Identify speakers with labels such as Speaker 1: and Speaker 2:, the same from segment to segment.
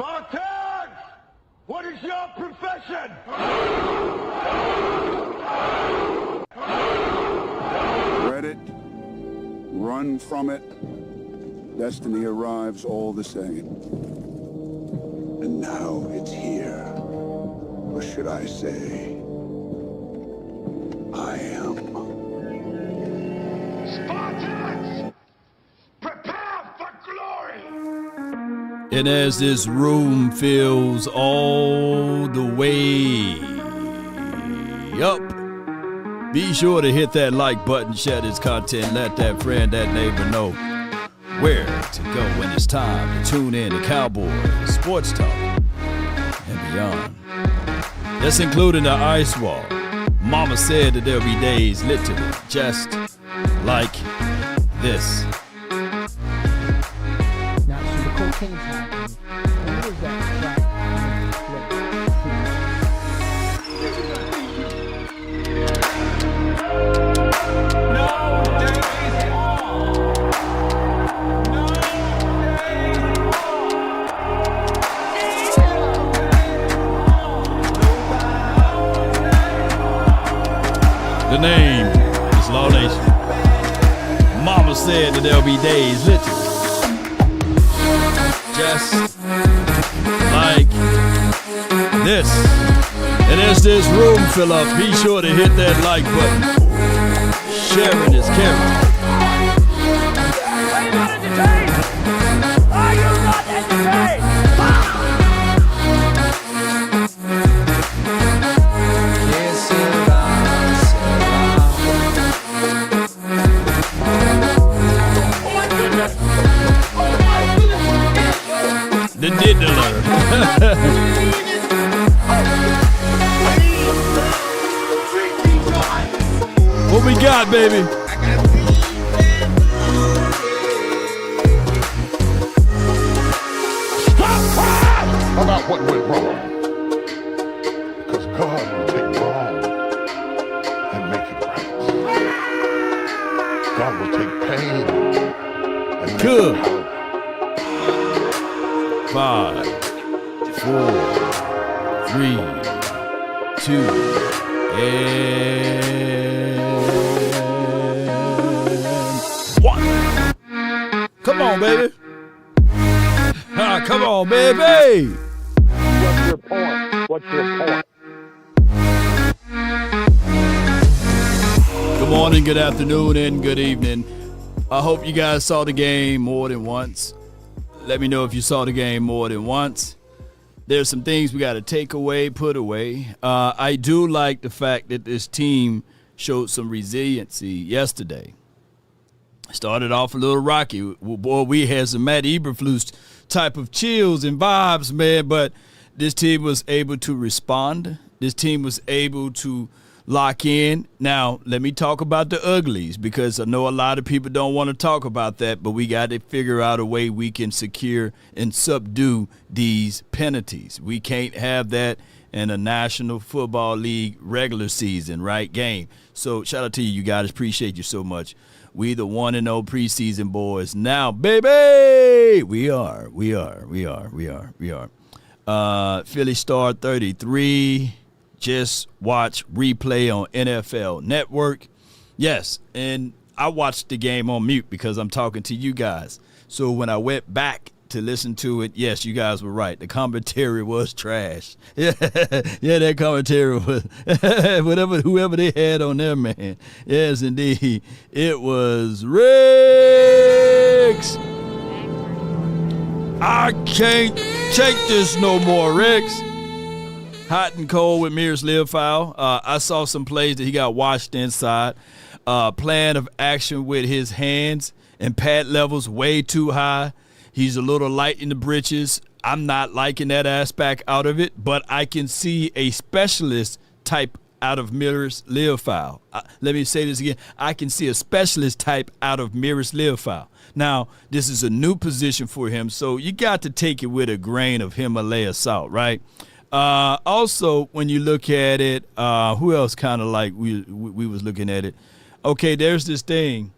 Speaker 1: Spartans! What is your profession?
Speaker 2: Dread it, run from it, destiny arrives all the same. And now it's here. Or should I say, I am.
Speaker 1: Spartans! Prepare for glory!
Speaker 3: And as this room fills all the way up, be sure to hit that like button, share this content, let that friend, that neighbor know where to go when it's time to tune in to Cowboys, Sports Talk, and beyond. That's including the ice wall. Mama said that there'll be days literally just like this.
Speaker 4: Now, so the cocaine's happening. And what is that track?
Speaker 1: No days off! No
Speaker 3: The name is Law Nation. Mama said that there'll be days literally just like this. And as this room fill up, be sure to hit that like button. Sharing is caring.
Speaker 1: Are you not entertained? Are you not entertained?
Speaker 3: The diddler. What we got, baby?
Speaker 5: About what went wrong. Because God will take wrong and make it right. God will take pain and make
Speaker 3: Good.
Speaker 5: it right.
Speaker 3: 5, 4, 3, 2, and 1. Come on, baby. Come on, baby.
Speaker 6: What's your point? What's your point?
Speaker 3: Good morning, good afternoon, and good evening. I hope you guys saw the game more than once. Let me know if you saw the game more than once. There's some things we got to take away, put away. I do like the fact that this team showed some resiliency yesterday. Started off a little rocky. Boy, we had some Matt Eberflus type of chills and vibes, man, but this team was able to respond. This team was able to lock in. Now, let me talk about the uglies, because I know a lot of people don't want to talk about that, but we got to figure out a way we can secure and subdue these penalties. We can't have that in a National Football League regular season, right, game. So shout out to you guys. Appreciate you so much. We the 1-0 preseason boys now, baby. We are. Philly Star 33. Just watch replay on NFL Network. Yes, and I watched the game on mute because I'm talking to you guys. So when I went back to listen to it, yes, you guys were right. The commentary was trash. Yeah, that commentary was whoever they had on there, man. Yes, indeed. It was Riggs. I can't take this no more, Riggs. Hot and cold with Miroslav foul. I saw some plays that he got washed inside. Plan of action with his hands and pad levels way too high. He's a little light in the britches. I'm not liking that aspect out of it, but I can see a specialist type out of Miroslav foul. Let me say this again. I can see a specialist type out of Miroslav foul. Now, this is a new position for him, so you got to take it with a grain of Himalaya salt, right? Also, when you look at it, who else kind of like we was looking at it? Okay, there's this thing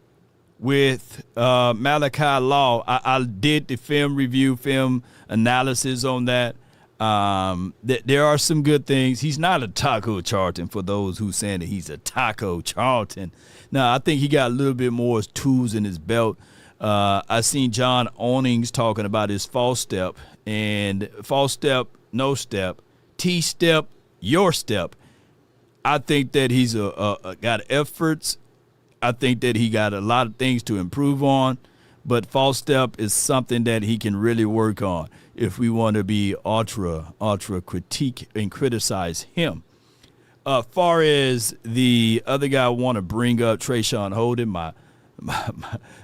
Speaker 3: with Malachi Law. I did the film analysis on that. There are some good things. He's not a Taco Charlton for those who saying that he's a Taco Charlton. Now, I think he got a little bit more tools in his belt. I seen John Owings talking about his false step, and false step, no step, T-step, your step. I think that he's got efforts. I think that he got a lot of things to improve on, but false step is something that he can really work on if we want to be ultra critique and criticize him. Far as the other guy I want to bring up, Trayshawn Holden,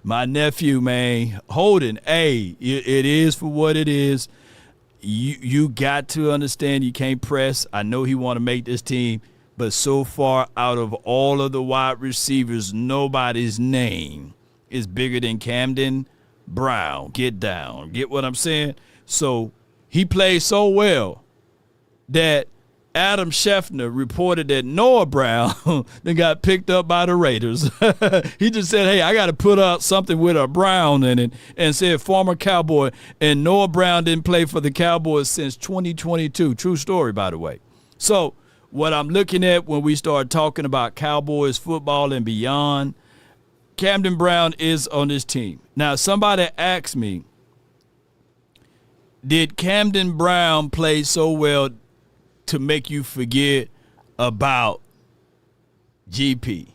Speaker 3: my nephew, man, Holden, hey, it is for what it is. You got to understand you can't press. I know he want to make this team, but so far out of all of the wide receivers, nobody's name is bigger than Camden Brown. Get down. Get what I'm saying? So he played so well that Adam Schefter reported that Noah Brown then got picked up by the Raiders. He just said, hey, I got to put out something with a Brown in it, and said former Cowboy. And Noah Brown didn't play for the Cowboys since 2022. True story, by the way. So what I'm looking at when we start talking about Cowboys football and beyond, Camden Brown is on this team. Now, somebody asked me, did Camden Brown play so well to make you forget about GP?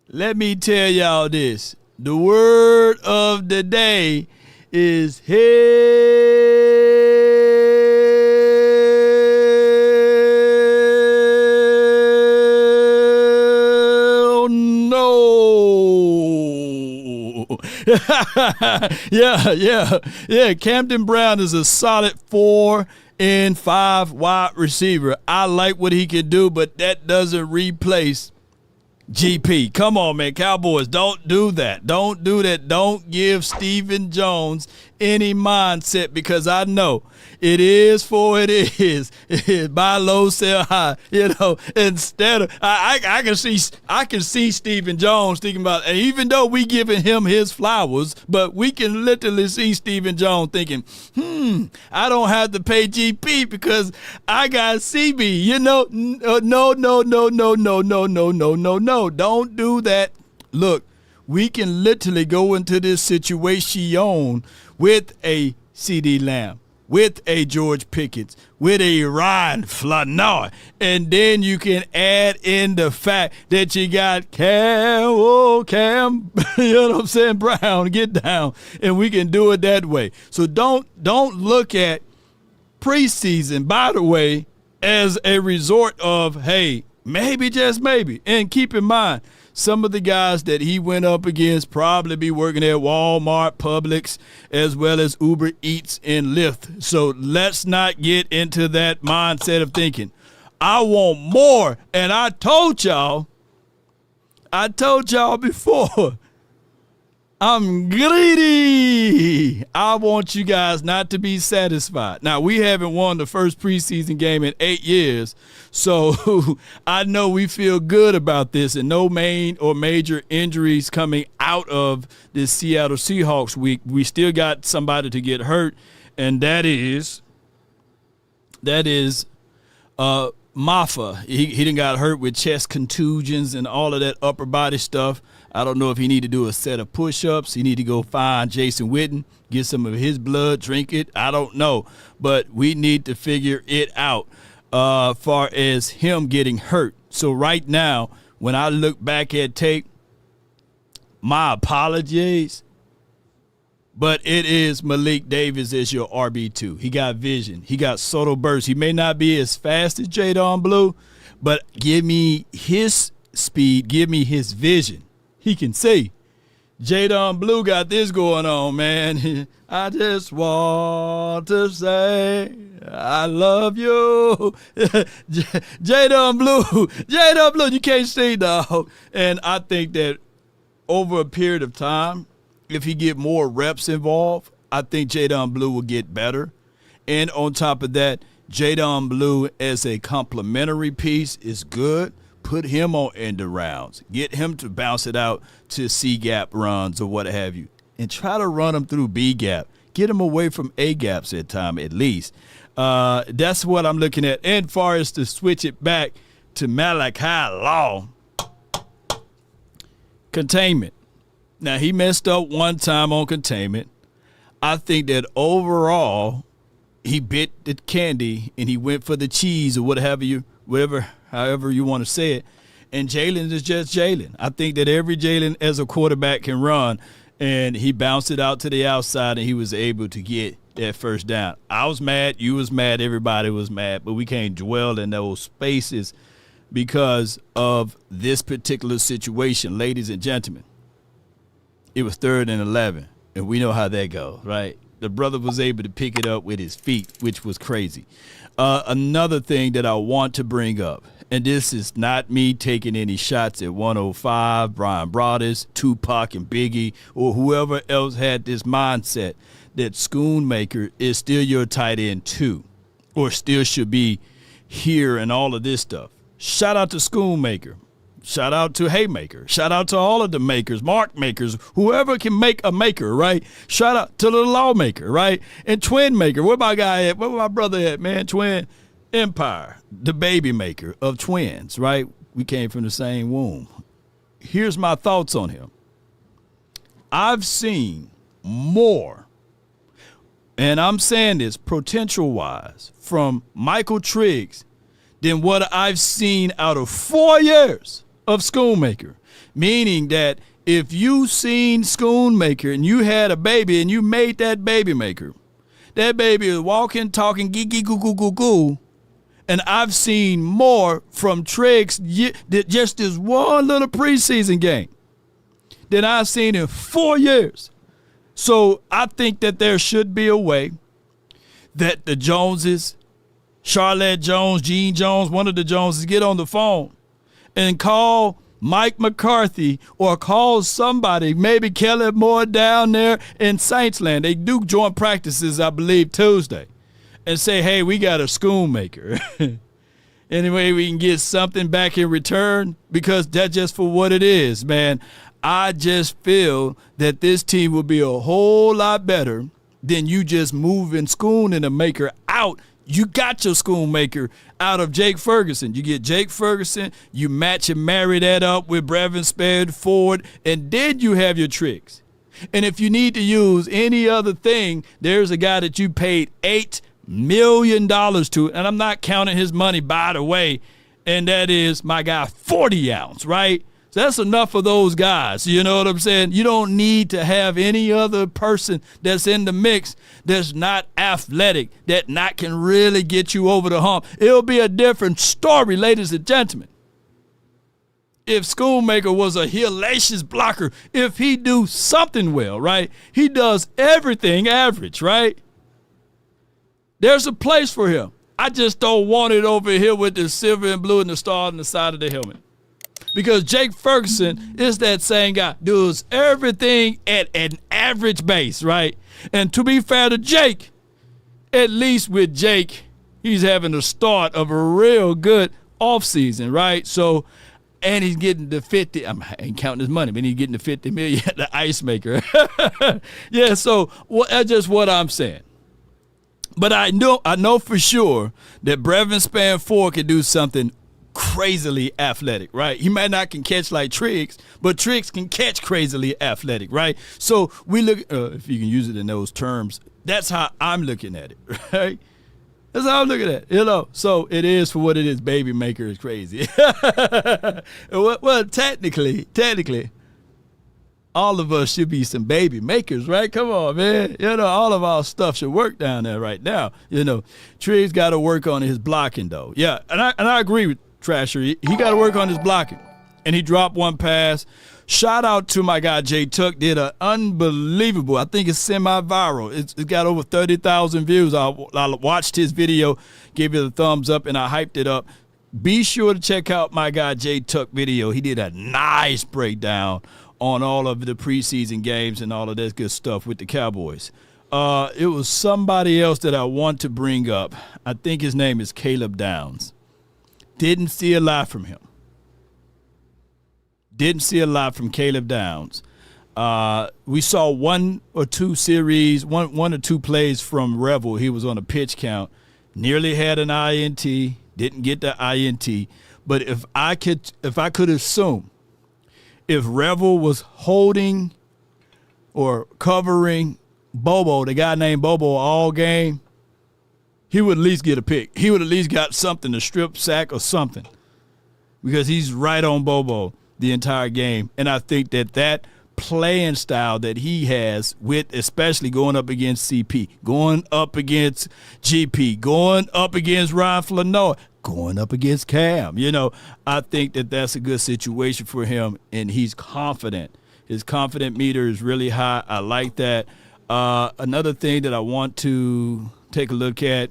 Speaker 3: Let me tell y'all this. The word of the day is hell no. Yeah. Camden Brown is a solid 4 and 5 wide receiver. I like what he can do, but that doesn't replace GP. Come on, man. Cowboys, don't do that. Don't do that. Don't give Stephen Jones any mindset, because I know it is for it is. Buy low, sell high. Instead of I can see Stephen Jones thinking about, and even though we giving him his flowers, but we can literally see Stephen Jones thinking, I don't have to pay GP because I got CB. No. Don't do that. Look, we can literally go into this situation with a CD Lamb, with a George Pickens, with a Ryan Flanoy, and then you can add in the fact that you got Cam, you know what I'm saying, Brown, get down, and we can do it that way. So don't look at preseason, by the way, as a resort of, hey, maybe, just maybe. And keep in mind, some of the guys that he went up against probably be working at Walmart, Publix, as well as Uber Eats and Lyft. So let's not get into that mindset of thinking, I want more. And I told y'all before, I'm greedy. I want you guys not to be satisfied. Now, we haven't won the first preseason game in 8 years, so I know we feel good about this, and no main or major injuries coming out of this Seattle Seahawks week. We still got somebody to get hurt, and that is Maffa. He done got hurt with chest contusions and all of that upper body stuff. I don't know if he need to do a set of push-ups. He need to go find Jason Witten, get some of his blood, drink it. I don't know. But we need to figure it out far as him getting hurt. So right now, when I look back at tape, my apologies, but it is Malik Davis as your RB2. He got vision. He got subtle bursts. He may not be as fast as Jadon Blue, but give me his speed. Give me his vision. He can see. Jadon Blue got this going on, man. I just want to say I love you. Jadon Blue, you can't see, dog. And I think that over a period of time, if he get more reps involved, I think Jadon Blue will get better. And on top of that, Jadon Blue as a complementary piece is good. put him on end of rounds, get him to bounce it out to C gap runs or what have you, and try to run him through B gap. Get him away from A gaps at time at least. That's what I'm looking at. And far as to switch it back to Malachi Law, containment. Now, he messed up one time on containment. I think that overall, he bit the candy and he went for the cheese or however you want to say it. And Jalen is just Jalen. I think that every Jalen as a quarterback can run, and he bounced it out to the outside and he was able to get that first down. I was mad. You was mad. Everybody was mad. But we can't dwell in those spaces because of this particular situation. Ladies and gentlemen, it was 3rd and 11, and we know how that goes, right? The brother was able to pick it up with his feet, which was crazy. Another thing that I want to bring up, and this is not me taking any shots at 105, Brian Broaddus, Tupac, and Biggie, or whoever else had this mindset that Schoonmaker is still your tight end too, or still should be here and all of this stuff. Shout out to Schoonmaker. Shout out to Haymaker. Shout out to all of the makers, mark makers, whoever can make a maker, right? Shout out to the lawmaker, right? And twin maker. Where my guy at? Where my brother at, man? Twin Empire, the baby maker of twins, right? We came from the same womb. Here's my thoughts on him. I've seen more, and I'm saying this potential-wise, from Michael Triggs than what I've seen out of 4 years of Schoonmaker. Meaning that if you seen Schoonmaker and you had a baby and you made that baby maker, that baby is walking, talking, gee, goo, goo, goo, goo. And I've seen more from Triggs just this one little preseason game than I've seen in 4 years. So I think that there should be a way that the Joneses, Charlotte Jones, Gene Jones, one of the Joneses, get on the phone and call Mike McCarthy or call somebody, maybe Kelly Moore down there in Saintsland. They do joint practices, I believe, Tuesday, and say, hey, we got a Schoonmaker. Anyway, we can get something back in return, because that's just for what it is, man. I just feel that this team will be a whole lot better than you just moving Schoon and the maker out. You got your Schoonmaker out of Jake Ferguson. You get Jake Ferguson, you match and marry that up with Brevin Spade Ford, and then you have your Triggs. And if you need to use any other thing, there's a guy that you paid $8 million to, and I'm not counting his money, by the way, and that is my guy 40 ounce, right? So that's enough of those guys. You know what I'm saying? You don't need to have any other person that's in the mix that's not athletic, that not can really get you over the hump. It'll be a different story, ladies and gentlemen, if Schoonmaker was a hellacious blocker, if he do something well, right? He does everything average, right? There's a place for him. I just don't want it over here with the silver and blue and the star on the side of the helmet. Because Jake Ferguson is that same guy. Does everything at an average base, right? And to be fair to Jake, at least with Jake, he's having the start of a real good offseason, right? So, and he's getting the 50, I ain't counting his money, but he's getting the 50 million, the ice maker. Yeah, so that's just what I'm saying. But I know for sure that Brevin Spann-Ford can do something crazily athletic, right? He might not can catch like Triggs, but Triggs can catch crazily athletic, right? So we look, if you can use it in those terms, that's how I'm looking at it, right? That's how I'm looking at it, you know? So it is for what it is. Baby maker is crazy. Well, technically, all of us should be some baby makers, right? Come on, man. You know, all of our stuff should work down there right now. You know, Triggs got to work on his blocking, though. Yeah, and I agree with Trasher. He got to work on his blocking. And he dropped one pass. Shout out to my guy Jay Tuck. Did an unbelievable, I think it's semi-viral. It's got over 30,000 views. I watched his video, gave it a thumbs up, and I hyped it up. Be sure to check out my guy Jay Tuck video. He did a nice breakdown on all of the preseason games and all of that good stuff with the Cowboys. It was somebody else that I want to bring up. I think his name is Caleb Downs. Didn't see a lot from him. Didn't see a lot from Caleb Downs. We saw one or two plays from Revel. He was on a pitch count. Nearly had an INT. Didn't get the INT. But if I could assume, if Revel was holding or covering Bobo, the guy named Bobo, all game, he would at least get a pick. He would at least got something, a strip sack or something, because he's right on Bobo the entire game. And I think that playing style that he has, with especially going up against CP, going up against GP, going up against Ryan Flanoy, going up against Cam, I think that's a good situation for him, and he's confident. His confident meter is really high. I like that. Another thing that I want to take a look at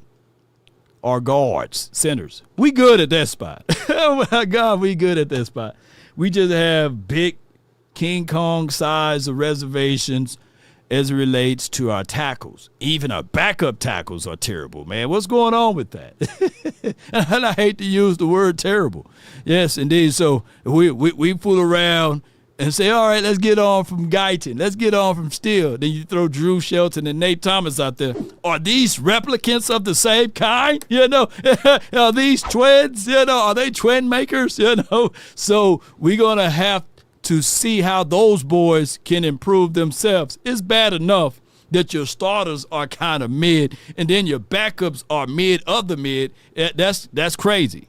Speaker 3: are guards, centers. We good at that spot. Oh, my God, we good at that spot. We just have big King Kong size of reservations as it relates to our tackles. Even our backup tackles are terrible, man. What's going on with that? And I hate to use the word terrible. Yes, indeed. So we fool around and say, all right, let's get on from Guyton. Let's get on from Steele. Then you throw Drew Shelton and Nate Thomas out there. Are these replicants of the same kind? Are these twins? Are they twin makers? So we're going to have to see how those boys can improve themselves. It's bad enough that your starters are kind of mid, and then your backups are mid of the mid. That's crazy.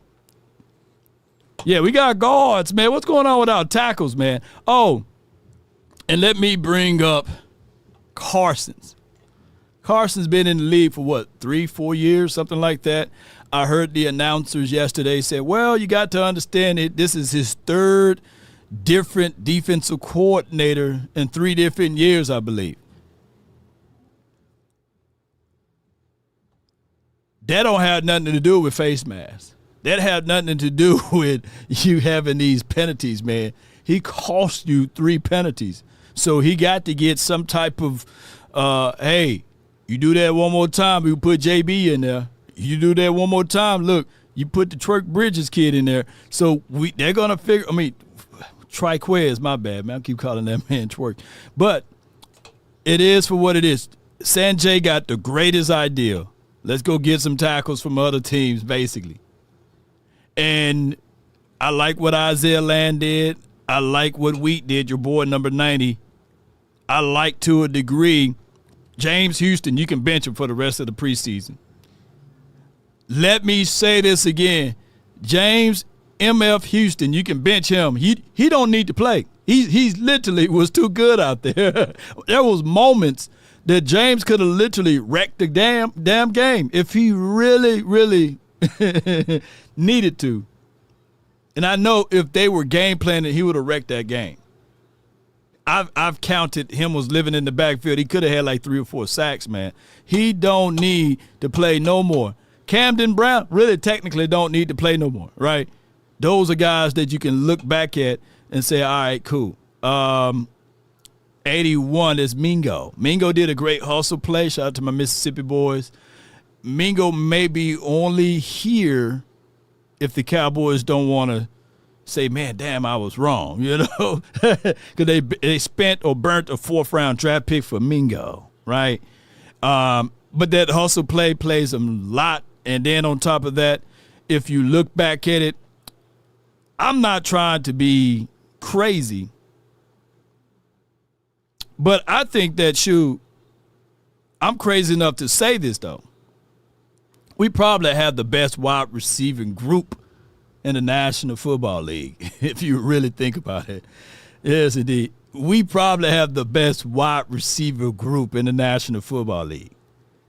Speaker 3: Yeah, we got guards, man. What's going on with our tackles, man? Oh, and let me bring up Carson's. Carson's been in the league for, 3-4 years, something like that. I heard the announcers yesterday say, well, you got to understand it. This is his third different defensive coordinator in 3 different years, I believe. That don't have nothing to do with face masks. That had nothing to do with you having these penalties, man. He cost you 3 penalties. So he got to get some type of, hey, you do that one more time, we put JB in there. You do that one more time, look, you put the Twerk Bridges kid in there. So they're going to figure, Triquez, my bad, man. I keep calling that man Twerk. But it is for what it is. Sanjay got the greatest idea. Let's go get some tackles from other teams, basically. And I like what Isaiah Land did. I like what Wheat did, your boy number 90. I like, to a degree, James Houston. You can bench him for the rest of the preseason. Let me say this again. James MF Houston, you can bench him. He don't need to play. He's literally was too good out there. There was moments that James could have literally wrecked the damn game if he really, really needed to. And I know if they were game planning, he would have wrecked that game. I've counted him was living in the backfield. He could have had like 3 or 4 sacks, man. He don't need to play no more. Camden Brown really technically don't need to play no more, right? Those are guys that you can look back at and say, all right, cool. 81 is Mingo. Mingo did a great hustle play. Shout out to my Mississippi boys. Mingo may be only here if the Cowboys don't want to say, man, damn, I was wrong, because they spent or burnt a 4th-round draft pick for Mingo, right? But that hustle play plays a lot. And then on top of that, if you look back at it, I'm not trying to be crazy, but I think that, I'm crazy enough to say this, though. We probably have the best wide receiving group in the National Football League, if you really think about it. Yes, indeed. We probably have the best wide receiver group in the National Football League.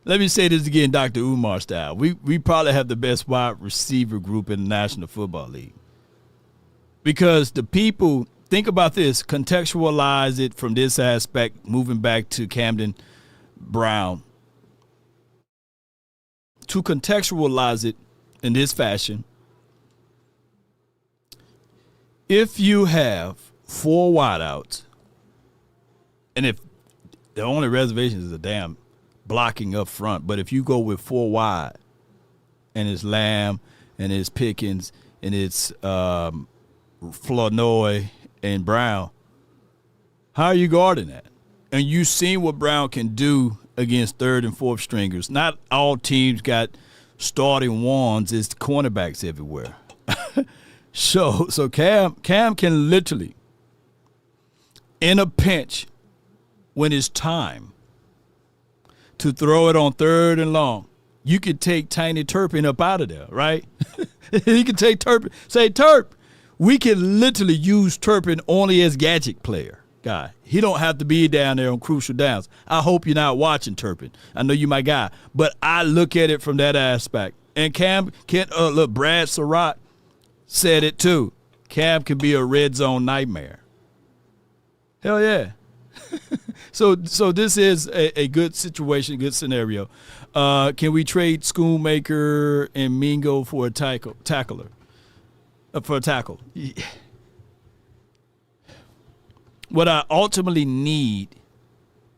Speaker 3: Let me say this again, Dr. Umar style. We probably have the best wide receiver group in the National Football League. Because the people, think about this, contextualize it from this aspect, moving back to Camden Brown. To contextualize it in this fashion, if you have 4 wideouts, and if the only reservation is a damn blocking up front, but if you go with 4 wide, and it's Lamb, and it's Pickens, and it's Flournoy, and Brown, how are you guarding that? And you've seen what Brown can do against third and fourth stringers. Not all teams got starting ones. It's cornerbacks everywhere. So Cam can literally, in a pinch, when it's time to throw it on third and long, you could take Tiny Turpin up out of there, right? You can take Turpin. Say, Turp, we can literally use Turpin only as gadget player guy. He don't have to be down there on crucial downs. I hope you're not watching Turpin. I know you my guy, but I look at it from that aspect. And Cam can look. Brad Surratt said it too. Cam can be a red zone nightmare. Hell yeah. So this is a good situation, good scenario. Can we trade Schoonmaker and Mingo for a tackler? For a tackle. What I ultimately need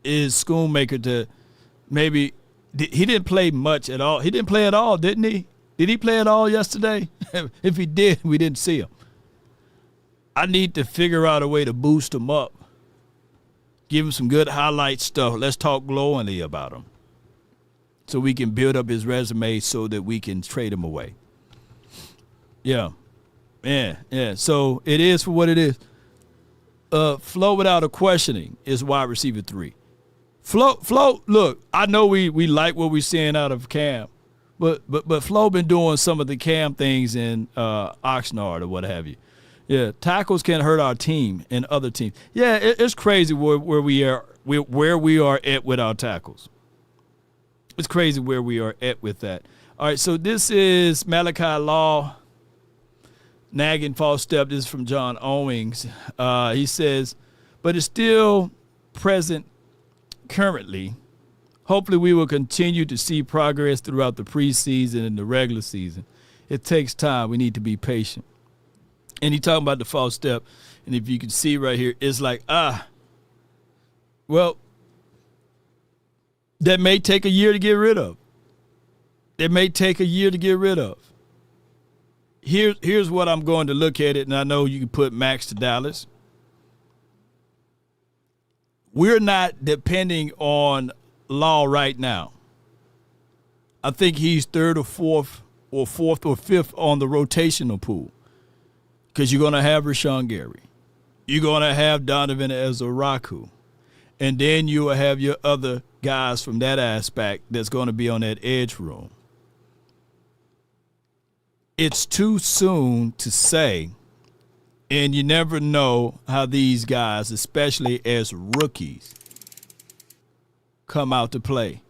Speaker 3: is Schoonmaker to maybe – he didn't play much at all. He didn't play at all, didn't he? Did he play at all yesterday? If he did, we didn't see him. I need to figure out a way to boost him up. Give him some good highlight stuff. Let's talk glowingly about him so we can build up his resume so that we can trade him away. Yeah. So it is for what it is. Flo without a questioning is wide receiver 3. Flo, look, I know we like what we're seeing out of Cam, but Flo been doing some of the Cam things in Oxnard or what have you. Yeah, tackles can hurt our team and other teams. Yeah, it's crazy where we are at with our tackles. It's crazy where we are at with that. All right, so this is Malachi Law. Nagging false step. This is from John Owings. He says, but it's still present currently. Hopefully we will continue to see progress throughout the preseason and the regular season. It takes time. We need to be patient. And he talking about the false step. And if you can see right here, it's like, well, that may take a year to get rid of. Here's what I'm going to look at it, and I know you can put Max to Dallas. We're not depending on Law right now. I think he's third or fourth or fifth on the rotational pool because you're going to have Rashawn Gary. You're going to have Donovan Ezaraku. And then you will have your other guys from that aspect that's going to be on that edge room. It's too soon to say, and you never know how these guys, especially as rookies, come out to play.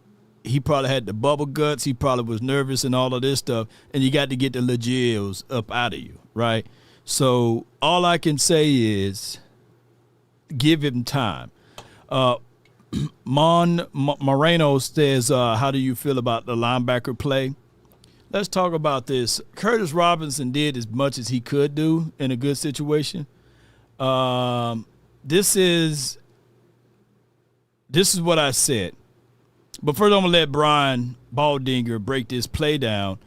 Speaker 3: He probably had the bubble guts. He probably was nervous and all of this stuff, and you got to get the legils up out of you, right? So all I can say is give him time. Moreno says, how do you feel about the linebacker play? Let's talk about this. Curtis Robinson did as much as he could do in a good situation. This is what I said. But first I'm going to let Brian Baldinger break this play down,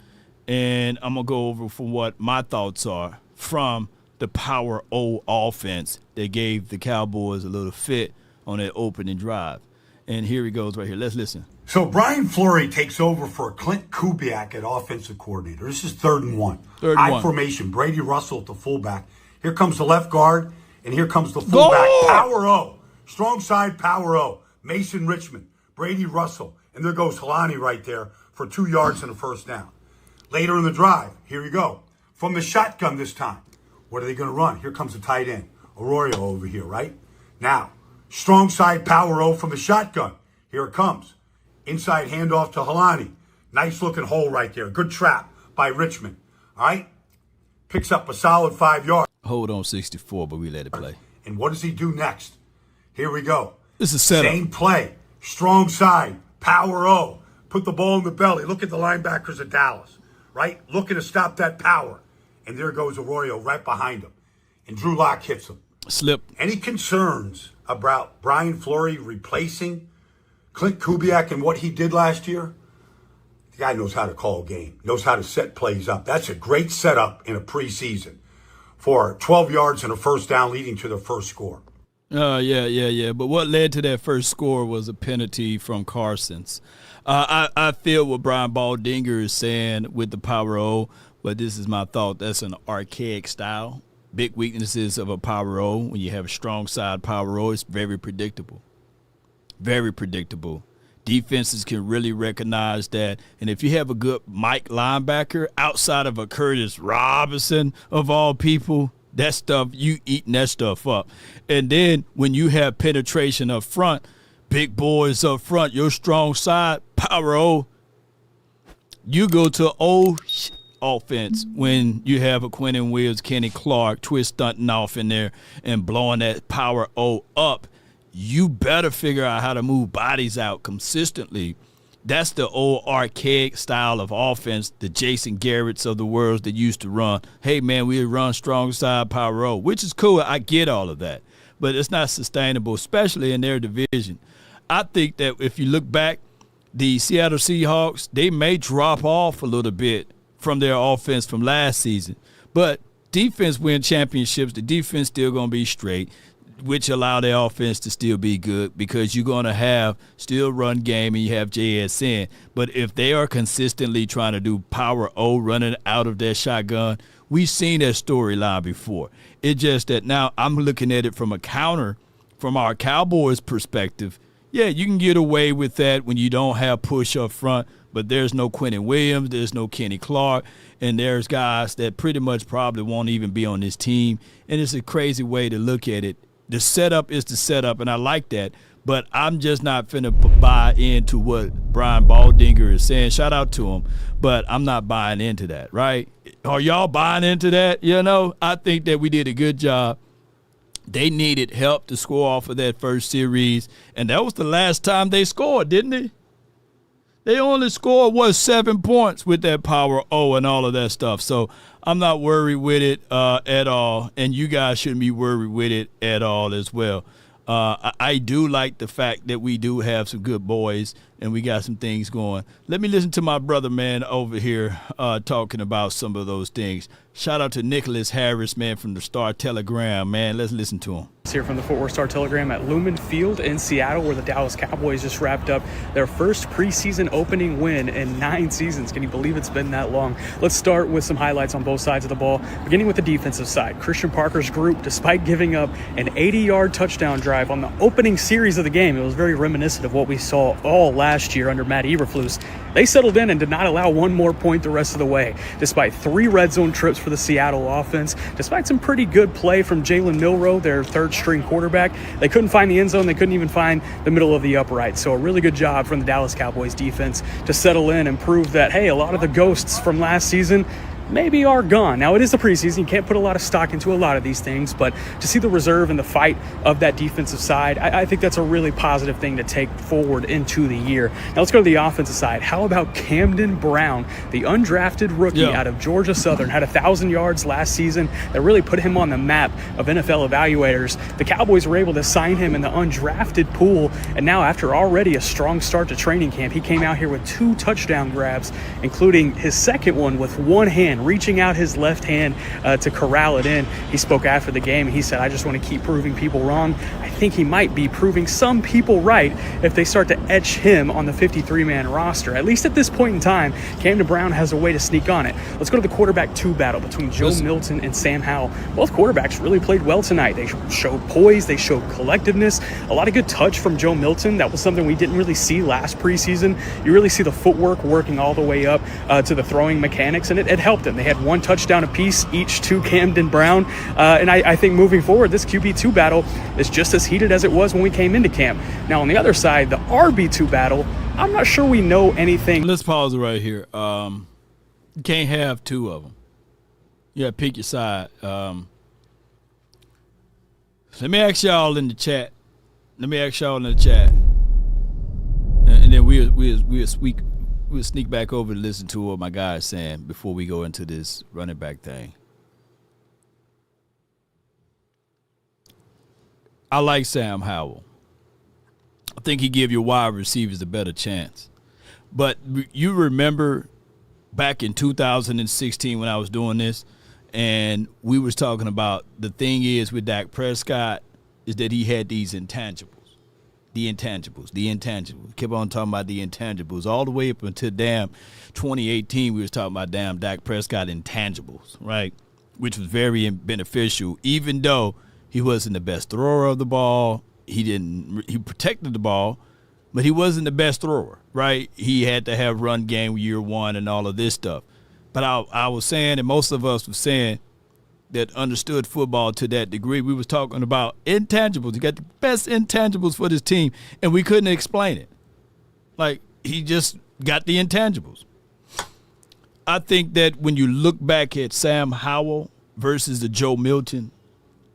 Speaker 3: and I'm going to go over from what my thoughts are from the Power O offense that gave the Cowboys a little fit on that opening drive. And here he goes right here. Let's listen.
Speaker 7: So Brian Fleury takes over for Clint Kubiak at offensive coordinator. This is 3rd and 1. High formation. Brady Russell at the fullback. Here comes the left guard, and here comes the fullback.
Speaker 3: Go!
Speaker 7: Power O. Strong side, Power O. Mason Richmond. Brady Russell. And there goes Helani right there for 2 yards and a first down. Later in the drive, here you go. From the shotgun this time. What are they going to run? Here comes the tight end. Arroyo over here, right? Now, strong side, Power O from the shotgun. Here it comes. Inside handoff to Helani. Nice looking hole right there. Good trap by Richmond. All right? Picks up a solid 5 yards.
Speaker 3: Hold on 64, but we let it play.
Speaker 7: And what does he do next? Here we go.
Speaker 3: This is setup.
Speaker 7: Same play. Strong side. Power O. Put the ball in the belly. Look at the linebackers of Dallas. Right? Looking to stop that power. And there goes Arroyo right behind him. And Drew Lock hits him.
Speaker 3: Slip.
Speaker 7: Any concerns about Brian Fleury replacing Clint Kubiak and what he did last year? The guy knows how to call a game, knows how to set plays up. That's a great setup in a preseason. for 12 yards and a first down, leading to the first score.
Speaker 3: Yeah. But what led to that first score was a penalty from Carson's. I feel what Brian Baldinger is saying with the power O, but this is my thought. That's an archaic style. Big weaknesses of a power O, when you have a strong side power O, it's very predictable. Very predictable. Defenses can really recognize that. And if you have a good Mike linebacker outside of a Curtis Robinson, of all people, that stuff, you eating that stuff up. And then when you have penetration up front, big boys up front, your strong side, power O, you go to offense when you have a Quentin Williams, Kenny Clark, twist stunting off in there and blowing that power O up. You better figure out how to move bodies out consistently. That's the old archaic style of offense, the Jason Garrett's of the world that used to run. Hey, man, we run strong side power O, which is cool. I get all of that. But it's not sustainable, especially in their division. I think that if you look back, the Seattle Seahawks, they may drop off a little bit from their offense from last season. But defense win championships. The defense still going to be straight, which allow their offense to still be good because you're going to have still run game and you have JSN. But if they are consistently trying to do power O running out of their shotgun, we've seen that storyline before. It's just that now I'm looking at it from a counter, from our Cowboys perspective. Yeah, you can get away with that when you don't have push up front, but there's no Quentin Williams, there's no Kenny Clark, and there's guys that pretty much probably won't even be on this team. And it's a crazy way to look at it. The setup is the setup, and I like that, but I'm just not finna buy into what Brian Baldinger is saying. Shout out to him, but I'm not buying into that, right? Are y'all buying into that? You know, I think that we did a good job. They needed help to score off of that first series, and that was the last time they scored, didn't they? They only scored, 7 points with that power O and all of that stuff. So I'm not worried with it at all, and you guys shouldn't be worried with it at all as well. I do like the fact that we do have some good boys and we got some things going. Let me listen to my brother, man, over here talking about some of those things. Shout out to Nicholas Harris, man, from the Star Telegram, man. Let's listen to him.
Speaker 8: Here from the Fort Worth Star Telegram at Lumen Field in Seattle, where the Dallas Cowboys just wrapped up their first preseason opening win in 9 seasons. Can you believe it's been that long? Let's start with some highlights on both sides of the ball, beginning with the defensive side. Christian Parker's group, despite giving up an 80-yard touchdown drive on the opening series of the game, it was very reminiscent of what we saw all last year under Matt Eberflus. They settled in and did not allow one more point the rest of the way, despite 3 red zone trips for the Seattle offense, despite some pretty good play from Jalen Milroe, their third-string quarterback. They couldn't find the end zone. They couldn't even find the middle of the upright. So a really good job from the Dallas Cowboys defense to settle in and prove that, hey, a lot of the ghosts from last season maybe are gone. Now, it is the preseason. You can't put a lot of stock into a lot of these things, but to see the reserve and the fight of that defensive side, I think that's a really positive thing to take forward into the year. Now, let's go to the offensive side. How about Camden Brown, the undrafted rookie out of Georgia Southern, had 1,000 yards last season that really put him on the map of NFL evaluators. The Cowboys were able to sign him in the undrafted pool, and now after already a strong start to training camp, he came out here with 2 touchdown grabs, including his second one with one hand, reaching out his left hand to corral it in. He spoke after the game. He said, I just want to keep proving people wrong. I think he might be proving some people right if they start to etch him on the 53-man roster. At least at this point in time, Camden Brown has a way to sneak on it. Let's go to the quarterback 2 battle between Joe Milton and Sam Howell. Both quarterbacks really played well tonight. They showed poise. They showed collectiveness. A lot of good touch from Joe Milton. That was something we didn't really see last preseason. You really see the footwork working all the way up to the throwing mechanics, and it helped them. They had 1 touchdown apiece, each to Camden Brown. And I think moving forward, this QB2 battle is just as heated as it was when we came into camp. Now, on the other side, the RB2 battle, I'm not sure we know anything.
Speaker 3: Let's pause it right here. You can't have 2 of them. You got to pick your side. Let me ask y'all in the chat. And then we'll sneak back over to listen to what my guy is saying before we go into this running back thing. I like Sam Howell. I think he give your wide receivers a better chance. But you remember back in 2016 when I was doing this, And we was talking about the thing is with Dak Prescott is that he had these intangibles. The intangibles. Keep on talking about the intangibles. All the way up until damn 2018, we was talking about damn Dak Prescott intangibles, right? Which was very beneficial, even though he wasn't the best thrower of the ball. He protected the ball, but he wasn't the best thrower, right? He had to have run game year one and all of this stuff. But I was saying, and most of us were saying, that understood football to that degree, we was talking about intangibles. He got the best intangibles for this team, and we couldn't explain it. Like, he just got the intangibles. I think that when you look back at Sam Howell versus the Joe Milton,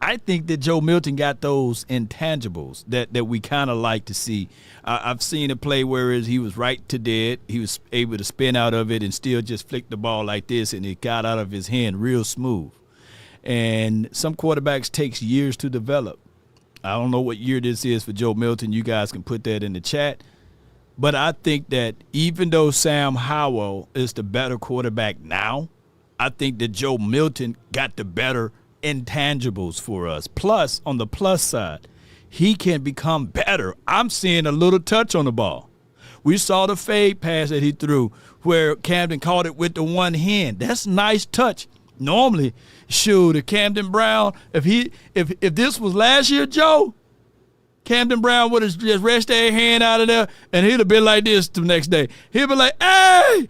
Speaker 3: I think that Joe Milton got those intangibles that we kind of like to see. I've seen a play where he was right to dead. He was able to spin out of it and still just flick the ball like this, and it got out of his hand real smooth. And some quarterbacks takes years to develop. I don't know what year this is for Joe Milton. You guys can put that in the chat. But I think that even though Sam Howell is the better quarterback now, I think that Joe Milton got the better intangibles for us. Plus, on the plus side, he can become better. I'm seeing a little touch on the ball. We saw the fade pass that he threw where Camden caught it with the one hand. That's a nice touch. Normally, shoot, Camden Brown, if this was last year, Joe, Camden Brown would have just reached their hand out of there, and he'd have been like this the next day. He'd be like, hey,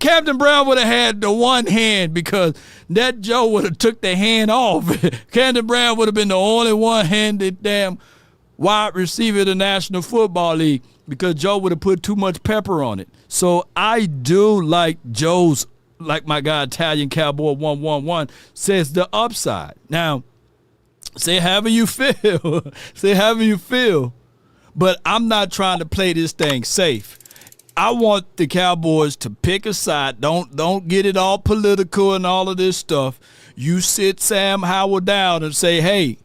Speaker 3: Camden Brown would have had the one hand because that Joe would have took the hand off. Camden Brown would have been the only one-handed damn wide receiver in the National Football League because Joe would have put too much pepper on it. So I do like Joe's, like my guy Italian Cowboy 111 says, the upside. Now, say however you feel. Say however you feel. But I'm not trying to play this thing safe. I want the Cowboys to pick a side. Don't get it all political and all of this stuff. You sit Sam Howell down and say, hey,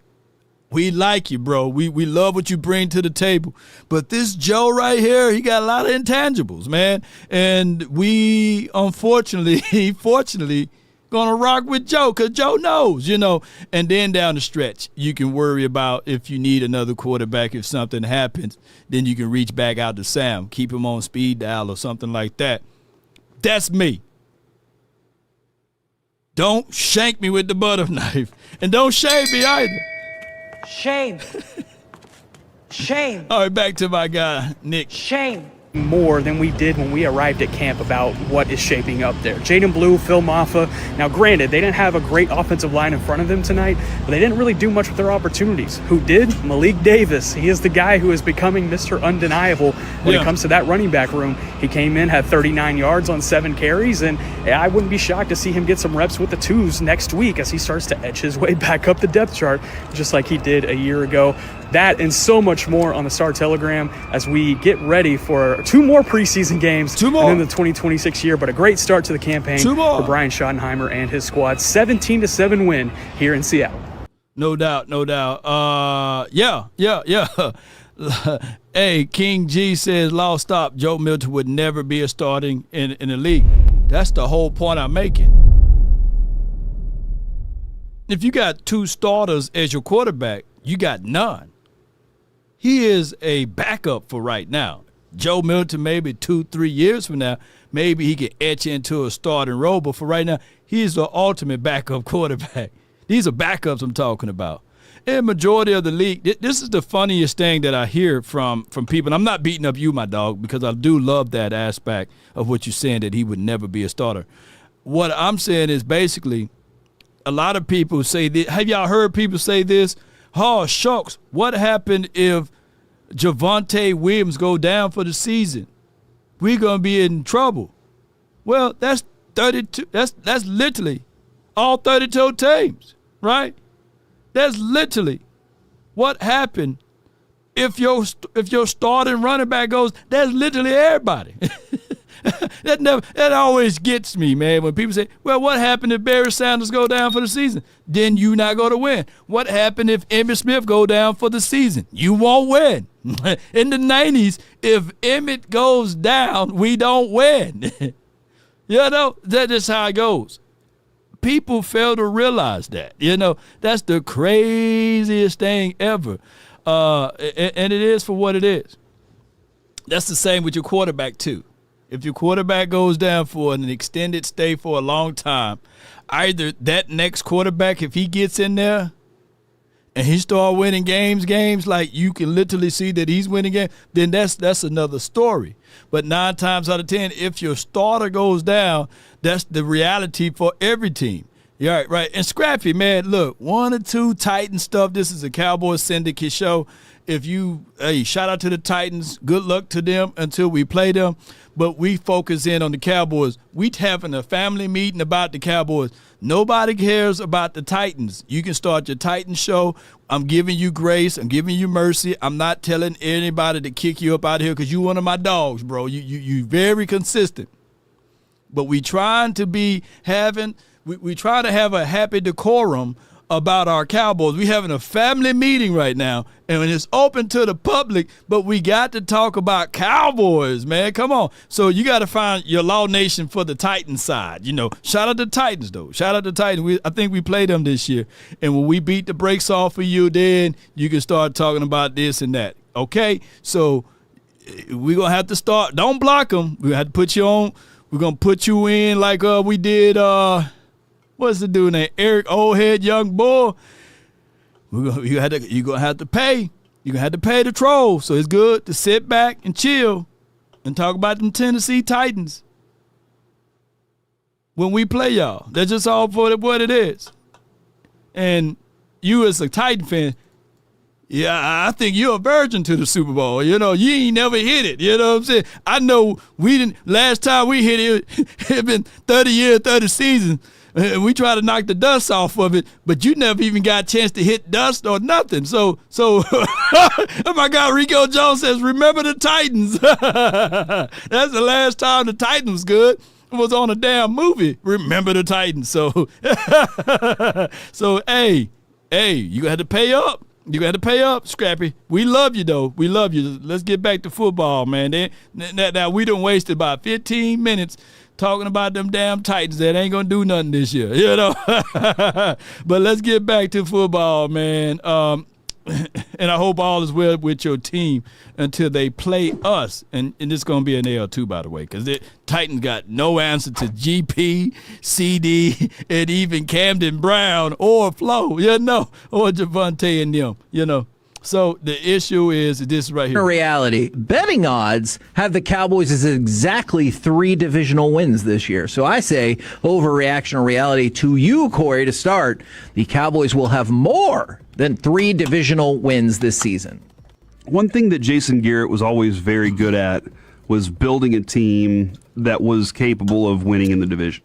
Speaker 3: we like you, bro. We love what you bring to the table. But this Joe right here, he got a lot of intangibles, man. And we, fortunately, going to rock with Joe because Joe knows, And then down the stretch, you can worry about if you need another quarterback. If something happens, then you can reach back out to Sam, keep him on speed dial or something like that. That's me. Don't shank me with the butter knife. And don't shame me either.
Speaker 1: Shame. Shame.
Speaker 3: All right, back to my guy, Nick.
Speaker 1: Shame.
Speaker 8: More than we did when we arrived at camp about what is shaping up there. Jaden Blue, Phil Maffa. Now, granted, they didn't have a great offensive line in front of them tonight, but they didn't really do much with their opportunities. Who did? Malik Davis. He is the guy who is becoming Mr. Undeniable when it comes to that running back room. He came in, had 39 yards on 7 carries, and I wouldn't be shocked to see him get some reps with the twos next week as he starts to edge his way back up the depth chart, just like he did a year ago. That and so much more on the Star Telegram as we get ready for 2 more preseason games.
Speaker 3: 2 more.
Speaker 8: And then the 2026 year, but a great start to the campaign
Speaker 3: 2 more.
Speaker 8: for Brian Schottenheimer and his squad. 17-7 win here in Seattle.
Speaker 3: No doubt. Yeah. Hey, King G says, law stop. Joe Milton would never be a starting in the league. That's the whole point I'm making. If you got 2 starters as your quarterback, you got none. He is a backup for right now. Joe Milton, maybe 2-3 years from now, maybe he can etch into a starting role. But for right now, he's the ultimate backup quarterback. These are backups I'm talking about. And majority of the league, this is the funniest thing that I hear from people. And I'm not beating up you, my dog, because I do love that aspect of what you're saying, that he would never be a starter. What I'm saying is basically a lot of people say this. Have y'all heard people say this? Oh, shucks, what happened if Javonte Williams go down for the season? We're going to be in trouble. Well, that's 32. That's literally all 32 teams, right? That's literally what happened if your starting running back goes. That's literally everybody. That always gets me, man, when people say, well, what happened if Barry Sanders go down for the season? Then you not going to win. What happened if Emmitt Smith go down for the season? You won't win. In the 90s, if Emmitt goes down, we don't win. That's just how it goes. People fail to realize that. That's the craziest thing ever. And it is for what it is. That's the same with your quarterback, too. If your quarterback goes down for an extended stay for a long time, either that next quarterback, if he gets in there and he start winning games like you can literally see that he's winning games, then that's another story. But 9 times out of 10, if your starter goes down, that's the reality for every team. Yeah, right. And Scrappy, man, look, 1 or 2 Titan stuff. This is a Cowboys Syndicate show. Shout out to the Titans. Good luck to them until we play them. But we focus in on the Cowboys. We having a family meeting about the Cowboys. Nobody cares about the Titans. You can start your Titan show. I'm giving you grace. I'm giving you mercy. I'm not telling anybody to kick you up out of here because you one of my dogs, bro. You very consistent. But we trying to be we try to have a happy decorum about our Cowboys. We having a family meeting right now, and it's open to the public, but we got to talk about Cowboys, man. Come on. So you got to find your Law Nation for the Titans side. Shout out to Titans, though. Shout out to Titans. I think we played them this year. And when we beat the brakes off of you, then you can start talking about this and that. Okay? So we're going to have to start. Don't block them. We have to put you on. We're going to put you in like we did what's the dude named Eric Oldhead Young Bull? You're gonna have to pay. You're gonna have to pay the troll. So it's good to sit back and chill and talk about them Tennessee Titans when we play y'all. That's just all for what it is. And you as a Titan fan, yeah, I think you're a virgin to the Super Bowl. You ain't never hit it. You know what I'm saying? I know we didn't. Last time we hit it, it been 30 years, 30 seasons. And we try to knock the dust off of it, but you never even got a chance to hit dust or nothing. So my guy Rico Jones says, remember the Titans. That's the last time the Titans was good. It was on a damn movie. Remember the Titans. So, hey, you got to pay up. You got to pay up, Scrappy. We love you, though. We love you. Let's get back to football, man. Now we done wasted about 15 minutes talking about them damn Titans that ain't going to do nothing this year, But let's get back to football, man. And I hope all is well with your team until they play us. And this is going to be an L, too, by the way, because the Titans got no answer to GP, CD, and even Camden Brown or Flo, or Javonte and them, So the issue is this right here.
Speaker 9: In reality, betting odds have the Cowboys as exactly 3 divisional wins this year. So I say overreaction or reality to you, Corey, to start. The Cowboys will have more than 3 divisional wins this season.
Speaker 10: One thing that Jason Garrett was always very good at was building a team that was capable of winning in the division.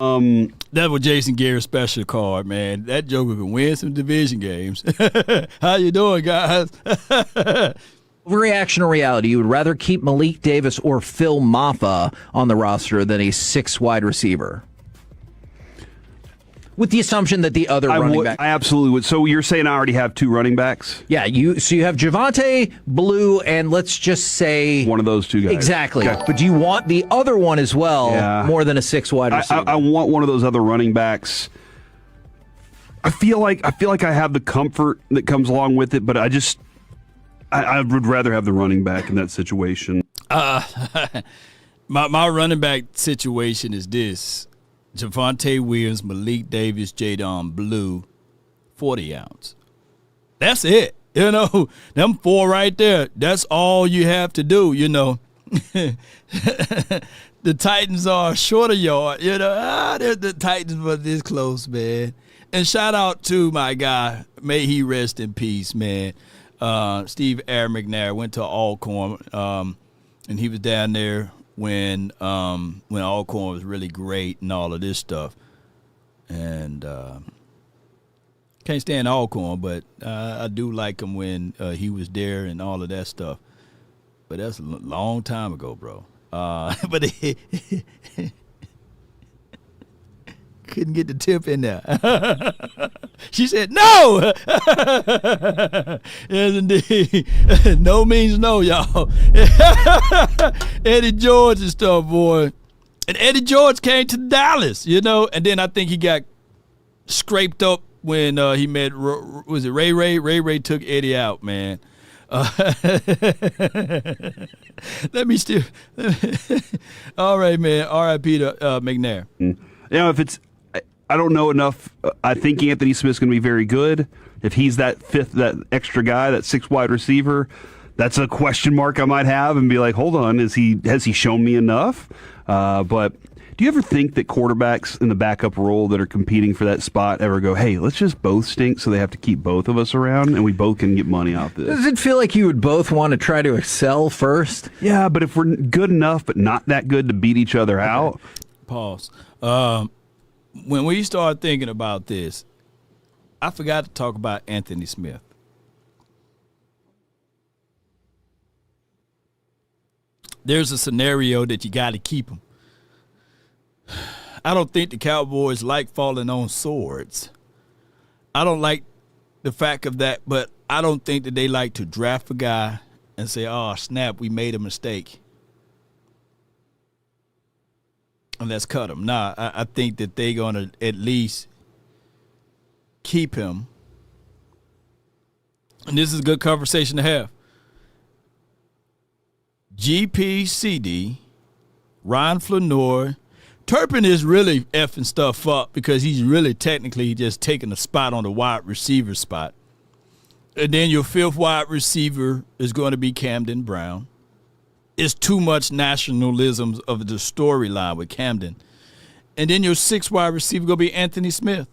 Speaker 3: That was Jason Garrett's special card, man. That joker can win some division games. How you doing, guys?
Speaker 9: Overreaction or reality, you would rather keep Malik Davis or Phil Maffa on the roster than a 6 wide receiver? With the assumption that the other running back...
Speaker 10: I absolutely would. So you're saying I already have 2 running backs?
Speaker 9: Yeah, you have Javonte, Blue, and let's just say...
Speaker 10: one of those 2 guys.
Speaker 9: Exactly.
Speaker 10: Okay.
Speaker 9: But do you want the other one as well more than a 6 wide receiver?
Speaker 10: I want one of those other running backs. I feel like I have the comfort that comes along with it, but I would rather have the running back in that situation.
Speaker 3: My running back situation is this. Javonte Williams, Malik Davis, Jadon Blue, 40 ounce. That's it. Them 4 right there. That's all you have to do, The Titans are short of yard. The Titans were this close, man. And shout out to my guy. May he rest in peace, man. Steve Air McNair went to Alcorn, and he was down there when Alcorn was really great and all of this stuff. And can't stand Alcorn, but I do like him when he was there and all of that stuff. But that's a long time ago, bro. But he couldn't get the tip in there. She said, no! Yes, indeed. No means no, y'all. Eddie George and stuff, boy. And Eddie George came to Dallas, you know, and then I think he got scraped up when he met, was it Ray Ray? Ray Ray took Eddie out, man. Let me still. All right, man. R.I.P. to McNair.
Speaker 10: You know, if it's, I don't know enough. I think Anthony Smith's going to be very good. If he's that fifth, that extra guy, that sixth wide receiver, that's a question mark I might have and be like, hold on, has he shown me enough? But do you ever think that quarterbacks in the backup role that are competing for that spot ever go, hey, let's just both stink so they have to keep both of us around and we both can get money off this?
Speaker 9: Does it feel like you would both want to try to excel first?
Speaker 10: Yeah, but if we're good enough but not that good to beat each other out.
Speaker 3: Pause. When we start thinking about this, I forgot to talk about Anthony Smith. There's a scenario that you got to keep him. I don't think the Cowboys like falling on swords. I don't like the fact of that, but I don't think that they like to draft a guy and say, oh, snap, we made a mistake. And let's cut him. Nah, I think that they're going to at least keep him. And this is a good conversation to have. GPCD, Ron Flanor, Turpin is really effing stuff up because he's really technically just taking a spot on the wide receiver spot. And then your fifth wide receiver is going to be Camden Brown. It's too much nationalism of the storyline with Camden. And then your sixth wide receiver going to be Anthony Smith.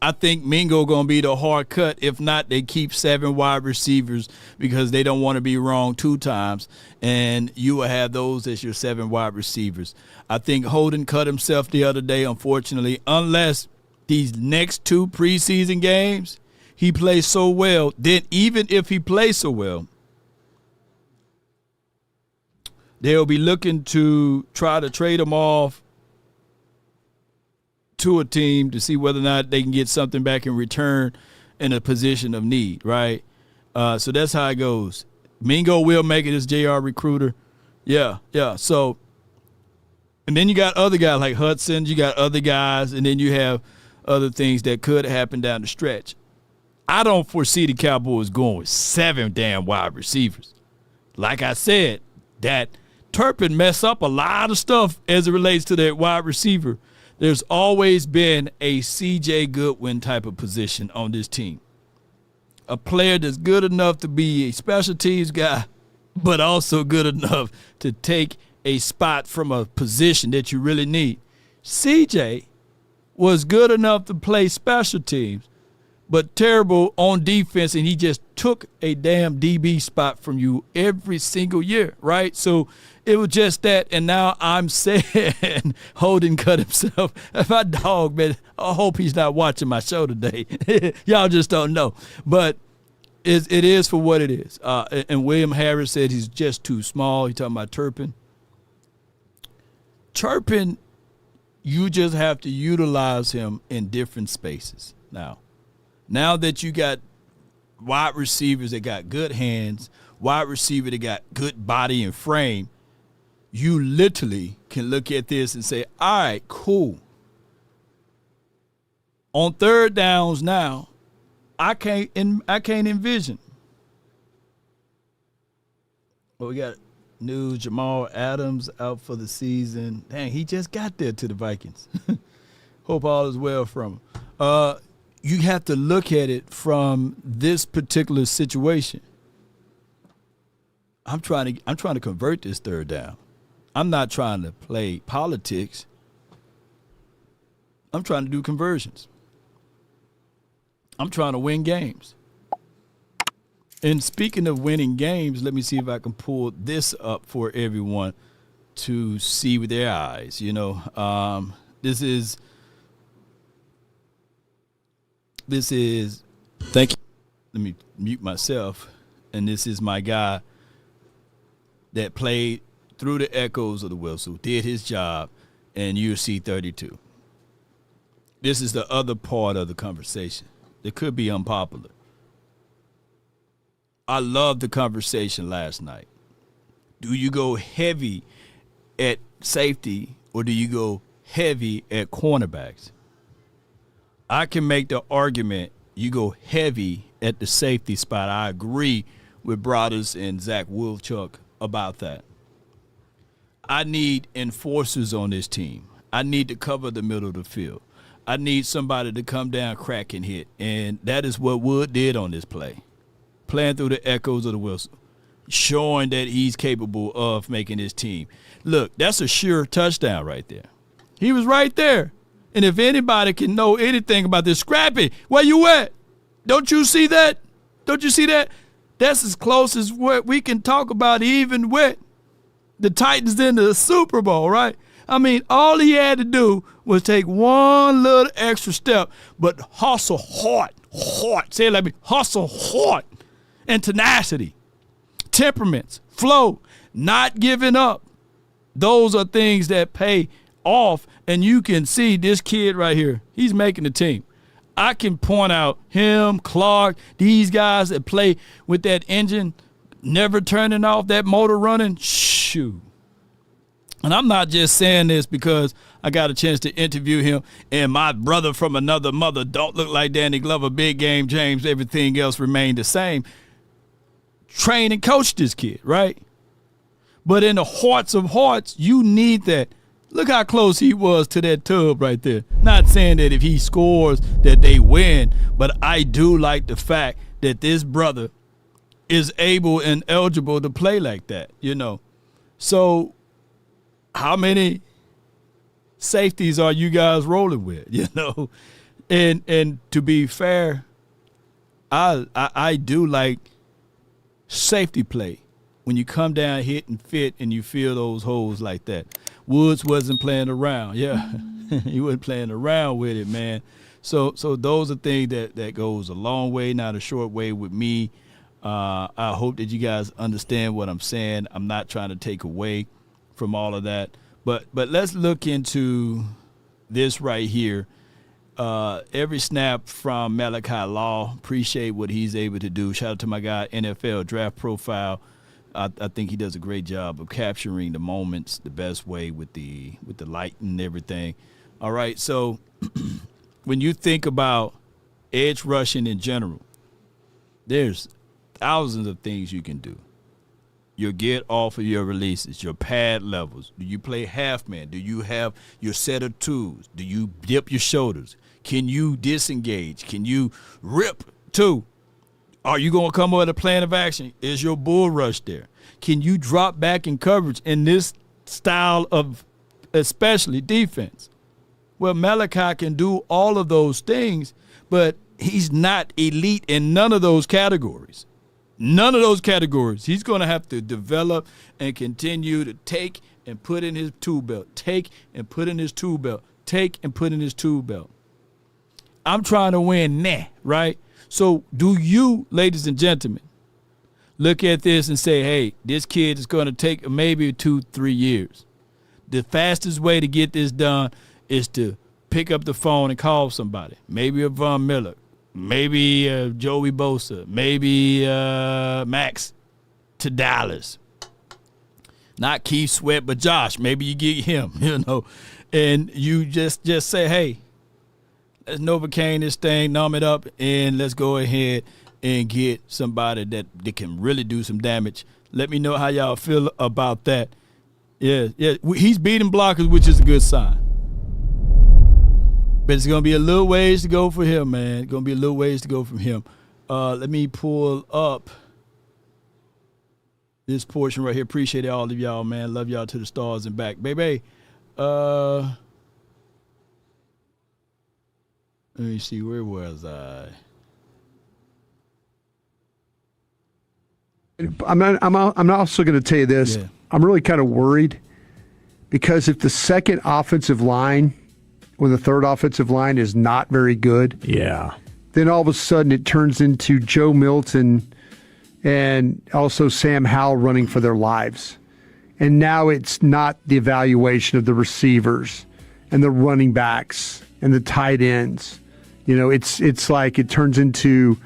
Speaker 3: I think Mingo going to be the hard cut. If not, they keep 7 wide receivers because they don't want to be wrong 2 times. And you will have those as your 7 wide receivers. I think Holden cut himself the other day, unfortunately, unless these next 2 preseason games, he plays so well. Then even if he plays so well, they'll be looking to try to trade him off to a team to see whether or not they can get something back in return in a position of need, right? So that's how it goes. Mingo will make it as JR recruiter. Yeah. So, and then you got other guys like Hudson. You got other guys, and then you have other things that could happen down the stretch. I don't foresee the Cowboys going with 7 damn wide receivers. Like I said, that Turpin mess up a lot of stuff as it relates to that wide receiver. There's always been a C.J. Goodwin type of position on this team. A player that's good enough to be a special teams guy, but also good enough to take a spot from a position that you really need. C.J. was good enough to play special teams, but terrible on defense, and he just took a damn DB spot from you every single year, right? So it was just that, and now I'm saying Holden cut himself. My dog, man, I hope he's not watching my show today. Y'all just don't know. But it is for what it is. And William Harris said he's just too small. He's talking about Turpin. Turpin, you just have to utilize him in different spaces Now that you got wide receivers that got good hands, wide receiver that got good body and frame, you literally can look at this and say, all right, cool. On third downs now, I can't envision. Well, we got news, Jamal Adams out for the season. Dang, he just got there to the Vikings. Hope all is well from him. You have to look at it from this particular situation. I'm trying to convert this third down. I'm not trying to play politics. I'm trying to do conversions. I'm trying to win games. And speaking of winning games, let me see if I can pull this up for everyone to see with their eyes. This is thank you. Let me mute myself. And this is my guy that played through the echoes of the whistle, did his job, and you see 32. This is the other part of the conversation that could be unpopular. I loved the conversation last night. Do you go heavy at safety or do you go heavy at cornerbacks? I can make the argument you go heavy at the safety spot. I agree with Brothers and Zach Wilchuk about that. I need enforcers on this team. I need to cover the middle of the field. I need somebody to come down, crack, and hit. And that is what Wood did on this play. Playing through the echoes of the whistle. Showing that he's capable of making his team. Look, that's a sure touchdown right there. He was right there. And if anybody can know anything about this, Scrappy, where you at? Don't you see that? Don't you see that? That's as close as what we can talk about even with the Titans in the Super Bowl, right? I mean, all he had to do was take one little extra step, but hustle hard. Say it like me, hustle hard. And tenacity, temperaments, flow, not giving up. Those are things that pay off, and you can see this kid right here. He's making the team. I can point out him, Clark, these guys that play with that engine, never turning off, that motor running. Shoot. And I'm not just saying this because I got a chance to interview him and my brother from another mother don't look like Danny Glover, big game James, everything else remained the same. Train and coach this kid, right? But in the hearts of hearts, you need that. Look how close he was to that tub right there. Not saying that if he scores that they win, but I do like the fact that this brother is able and eligible to play like that, you know. So how many safeties are you guys rolling with, you know? And to be fair, I do like safety play when you come down, hit and fit, and you feel those holes like that. Woods wasn't playing around. Yeah, he wasn't playing around with it, man. So those are things that goes a long way, not a short way with me. I hope that you guys understand what I'm saying. I'm not trying to take away from all of that. But let's look into this right here. Every snap from Malachi Law. Appreciate what he's able to do. Shout out to my guy, NFL Draft Profile. I think he does a great job of capturing the moments the best way with the light and everything. All right, so when you think about edge rushing in general, there's thousands of things you can do. You'll get off of your releases, your pad levels. Do you play half man? Do you have your set of twos? Do you dip your shoulders? Can you disengage? Can you rip two? Are you going to come up with a plan of action? Is your bull rush there? Can you drop back in coverage in this style of especially defense? Well, Malachi can do all of those things, but he's not elite in none of those categories. None of those categories. He's going to have to develop and continue to take and put in his tool belt. Take and put in his tool belt. Take and put in his tool belt. I'm trying to win now, right? So do you, ladies and gentlemen, look at this and say, hey, this kid is going to take maybe 2-3 years. The fastest way to get this done is to pick up the phone and call somebody. Maybe a Von Miller. Maybe Joey Bosa. Maybe Max to Dallas. Not Keith Sweat, but Josh. Maybe you get him, you know. And you just say, hey, let's Novocaine this thing, numb it up, and let's go ahead and get somebody that can really do some damage. Let me know how y'all feel about that. Yeah, he's beating blockers, which is a good sign. But it's going to be a little ways to go for him, man. It's going to be a little ways to go from him. Let me pull up this portion right here. Appreciate all of y'all, man. Love y'all to the stars and back. Baby, let me see, where was I?
Speaker 11: I'm also going to tell you this.
Speaker 3: Yeah.
Speaker 11: I'm really kind of worried because if the second offensive line or the third offensive line is not very good, then all of a sudden it turns into Joe Milton and also Sam Howell running for their lives. And now it's not the evaluation of the receivers and the running backs and the tight ends. It's like it turns into,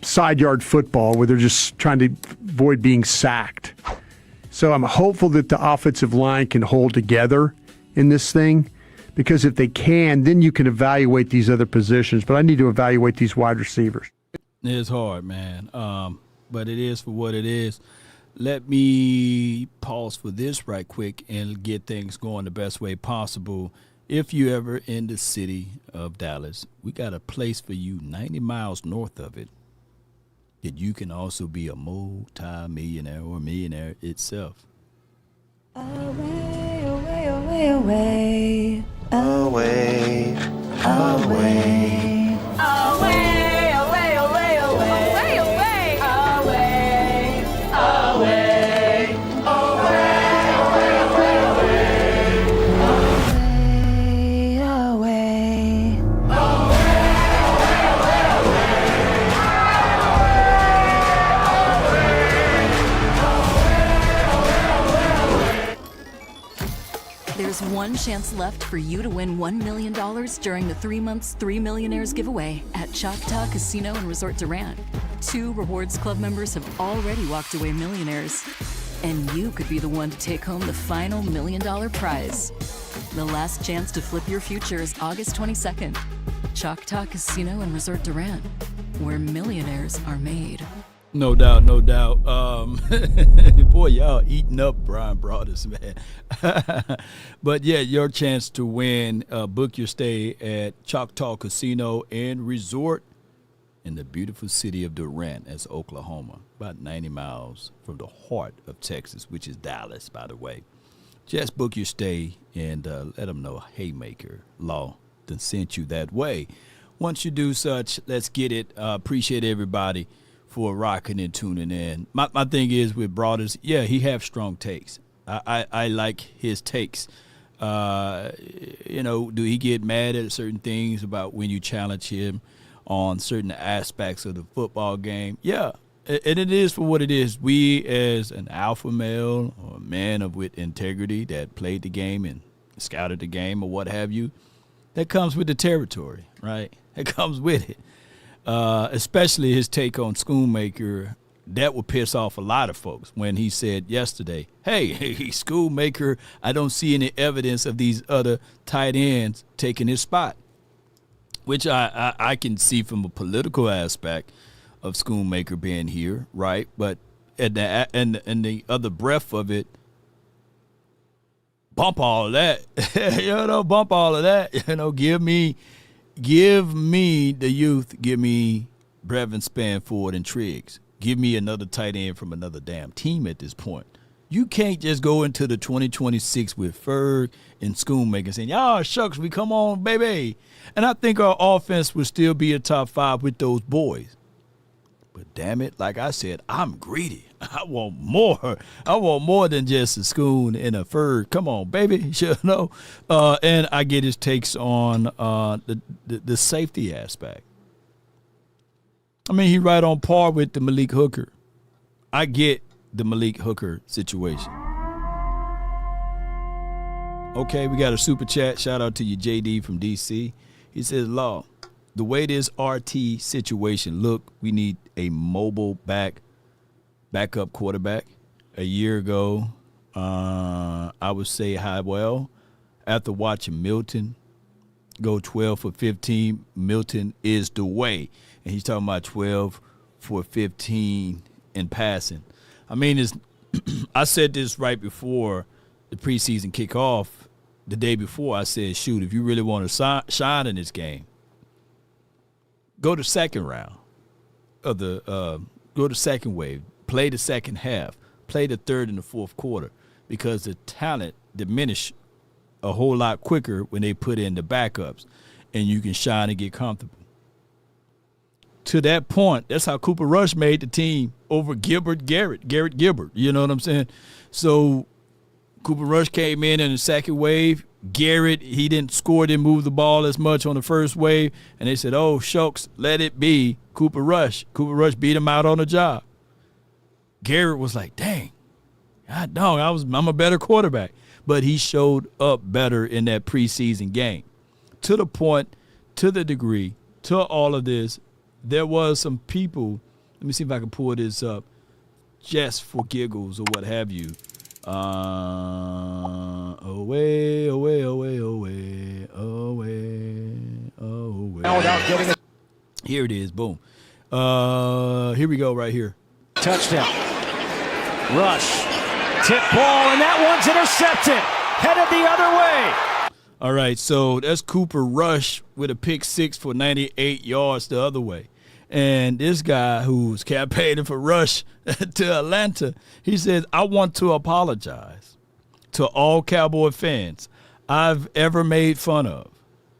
Speaker 11: side yard football where they're just trying to avoid being sacked. So I'm hopeful that the offensive line can hold together in this thing, because if they can, then you can evaluate these other positions. But I need to evaluate these wide receivers.
Speaker 3: It's hard, man, but it is for what it is. Let me pause for this right quick and get things going the best way possible. If you ever in the city of Dallas, we got a place for you 90 miles north of it that you can also be a multi-millionaire or millionaire itself.
Speaker 1: Away, away, away, away. Away, away. Away, away, away, away. Away, away. Away, away.
Speaker 12: There's one chance left for you to win $1 million during the 3 months 3 Millionaires giveaway at Choctaw Casino and Resort Durant. 2 Rewards Club members have already walked away millionaires, and you could be the one to take home the final $1 million prize. The last chance to flip your future is August 22nd. Choctaw Casino and Resort Durant, where millionaires are made.
Speaker 3: No doubt, no doubt. Boy, y'all eating up Brian Broaddus, man. But, yeah, your chance to win, book your stay at Choctaw Casino and Resort in the beautiful city of Durant, that's Oklahoma, about 90 miles from the heart of Texas, which is Dallas, by the way. Just book your stay and let them know Haymaker Law done sent you that way. Once you do such, let's get it. Appreciate everybody for rocking and tuning in. My thing is with Broaddus, yeah, he have strong takes. I like his takes. Do he get mad at certain things about when you challenge him on certain aspects of the football game? Yeah, and it is for what it is. We, as an alpha male or a man with integrity that played the game and scouted the game or what have you, that comes with the territory, right? That comes with it. Especially his take on Schoonmaker, that would piss off a lot of folks when he said yesterday, hey, Schoonmaker, I don't see any evidence of these other tight ends taking his spot, which I can see from a political aspect of Schoonmaker being here, right? But and the other breath of it, bump all of that, bump all of that, Give me the youth. Give me Brevin Spanford and Triggs. Give me another tight end from another damn team at this point. You can't just go into the 2026 with Ferg and Schoonmaker saying, y'all shucks, we come on, baby. And I think our offense would still be a top 5 with those boys. But damn it, like I said, I'm greedy. I want more. I want more than just a Schoon and a Ferg. Come on, baby. And I get his takes on the safety aspect. I mean, he right on par with the Malik Hooker. I get the Malik Hooker situation. Okay, we got a super chat. Shout out to you, JD from DC. He says, Law, the way this RT situation look, we need a mobile backup quarterback. A year ago, I would say after watching Milton go 12 for 15, Milton is the way. And he's talking about 12 for 15 in passing. I mean, I said this right before the preseason kickoff. The day before, I said, shoot, if you really want to shine in this game, go to second round of go to second wave, play the second half, play the third and the fourth quarter, because the talent diminish a whole lot quicker when they put in the backups, and you can shine and get comfortable. To that point, that's how Cooper Rush made the team over Garrett Gilbert. You know what I'm saying? So Cooper Rush came in the second wave. Garrett, he didn't move the ball as much on the first wave. And they said, oh, shucks, let it be Cooper Rush. Cooper Rush beat him out on the job. Garrett was like, dang, God dog, I'm a better quarterback. But he showed up better in that preseason game. To the point, to the degree, to all of this, there was some people, let me see if I can pull this up, just for giggles or what have you. Away.
Speaker 1: Now without getting it.
Speaker 3: Here it is, boom. Here we go right here.
Speaker 1: Touchdown. Rush. Tip ball, and that one's intercepted. Headed the other way.
Speaker 3: All right, so that's Cooper Rush with a pick six for 98 yards the other way. And this guy who's campaigning for Rush to Atlanta, he says, I want to apologize to all Cowboy fans I've ever made fun of.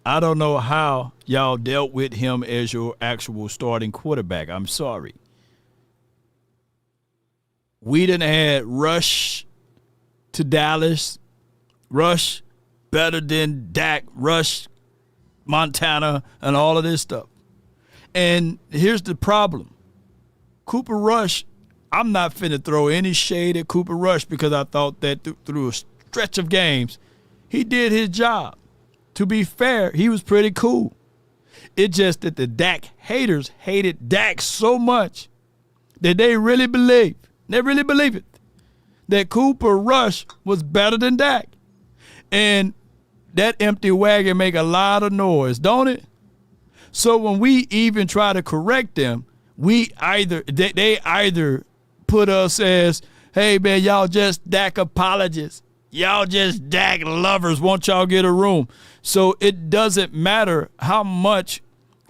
Speaker 3: I don't know how y'all dealt with him as your actual starting quarterback. I'm sorry. We done had Rush to Dallas, Rush better than Dak, Rush, Montana, and all of this stuff. And here's the problem. Cooper Rush, I'm not finna throw any shade at Cooper Rush because I thought that through a stretch of games, he did his job. To be fair, he was pretty cool. It's just that the Dak haters hated Dak so much that they really believe it, that Cooper Rush was better than Dak. And that empty wagon make a lot of noise, don't it? So when we even try to correct them, they either put us as, hey, man, y'all just Dak apologists. Y'all just Dak lovers. Won't y'all get a room? So it doesn't matter how much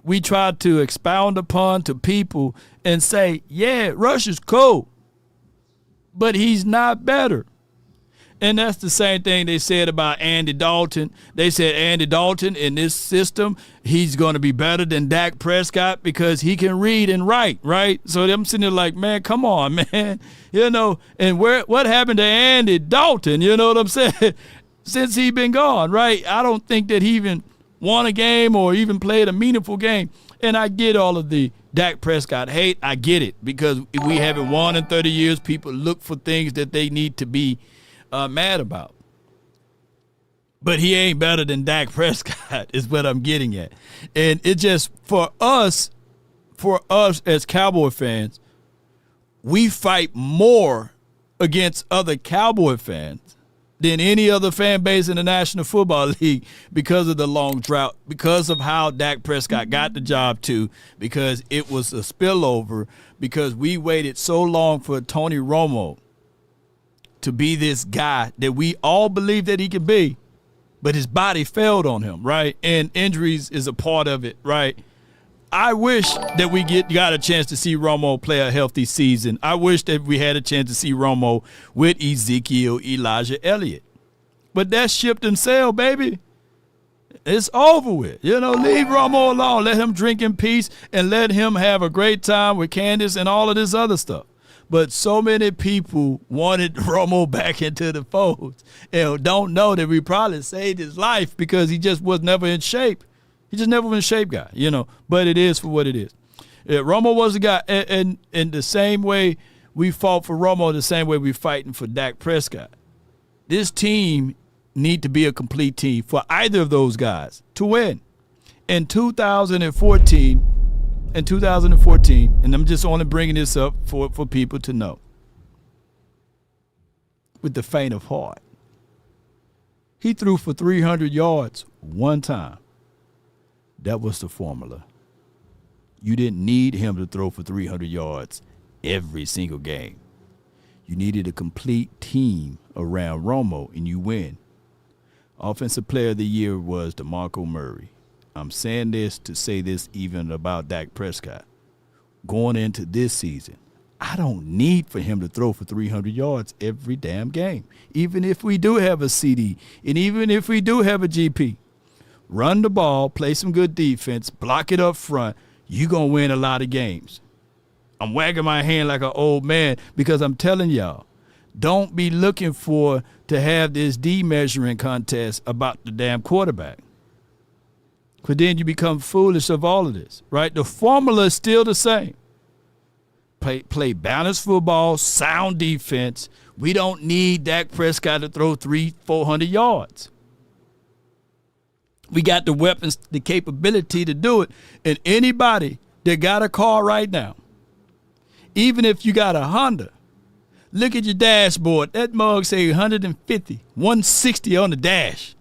Speaker 3: we try to expound upon to people and say, yeah, Rush is cool, but he's not better. And that's the same thing they said about Andy Dalton. They said Andy Dalton in this system, he's going to be better than Dak Prescott because he can read and write, right? So I'm sitting there like, man, come on, man. You know, and what happened to Andy Dalton? You know what I'm saying? Since he's been gone, right? I don't think that he even won a game or even played a meaningful game. And I get all of the Dak Prescott hate. I get it because we haven't won in 30 years. People look for things that they need to be mad about. But he ain't better than Dak Prescott is what I'm getting at. And it just, for us as Cowboy fans, we fight more against other Cowboy fans than any other fan base in the National Football League because of the long drought, because of how Dak Prescott got the job too, because it was a spillover, because we waited so long for Tony Romo to be this guy that we all believe that he could be, but his body failed on him, right? And injuries is a part of it, right? I wish that we got a chance to see Romo play a healthy season. I wish that we had a chance to see Romo with Ezekiel, Elijah Elliott. But that ship and sail, baby. It's over with. You know, leave Romo alone. Let him drink in peace and let him have a great time with Candace and all of this other stuff. But so many people wanted Romo back into the fold and don't know that we probably saved his life because he just was never in shape. He just never been in shape guy, you know. But it is for what it is. Romo was a guy, and the same way we fought for Romo, the same way we're fighting for Dak Prescott. This team need to be a complete team for either of those guys to win. In 2014, and I'm just only bringing this up for people to know, with the faint of heart, he threw for 300 yards one time. That was the formula. You didn't need him to throw for 300 yards every single game. You needed a complete team around Romo, and you win. Offensive Player of the Year was DeMarco Murray. I'm saying this to say this even about Dak Prescott. Going into this season, I don't need for him to throw for 300 yards every damn game. Even if we do have a CD, and even if we do have a GP. Run the ball, play some good defense, block it up front, you're going to win a lot of games. I'm wagging my hand like an old man because I'm telling y'all, don't be looking to have this D-measuring contest about the damn quarterback. Because then you become foolish of all of this, right? The formula is still the same. Play balanced football, sound defense, We don't need Dak Prescott to throw 300-400 yards. We got the weapons, the capability to do it. And anybody that got a car right now, even if you got a Honda, look at your dashboard. That mug say 150, 160 on the dash.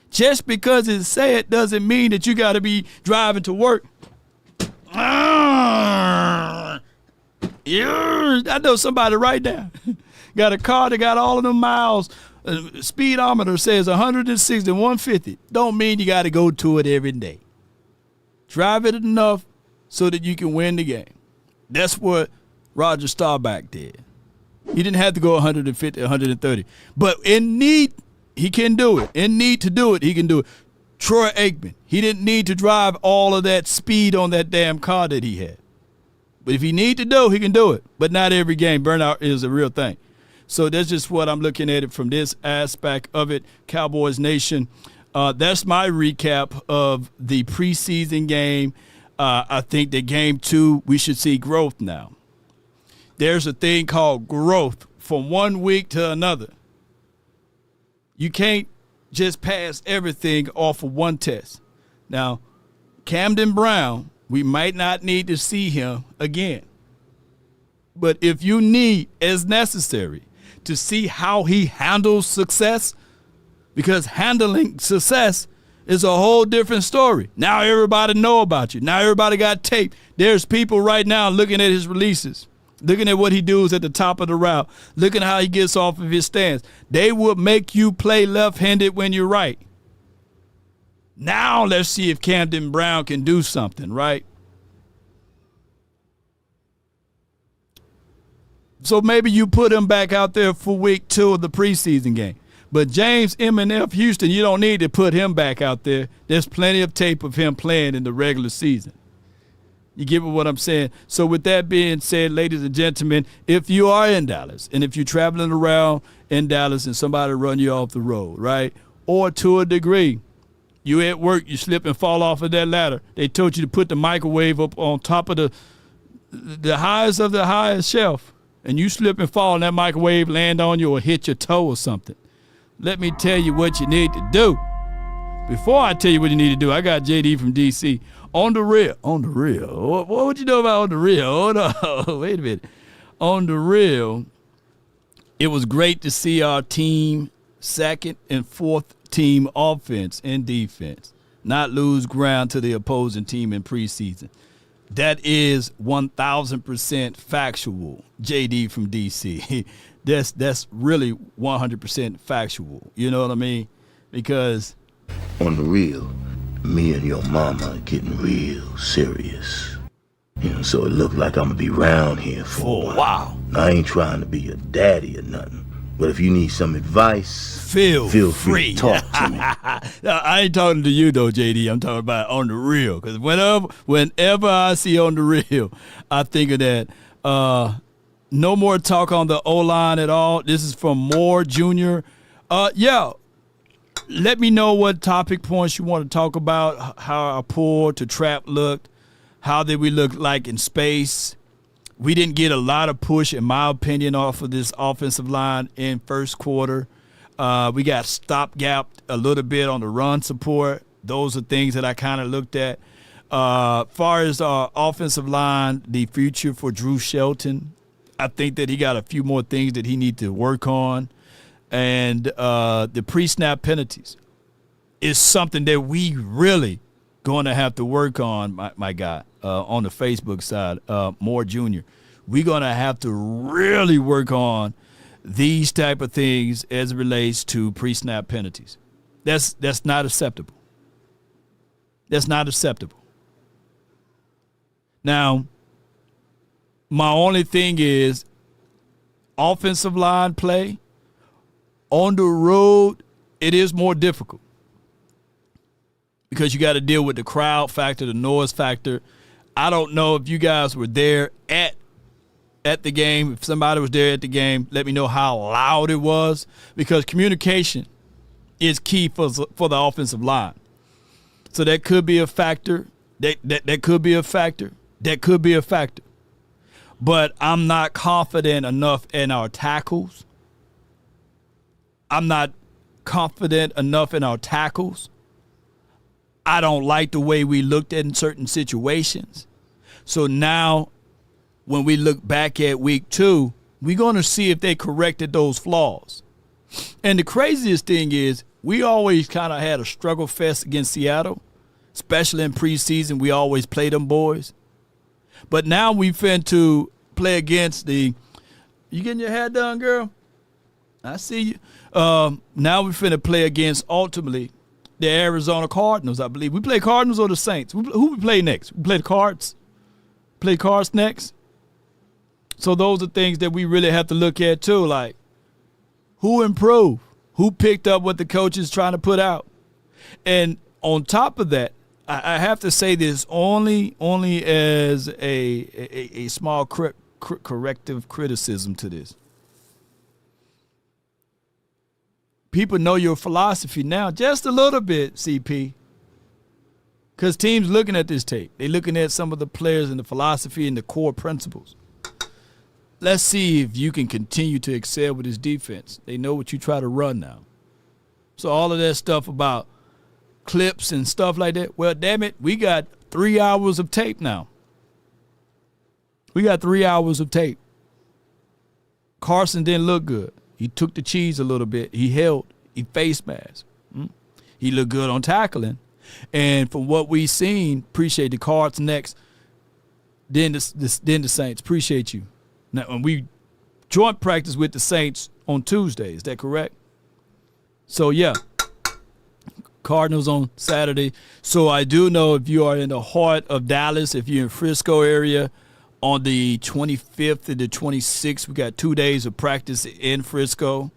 Speaker 3: Just because it said doesn't mean that you got to be driving to work. I know somebody right now got a car that got all of them miles. Speedometer says 160, 150. Don't mean you got to go to it every day. Drive it enough so that you can win the game. That's what Roger Staubach did. He didn't have to go 150, 130. But in need, he can do it. In need to do it, he can do it. Troy Aikman, he didn't need to drive all of that speed on that damn car that he had. But if he need to do, he can do it. But not every game. Burnout is a real thing. So that's just what I'm looking at it from this aspect of it. Cowboys Nation, that's my recap of the preseason game. I think that game 2, we should see growth now. There's a thing called growth from one week to another. You can't just pass everything off of one test. Now, Camden Brown, we might not need to see him again. But if you need, as necessary, to see how he handles success, because handling success is a whole different story. Now everybody know about you. Now everybody got tape. There's people right now looking at his releases, looking at what he does at the top of the route, looking at how he gets off of his stance. They will make you play left-handed when you're right. Now let's see if Camden Brown can do something, right? So maybe you put him back out there for week 2 of the preseason game. But James M&F Houston, you don't need to put him back out there. There's plenty of tape of him playing in the regular season. You get what I'm saying? So with that being said, ladies and gentlemen, if you are in Dallas and if you're traveling around in Dallas and somebody run you off the road, right, or to a degree, you at work, you slip and fall off of that ladder. They told you to put the microwave up on top of the highest of the highest shelf, and you slip and fall and that microwave land on you or hit your toe or something. Let me tell you what you need to do. Before I tell you what you need to do, I got JD from D.C. On the real. What would you know about on the real? Hold on, wait a minute. On the real, it was great to see our team, second and fourth team offense and defense, not lose ground to the opposing team in preseason. That is 1,000% factual, JD from D.C. That's really 100% factual. You know what I mean? Because
Speaker 13: on the real, me and your mama are getting real serious. You know, so it look like I'm gonna be around here for a while.
Speaker 3: Wow.
Speaker 13: Now, I ain't trying to be your daddy or nothing, but if you need some advice, feel free to talk to me.
Speaker 3: I ain't talking to you though, JD. I'm talking about on the real. Because whenever I see on the real, I think of that. No more talk on the O-line at all. This is from Moore Jr. Let me know what topic points you want to talk about, how our pull to trap looked, how did we look like in space. We didn't get a lot of push, in my opinion, off of this offensive line in first quarter. We got stopgapped a little bit on the run support. Those are things that I kind of looked at. Far as our offensive line, the future for Drew Shelton, I think that he got a few more things that he needs to work on. And the pre-snap penalties is something that we really going to have to work on, my guy, on the Facebook side, Moore Jr. We're going to have to really work on these type of things as it relates to pre-snap penalties. That's not acceptable. That's not acceptable. Now, my only thing is offensive line play on the road, it is more difficult because you got to deal with the crowd factor, the noise factor. I don't know if you guys were there at the game. If somebody was there at the game, let me know how loud it was, because communication is key for the offensive line. So that could be a factor. That could be a factor. That could be a factor. But I'm not confident enough in our tackles I'm not confident enough in our tackles. I don't like the way we looked at in certain situations. So now when we look back at week 2, we're going to see if they corrected those flaws. And the craziest thing is we always kind of had a struggle fest against Seattle, especially in preseason. We always play them boys. But now we finna to play against the – you getting your hair done, girl? I see you. Now we finna play against, ultimately, the Arizona Cardinals, I believe. We play Cardinals or the Saints? Who we play next? We play the Cards? Play Cards next? So those are things that we really have to look at, too, like who improved? Who picked up what the coach is trying to put out? And on top of that, I have to say this only as a small corrective criticism to this. People know your philosophy now just a little bit, CP. Because teams looking at this tape. They're looking at some of the players and the philosophy and the core principles. Let's see if you can continue to excel with this defense. They know what you try to run now. So all of that stuff about clips and stuff like that, well, damn it, we got 3 hours of tape now. We got 3 hours of tape. Carson didn't look good. He took the cheese a little bit. He held. He face masked. He looked good on tackling. And from what we've seen, appreciate the Cards next, then the Saints. Appreciate you. Now, when we joint practice with the Saints on Tuesday, is that correct? So, yeah, Cardinals on Saturday. So I do know if you are in the heart of Dallas, if you're in Frisco area, on the 25th and the 26th, we got 2 days of practice in Frisco.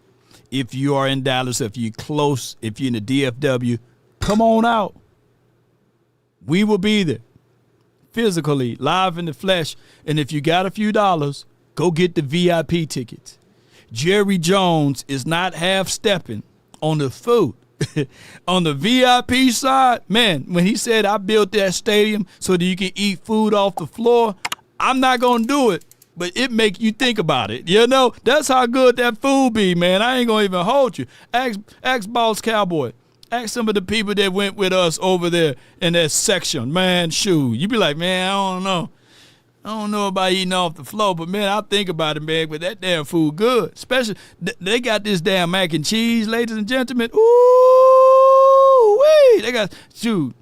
Speaker 3: If you are in Dallas, if you're close, if you're in the DFW, come on out. We will be there physically, live in the flesh. And if you got a few dollars, go get the VIP tickets. Jerry Jones is not half-stepping on the food. On the VIP side, man, when he said I built that stadium so that you can eat food off the floor, I'm not going to do it, but it make you think about it. You know, that's how good that food be, man. I ain't going to even hold you. Ask Dallas Cowboy. Ask some of the people that went with us over there in that section. Man, shoot. You be like, man, I don't know about eating off the floor, but, man, I think about it, man, but that damn food good. Especially, they got this damn mac and cheese, ladies and gentlemen. Ooh-wee. They got, shoot,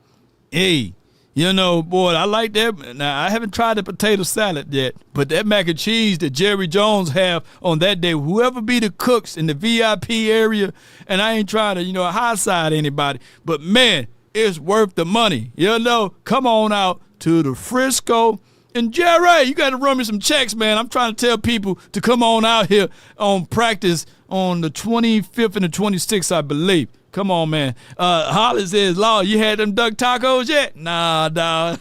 Speaker 3: hey. You know, boy, I like that. Now, I haven't tried the potato salad yet, but that mac and cheese that Jerry Jones have on that day, whoever be the cooks in the VIP area, and I ain't trying to, high side anybody, but, man, it's worth the money. You know, come on out to the Frisco. And, Jerry, you got to run me some checks, man. I'm trying to tell people to come on out here on practice on the 25th and the 26th, I believe. Come on, man. Holly says, Lord, you had them duck tacos yet? Nah, dog.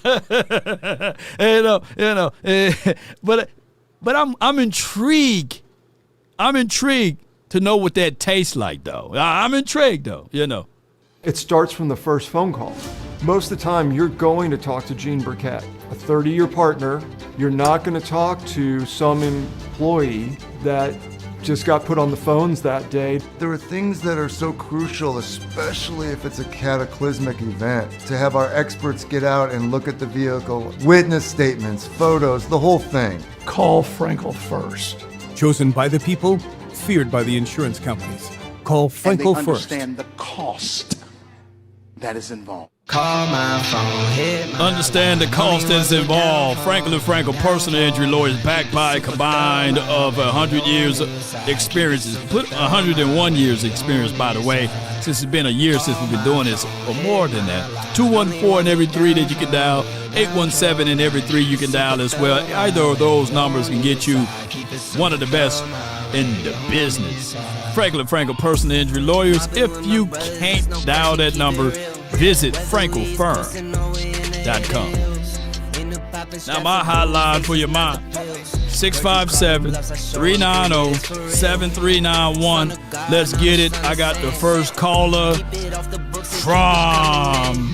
Speaker 3: But I'm intrigued. I'm intrigued to know what that tastes like, though. I'm intrigued, though,
Speaker 14: It starts from the first phone call. Most of the time, you're going to talk to Gene Burkett, a 30-year partner. You're not going to talk to some employee that just got put on the phones that day.
Speaker 15: There are things that are so crucial, especially if it's a cataclysmic event, to have our experts get out and look at the vehicle, witness statements, photos, the whole thing.
Speaker 16: Call Frenkel first.
Speaker 17: Chosen by the people, feared by the insurance companies. Call Frenkel first.
Speaker 18: Understand the cost that is involved.
Speaker 19: Call my phone,
Speaker 3: Understand the cost that's involved. Frenkel and Frenkel personal injury lawyers, backed by a combined of 100 years experiences. Put 101 years experience, by the way, since it's been a year since we've been doing this, or more than that. 214 in every 3 that you can dial. 817 in every 3 you can dial as well. Either of those numbers can get you one of the best in the business. Frenkel and Frenkel personal injury lawyers. If you can't dial that number, visit FrenkelFirm.com. Now my hotline for your mind, 657-390-7391. Let's get it. I got the first caller from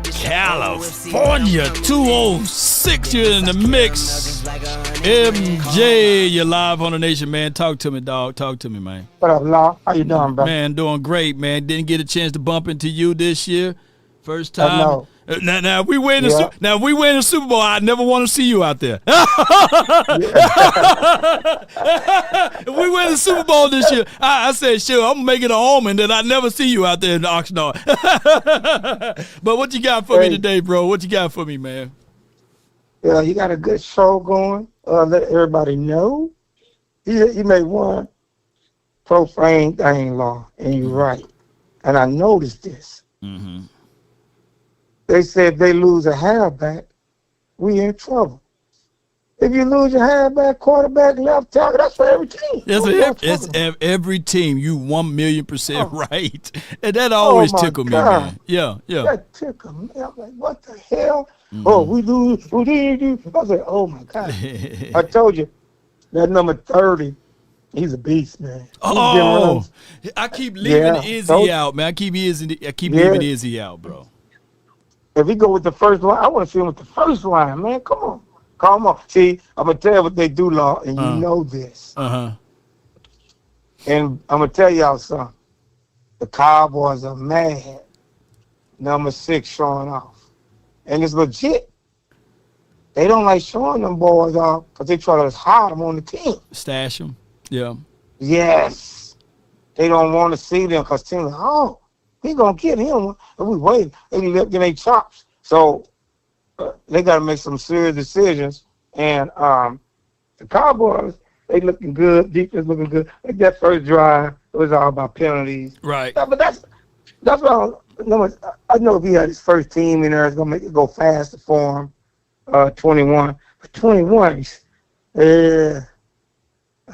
Speaker 3: California, 206. You're in the mix. MJ, you're live on the Nation, man. Talk to me, dog. Talk to me, man.
Speaker 20: What up, Law? How you doing, bro?
Speaker 3: Man, doing great, man. Didn't get a chance to bump into you this year. First time.
Speaker 20: know.
Speaker 3: Now, if we win the Super Bowl, I never want to see you out there. If we win the Super Bowl this year, I said, sure, I'm making a omen that I never see you out there in the Oxnard. But what you got for me today, bro? What you got for me, man?
Speaker 20: Yeah, you got a good show going. Let everybody know. You made one profane thing, Law, and you're right. And I noticed this.
Speaker 3: Mm-hmm.
Speaker 20: They said if they lose a halfback, we in trouble. If you lose your halfback, quarterback, left tackle, that's for every team.
Speaker 3: It's every team. You 1,000,000% right. And that always tickled me, man. Yeah.
Speaker 20: That tickled me. I'm like, what the hell? Mm-hmm. Oh, we lose. I was like, oh, my God. I told you, that number 30, he's a beast, man.
Speaker 3: Oh, I keep leaving Izzy out, man. I keep leaving Izzy out, bro.
Speaker 20: If we go with the first line, I want to see him with the first line, man. Come on. Come on. See, I'm going to tell you what they do, Law, and you know this.
Speaker 3: Uh-huh.
Speaker 20: And I'm going to tell y'all something. The Cowboys are mad. Number 6 showing off. And it's legit. They don't like showing them boys off because they try to hide them on the team.
Speaker 3: Stash them. Yeah.
Speaker 20: Yes. They don't want to see them because teams like, oh, we going to get him. And we wait. They get their chops. So they got to make some serious decisions. And the Cowboys, they looking good. Defense looking good. Like that first drive, it was all about penalties.
Speaker 3: Right.
Speaker 20: Yeah, but that's what I know if he had his first team in there, it's going to make it go faster for him. 21. But 21, I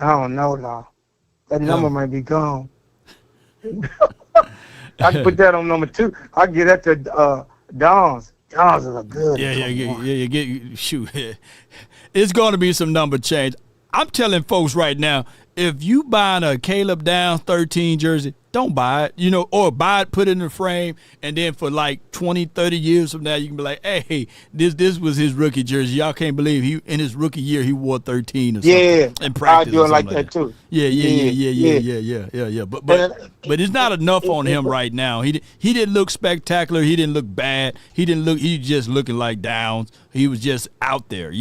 Speaker 20: don't know, Law. That number might be gone. I can put that on number 2. I can get that to Dons. Dons is a good.
Speaker 3: Yeah. Shoot, it's going to be some number change. I'm telling folks right now, if you buying a Caleb Downs 13 jersey, don't buy it, or buy it, put it in the frame, and then for like 20, 30 years from now, you can be like, hey, this was his rookie jersey. Y'all can't believe he in his rookie year he wore 13 or something.
Speaker 20: Yeah,
Speaker 3: in practice.
Speaker 20: I do it like that too.
Speaker 3: Yeah. But it's not enough on him right now. He didn't look spectacular. He didn't look bad. He just looking like Downs. He was just out there,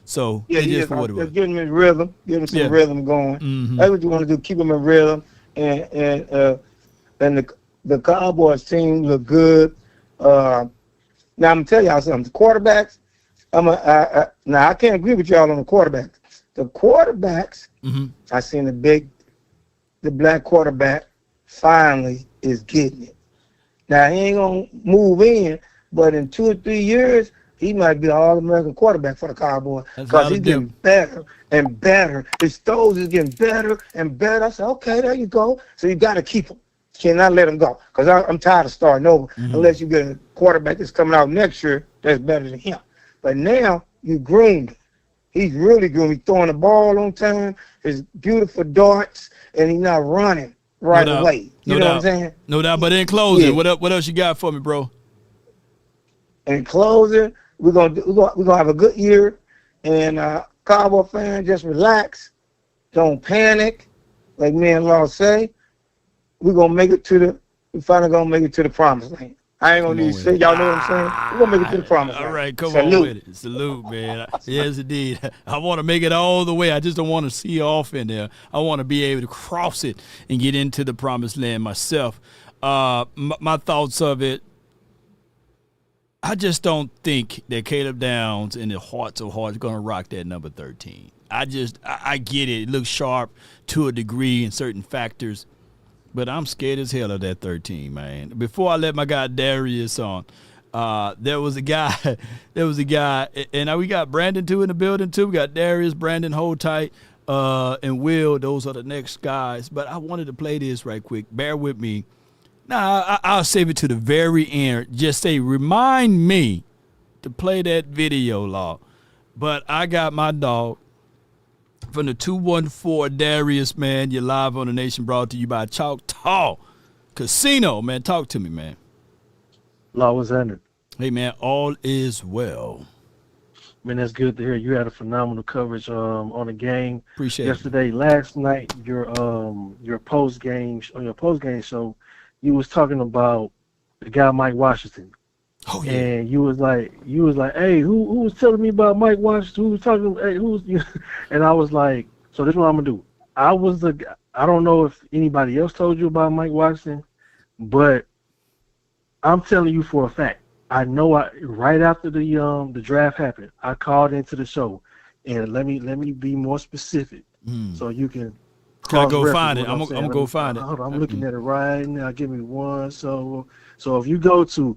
Speaker 3: So
Speaker 20: just for what it was. Get him in rhythm, get him some rhythm going.
Speaker 3: Mm-hmm.
Speaker 20: That's what you want to do. Keep him in rhythm, and the Cowboys team look good. Now I'm gonna tell y'all something. The quarterbacks, now I can't agree with y'all on the quarterbacks. The quarterbacks, I seen the black quarterback finally is getting it. Now he ain't gonna move in, but in 2 or 3 years. He might be an All-American quarterback for the Cowboys because he's getting better and better. His throws is getting better and better. I said, okay, there you go. So you got to keep him. You cannot let him go because I'm tired of starting over unless you get a quarterback that's coming out next year that's better than him. But now you groomed him. He's really groomed. He's throwing the ball on time, his beautiful darts, and he's not running right away. You know what I'm saying?
Speaker 3: No doubt. But in closing, what else you got for me, bro?
Speaker 20: In closing, we're gonna have a good year, and Cowboy fans, just relax, don't panic, like me and Law say. We're finally gonna make it to the promised land. I ain't gonna need to say, y'all know what I'm saying? We're gonna make it to the promised land.
Speaker 3: All right, come on with it. Salute, man. Yes, indeed. I want to make it all the way. I just don't want to see off in there. I want to be able to cross it and get into the promised land myself. My thoughts of it. I just don't think that Caleb Downs in the hearts of hearts going to rock that number 13. I get it. It looks sharp to a degree in certain factors, but I'm scared as hell of that 13, man. Before I let my guy Darius on, there was a guy, and we got Brandon too in the building too. We got Darius, Brandon, hold tight, and Will. Those are the next guys. But I wanted to play this right quick. Bear with me. Nah, I'll save it to the very end. Just say, remind me to play that video, Law. But I got my dog from the 214 Darius, man. You're live on the Nation, brought to you by Choctaw Casino, man. Talk to me, man.
Speaker 21: Law was ended.
Speaker 3: Hey, man, all is well.
Speaker 4: Man, that's good to hear. You had a phenomenal coverage on the game
Speaker 3: Appreciate
Speaker 4: yesterday. Last night, your post game show, you was talking about the guy Mike Washington.
Speaker 3: Oh yeah.
Speaker 4: And you was like, hey, who was telling me about Mike Washington? Who was talking? Hey, who's? And I was like, so this is what I'm gonna do. I don't know if anybody else told you about Mike Washington, but I'm telling you for a fact. I know. Right after the draft happened, I called into the show, and let me be more specific, so you can.
Speaker 3: Can I go find it? I'm gonna go find it.
Speaker 4: Hold on, I'm looking at it right now. Give me one. So if you go to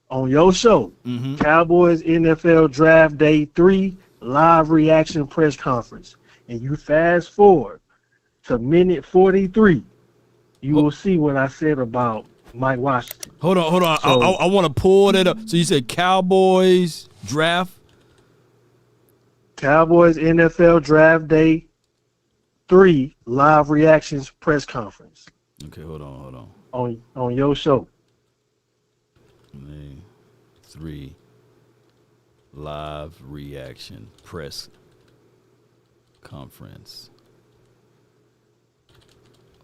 Speaker 4: on your show, Cowboys NFL Draft Day 3 live reaction press conference, and you fast forward to minute 43, you will see what I said about Mike Washington.
Speaker 3: Hold on.
Speaker 4: So,
Speaker 3: I want to pull that up. So you said Cowboys draft?
Speaker 4: Cowboys NFL Draft Day 3 live reactions press conference.
Speaker 3: Okay, hold on.
Speaker 4: On your show.
Speaker 3: 3 live reaction press conference.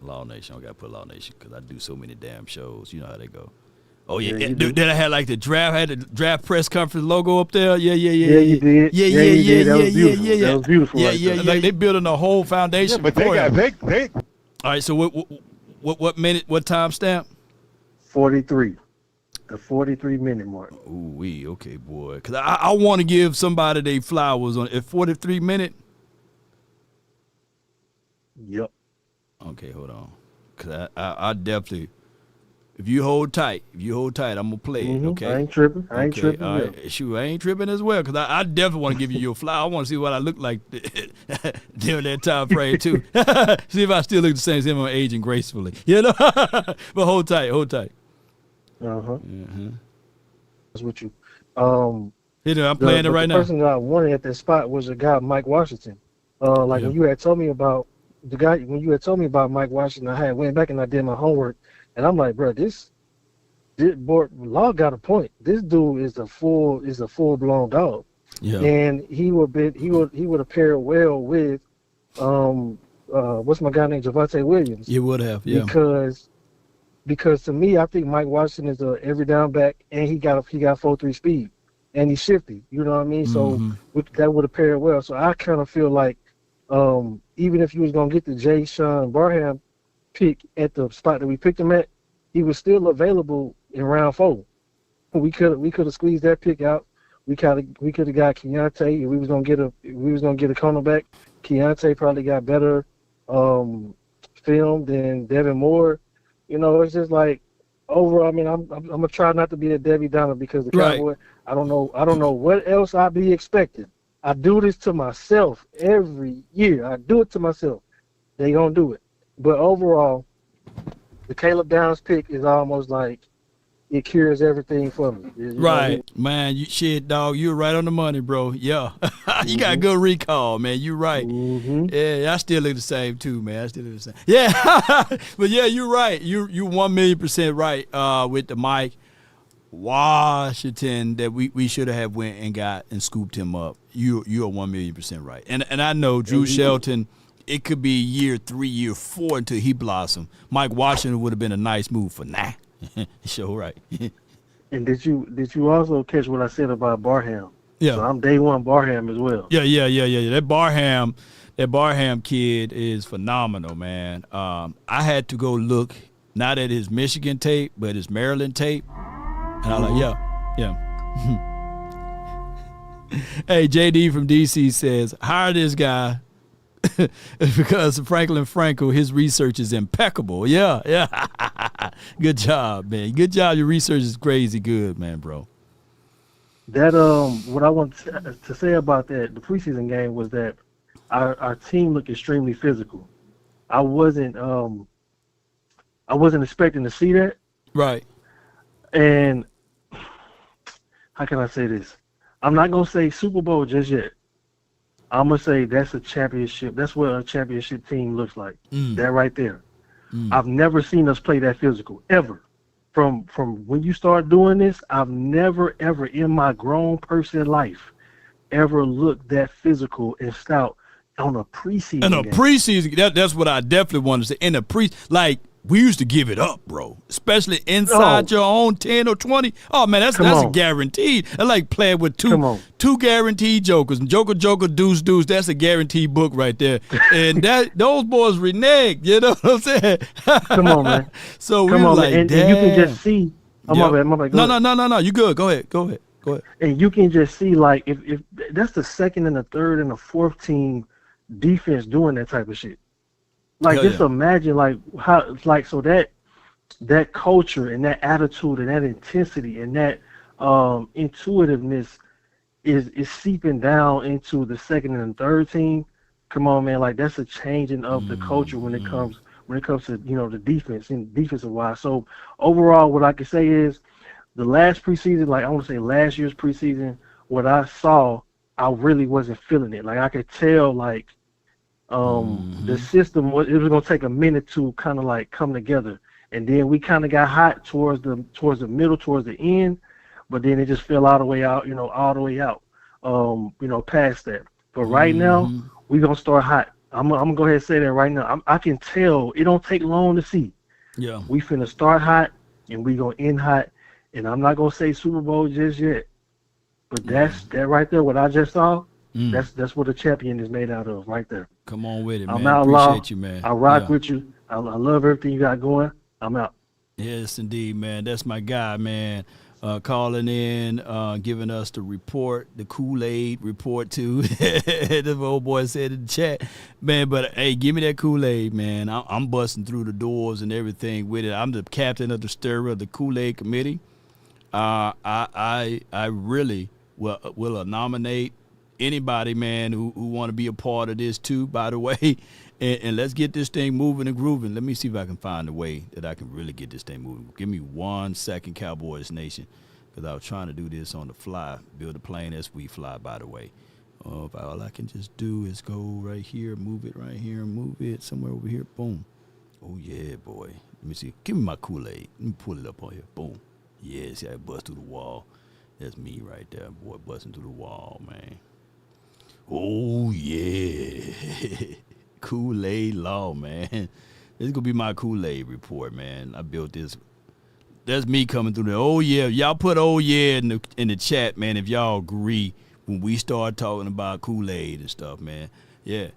Speaker 3: Law Nation. I gotta put Law Nation because I do so many damn shows. You know how they go. Oh yeah. Did I have like the draft press conference logo up there? Yeah.
Speaker 4: Yeah, you did.
Speaker 3: Yeah.
Speaker 4: That was beautiful. That was beautiful.
Speaker 3: Yeah. Like they building a whole foundation.
Speaker 5: Yeah, but they.
Speaker 3: All right. So what minute? What time stamp?
Speaker 4: 43. The 43-minute mark.
Speaker 3: Ooh, okay, boy. Because I want to give somebody their flowers on at 43 minute.
Speaker 4: Yep.
Speaker 3: Okay, hold on. Because I definitely, if you hold tight, I'm going to play it, okay?
Speaker 4: I ain't tripping.
Speaker 3: All right. Shoot, I ain't tripping as well because I definitely want to give you your flower. I want to see what I look like during that time frame, too. See if I still look the same as him. I'm aging gracefully. You know? But hold tight.
Speaker 4: That's what you.
Speaker 3: I'm playing it right now.
Speaker 4: The person that I wanted at that spot was a guy, Mike Washington. When you had told me about Mike Washington, I had went back and I did my homework, and I'm like, bro, Law got a point. This dude is a full blown dog.
Speaker 3: Yeah.
Speaker 4: And he would have paired well with what's my guy named Javonte Williams.
Speaker 3: You would have, yeah.
Speaker 4: Because to me, I think Mike Washington is a every down back, and he got 4.3 speed, and he's shifty. You know what I mean? So that would have paired well. So I kind of feel like even if you was gonna get the Jay Sean Barham pick at the spot that we picked him at, he was still available in round 4. We could have squeezed that pick out. We could have got Keontae. If we was gonna get a cornerback, Keontae probably got better film than Devin Moore. You know, it's just like overall. I mean, I'm gonna try not to be a Debbie Downer because the Cowboy. I don't know what else I'd be expecting. I do this to myself every year. I do it to myself. They gonna do it. But overall, the Caleb Downs pick is almost like it cures everything for me.
Speaker 3: Right, man. Shit, dog. You're right on the money, bro. Yeah, you got a good recall, man. You're right. Yeah, I still look the same too, man. I still look the same. Yeah, but yeah, you're right. You 1,000,000% right with the Mike Washington that we should have went and got and scooped him up. You're 1,000,000% right. And I know Drew Shelton. It could be year 3, year 4 until he blossomed. Mike Washington would have been a nice move for nah. Sure, right.
Speaker 4: And did you also catch what I said about Barham?
Speaker 3: Yeah.
Speaker 4: So I'm day one Barham as well.
Speaker 3: Yeah. That Barham kid is phenomenal, man. I had to go look not at his Michigan tape, but his Maryland tape, and I was like, yeah. Hey, JD from DC says, hire this guy. Because Frenkel, his research is impeccable. Yeah. Good job, man. Good job. Your research is crazy good, man, bro.
Speaker 4: That what I want to say about the preseason game was that our team looked extremely physical. I wasn't expecting to see that.
Speaker 3: Right.
Speaker 4: And how can I say this? I'm not gonna say Super Bowl just yet. I'm going to say that's a championship. That's what a championship team looks like. That right there. I've never seen us play that physical, ever. From when you start doing this, I've never, ever in my grown person life ever looked that physical and stout on a preseason
Speaker 3: In a
Speaker 4: game.
Speaker 3: preseason, that's what I definitely wanted to say. In a like, we used to give it up, bro. Especially inside your own 10 or 20. Oh, man, that's a guaranteed. I like playing with two guaranteed jokers. Joker, deuce, deuce. That's a guaranteed book right there. And those boys reneged, you know what I'm saying?
Speaker 4: Come on, man.
Speaker 3: So
Speaker 4: Come
Speaker 3: we
Speaker 4: on,
Speaker 3: like,
Speaker 4: man. And you can just see. Oh, my bad.
Speaker 3: No. You good. Go ahead.
Speaker 4: And you can just see, like, if that's the second and the third and the fourth team defense doing that type of shit. Like, just imagine, like, how, like, so that culture and that attitude and that intensity and that intuitiveness is seeping down into the second and third team. Come on, man, like, that's a changing of the culture when it comes to, you know, the defense and defensive wise. So overall, what I can say is the last preseason, like, I want to say last year's preseason, what I saw, I really wasn't feeling it. Like, I could tell, like, the system it was going to take a minute to kind of like come together, and then we kind of got hot towards the middle, towards the end, but then it just fell all the way out, you know, past that. But right now, we're going to start hot. I'm gonna go ahead and say that right now. I can tell it don't take long to see.
Speaker 3: Yeah,
Speaker 4: we finna start hot and we gonna end hot, and I'm not gonna say Super Bowl just yet, but that's that right there. What I just saw. That's what a champion is made out of, right there.
Speaker 3: Come on with it, man.
Speaker 4: I'm out,
Speaker 3: Appreciate you, man.
Speaker 4: I rock with you. I love everything you got going. I'm out.
Speaker 3: Yes, indeed, man. That's my guy, man. Calling in, giving us the report, the Kool-Aid report too. The old boy said in the chat, man. But hey, give me that Kool-Aid, man. I'm busting through the doors and everything with it. I'm the captain of the stirrer of the Kool-Aid committee. I really will nominate anybody, man, who want to be a part of this too, by the way, and let's get this thing moving and grooving. Let me see if I can find a way that I can really get this thing moving. Give me 1 second, Cowboys Nation, because I was trying to do this on the fly, build a plane as we fly, by the way. All I can just do is go right here, move it right here, move it somewhere over here, boom. Oh, yeah, boy. Let me see. Give me my Kool-Aid. Let me pull it up on here, boom. Yeah, see, I bust through the wall. That's me right there, boy, busting through the wall, man. Oh, yeah. Kool-Aid law, man. This is going to be my Kool-Aid report, man. I built this. That's me coming through there. Oh, yeah. Y'all put oh, yeah in the chat, man, if y'all agree when we start talking about Kool-Aid and stuff, man. Yeah.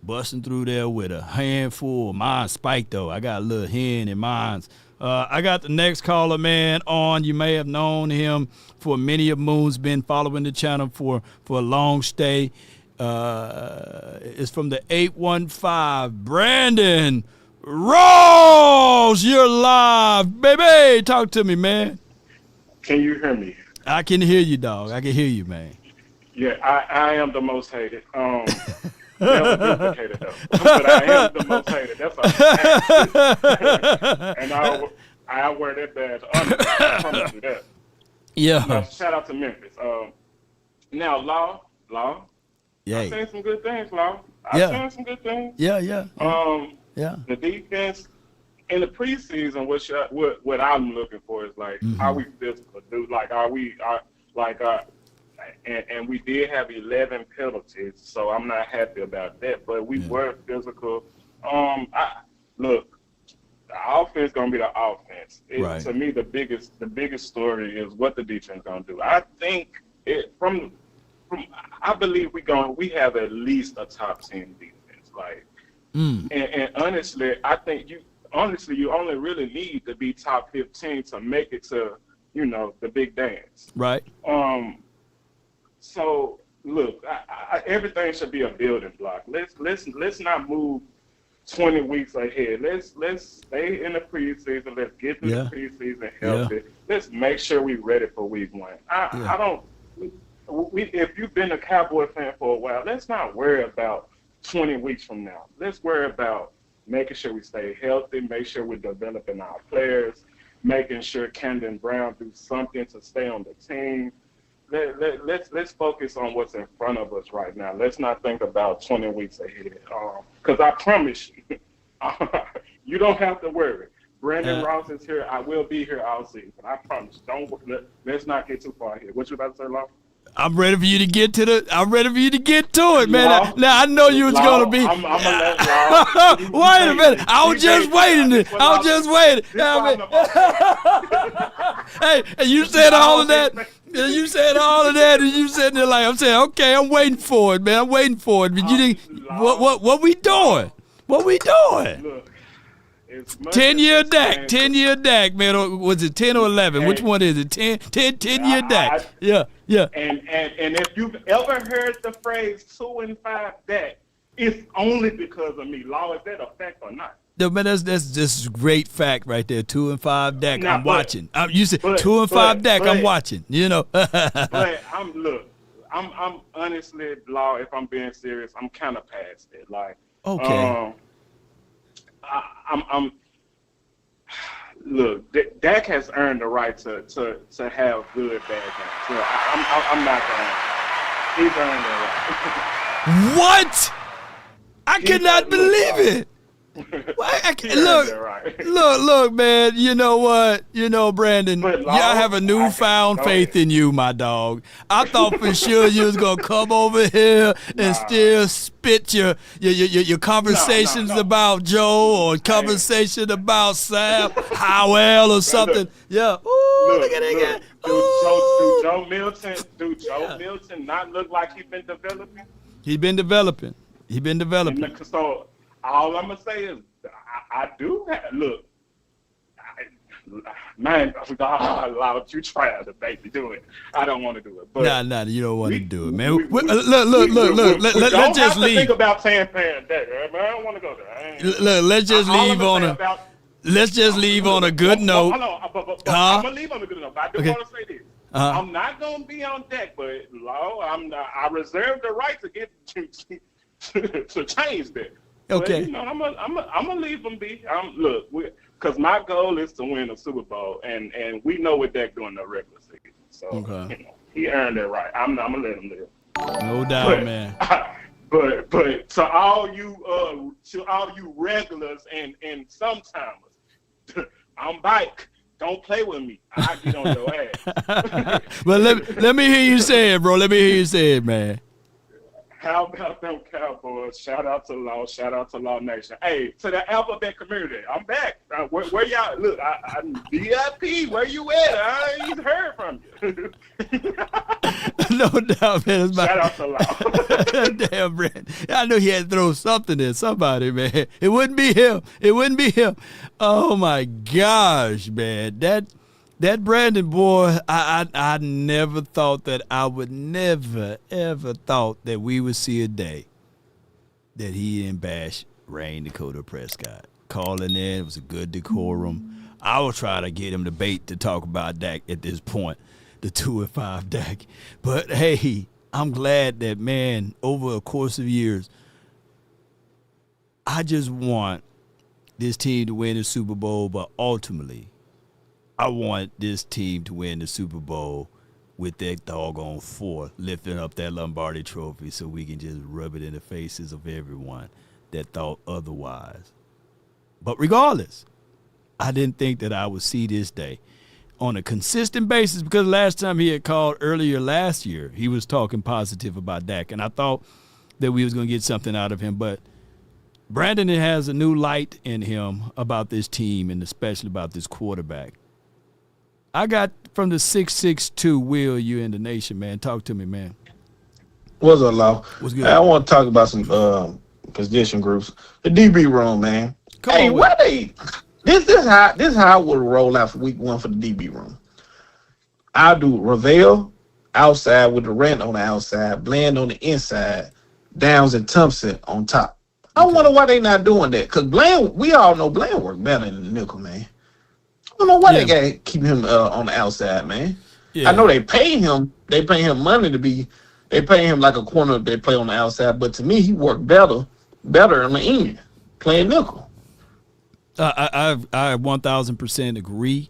Speaker 3: Busting through there with a handful. Mine spiked, though. I got a little hen in mine. I got the next caller, man, on. You may have known him for many a moons, been following the channel for a long stay. It's from the 815. Brandon Ross, you're live, baby. Talk to me, man.
Speaker 21: Can you hear me?
Speaker 3: I can hear you, dog. I can hear you, man.
Speaker 21: Yeah, I am the most hated. Never duplicated though, but I am the most hated. That's all. And I wear that badge under. I promise you that.
Speaker 3: Yeah.
Speaker 21: Now, shout out to Memphis. Now, Law.
Speaker 3: Yeah.
Speaker 21: I've seen some good things, Law. I've seen some good things.
Speaker 3: Yeah.
Speaker 21: The defense in the preseason, what I'm looking for is like, are we physical, dude? Like, and we did have 11 penalties, so I'm not happy about that. But we were physical. Look, the offense gonna be the offense.
Speaker 3: Right.
Speaker 21: To me, the biggest story is what the defense gonna do. I think I believe we have at least a top 10 defense. Like, and honestly, I think you only really need to be top 15 to make it to, the big dance.
Speaker 3: Right.
Speaker 21: So look, everything should be a building block. Let's not move 20 weeks ahead. Let's stay in the preseason. Let's get through the preseason healthy. Let's make sure we're ready for week 1. If you've been a Cowboy fan for a while, let's not worry about 20 weeks from now. Let's worry about making sure we stay healthy, make sure we're developing our players, making sure Camden Brown do something to stay on the team. Let's focus on what's in front of us right now. Let's not think about 20 weeks ahead. Because I promise you, you don't have to worry. Brandon Ross is here. I will be here all season. I promise. Let's not get too far ahead. What you about to say, Law?
Speaker 3: I'm ready for you to get to it, man. Now I know you was gonna be.
Speaker 21: I'm gonna let
Speaker 3: Wait a minute. I was just waiting. Hey, and you said all of that. And you said all of that, and you sitting there like I'm saying, okay, I'm waiting for it, man. I'm waiting for it. But you didn't. What we doing? What we doing?
Speaker 21: Look,
Speaker 3: 10-year Dak, man. Was it 10 or 11? Which one is it? 10-year Dak. Yeah.
Speaker 21: And if you've ever heard the phrase 2 and 5 Dak, it's only because of me. Law, is that a fact or not?
Speaker 3: No, man, that's just a great fact right there. 2 and 5 Dak. I'm watching. You said 2 and 5 Dak. I'm watching. You know.
Speaker 21: But I'm honestly, Law. If I'm being serious, I'm kind of past it. Like,
Speaker 3: okay.
Speaker 21: I'm look. Dak has earned the right to have good bad games. So I'm not going. He's earned the right.
Speaker 3: What? I cannot believe it. Look, man. You know what? You know, Brandon. I have a newfound faith in you, my dog. I thought for sure you was gonna come over here and still spit your conversations about Joe or conversation about Sam Howell or something. Yeah. Ooh, look at that guy.
Speaker 21: Do Joe Milton not look like he's been developing?
Speaker 3: He's been developing.
Speaker 21: So all I'm gonna say is, I do have, look, man, allowed you try to baby do it. I don't want to do it. But
Speaker 3: nah, you don't want to do it, man. Look. Let's just leave.
Speaker 21: Think about saying that, man. I don't want to go there.
Speaker 3: Look, let's just leave on a. Let's just leave on a good note.
Speaker 21: I'm gonna leave on a good note. But I do want to say this. I'm not gonna be on deck, but I reserve the right to get to change that.
Speaker 3: Okay.
Speaker 21: But, I'm gonna leave them be. Look, because my goal is to win a Super Bowl, and we know what Dak doing the regular season. So he earned that right. I'm gonna let him live.
Speaker 3: No doubt, man.
Speaker 21: But to all you regulars and sometimers, I'm back. Don't play with me. I get on your ass.
Speaker 3: But let me hear you say it, bro. Let me hear you say it, man.
Speaker 21: How about them Cowboys? Shout out to Law. Shout out to Law Nation. Hey, to the alphabet community, I'm back. Where y'all? Look, I'm VIP. Where you at? I ain't heard from you.
Speaker 3: No doubt, man.
Speaker 21: Shout out to Law.
Speaker 3: Damn, Brent. I knew he had to throw something in somebody, man. It wouldn't be him. Oh my gosh, man. That Brandon boy, I never thought that I would never, ever thought that we would see a day that he didn't bash Rain Dakota Prescott. Calling in, it was a good decorum. I will try to get him to bait to talk about Dak at this point, the 2 and 5 Dak. But, hey, I'm glad that, man, over a course of years, I just want this team to win the Super Bowl, but ultimately, I want this team to win the Super Bowl with that doggone 4 lifting up that Lombardi trophy so we can just rub it in the faces of everyone that thought otherwise. But regardless, I didn't think that I would see this day on a consistent basis because last time he had called earlier last year, he was talking positive about Dak, and I thought that we was going to get something out of him. But Brandon has a new light in him about this team and especially about this quarterback. I got from the 662 Will, you in the nation, man. Talk to me, man.
Speaker 2: What's up, Law?
Speaker 3: What's good?
Speaker 2: I want to talk about some position groups. The DB room, man. Why they? This how I would roll out for week 1 for the DB room. I'll do Ravel outside with the Rent on the outside, Bland on the inside, Downs and Thompson on top. I wonder why they not doing that. Because Bland, we all know Bland work better than the nickel, man. I don't know why they got to keep him on the outside, man. Yeah. I know they pay him. They pay him money to be. They pay him like a corner. They play on the outside, but to me, he worked better on the end playing nickel.
Speaker 3: I 1,000% agree.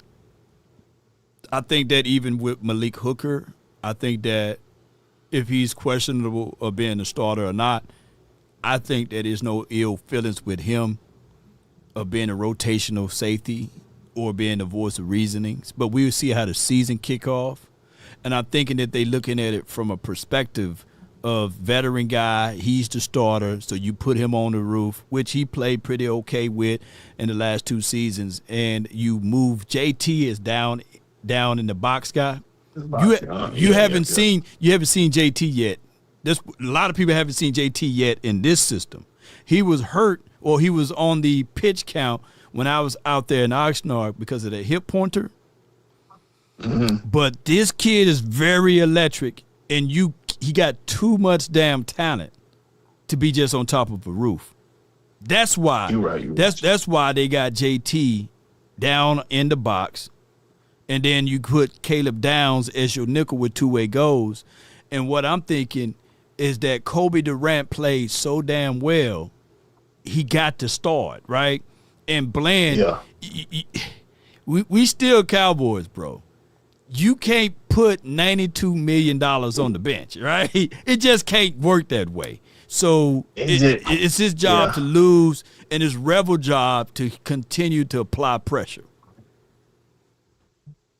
Speaker 3: I think that even with Malik Hooker, I think that if he's questionable of being a starter or not, I think that there's no ill feelings with him of being a rotational safety or being the voice of reasonings. But we will see how the season kick off. And I'm thinking that they looking at it from a perspective of veteran guy. He's the starter, so you put him on the roof, which he played pretty okay with in the last 2 seasons. And you move JT as down in the box guy. You haven't seen JT yet. A lot of people haven't seen JT yet in this system. He was hurt, or he was on the pitch count when I was out there in Oxnard because of the hip pointer. Mm-hmm. But this kid is very electric, and he got too much damn talent to be just on top of a roof. That's why. You're right. That's why they got JT down in the box, and then you put Caleb Downs as your nickel with two-way goals. And what I'm thinking is that Kobe Durant played so damn well, he got to start, right? And Bland, we still Cowboys, bro. You can't put $92 million on the bench, right? It just can't work that way. So it's his job to lose, and it's Rebel job to continue to apply pressure.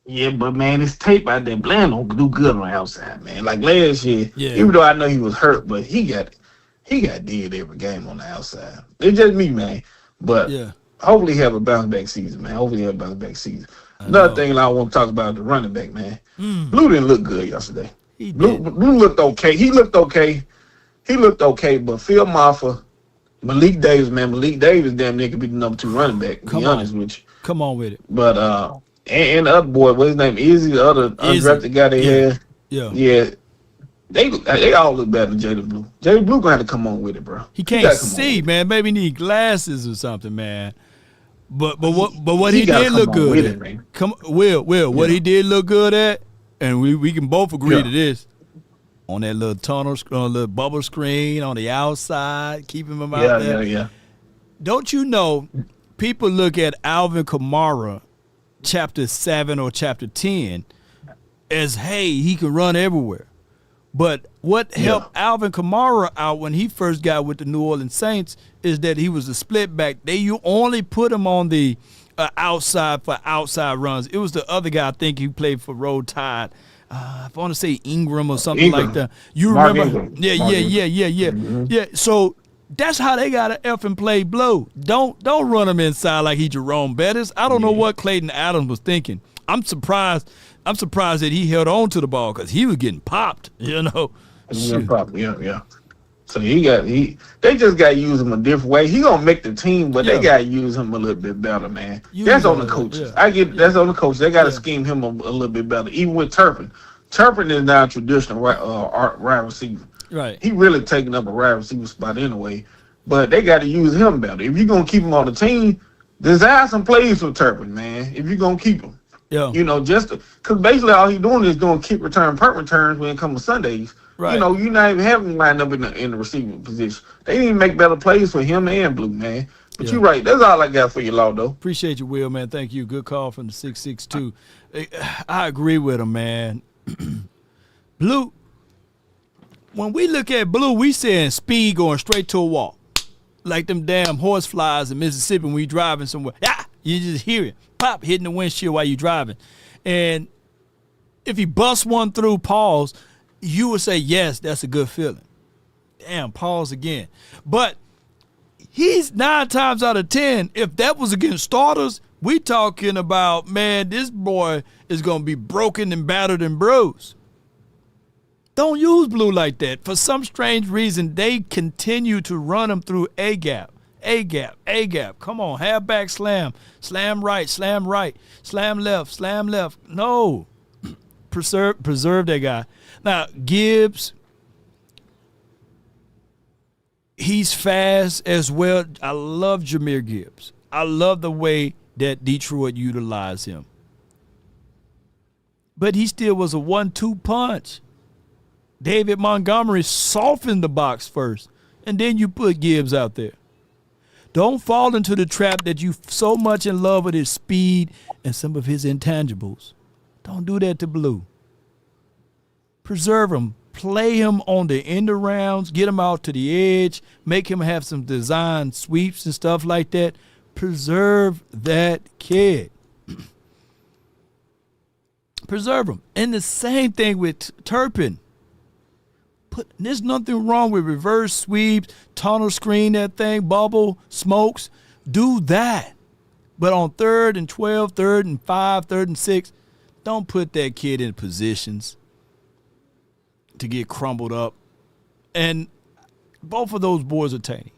Speaker 2: Yeah, but man, this tape out there, Bland don't do good on the outside, man. Like last year, even though I know he was hurt, but he got did every game on the outside. It's just me, man. But hopefully he have a bounce back season, man. Another thing I want to talk about is the running back, man. Blue didn't look good yesterday. Blue looked okay. He looked okay, but Phil Maffa, Malik Davis, damn near could be the number 2 running back, to be honest with you.
Speaker 3: Come on with it.
Speaker 2: But and the other boy, what's his name? Izzy, the other undrafted guy they had. Yeah. They all look better than Jalen Blue. Jalen Blue gonna have to come on with it, bro.
Speaker 3: He can't see, man. Maybe he need glasses or something, man. But what he did look good at. What he did look good at, and we can both agree to this, on that little tunnel, little bubble screen on the outside, keeping him out there. Yeah. Don't you know, people look at Alvin Kamara, chapter 7 or chapter 10, as, hey, he can run everywhere. But what helped Alvin Kamara out when he first got with the New Orleans Saints is that he was a split back. You only put him on the outside for outside runs. It was the other guy, I think he played for Roll Tide. I want to say Ingram or something like that. You
Speaker 2: Mark
Speaker 3: remember?
Speaker 2: Ingram.
Speaker 3: Yeah.
Speaker 2: Mm-hmm.
Speaker 3: Yeah, so that's how they got to effing play Blue. Don't run him inside like he Jerome Bettis. I don't know what Clayton Adams was thinking. I'm surprised that he held on to the ball because he was getting popped, you know.
Speaker 2: Yeah. So they just got to use him a different way. He gonna make the team, but they got to use him a little bit better, man. That's on the coaches. I get that's on the coaches. They got to scheme him a little bit better. Even with Turpin. Turpin is now a traditional wide receiver.
Speaker 3: Right.
Speaker 2: He really taking up a wide receiver spot anyway. But they got to use him better. If you're gonna keep him on the team, design some plays for Turpin, man. If you're gonna keep him.
Speaker 3: Yeah.
Speaker 2: You know, just because basically all he's doing is doing kick return, punt returns when it comes to Sundays. Right. You know, you're not even having him lined up in the receiving position. They need to make better plays for him and Blue, man. But you're right. That's all I got for you, Laudo.
Speaker 3: Appreciate you, Will, man. Thank you. Good call from the 662. I agree with him, man. Blue, when we look at Blue, we saying speed going straight to a wall. Like them damn horse flies in Mississippi when we driving somewhere. You just hear it. Pop, hitting the windshield while you're driving. And if he busts one through, pause, you would say, yes, that's a good feeling. Damn, pause again. But he's 9 times out of 10, if that was against starters, we talking about, man, this boy is going to be broken and battered and bruised. Don't use Blue like that. For some strange reason, they continue to run him through A-gap. A-gap. Come on, halfback slam. Slam right, slam left. No. Preserve that guy. Now, Gibbs, he's fast as well. I love Jahmyr Gibbs. I love the way that Detroit utilized him. But he still was a 1-2 punch. David Montgomery softened the box first, and then you put Gibbs out there. Don't fall into the trap that you so much in love with his speed and some of his intangibles. Don't do that to Blue. Preserve him. Play him on the end of rounds. Get him out to the edge. Make him have some design sweeps and stuff like that. Preserve that kid. Preserve them. And the same thing with Turpin. There's nothing wrong with reverse sweeps, tunnel screen that thing, bubble, smokes. Do that. But on 3rd and 12, 3rd and 5, 3rd and 6, don't put that kid in positions to get crumbled up. And both of those boys are tiny.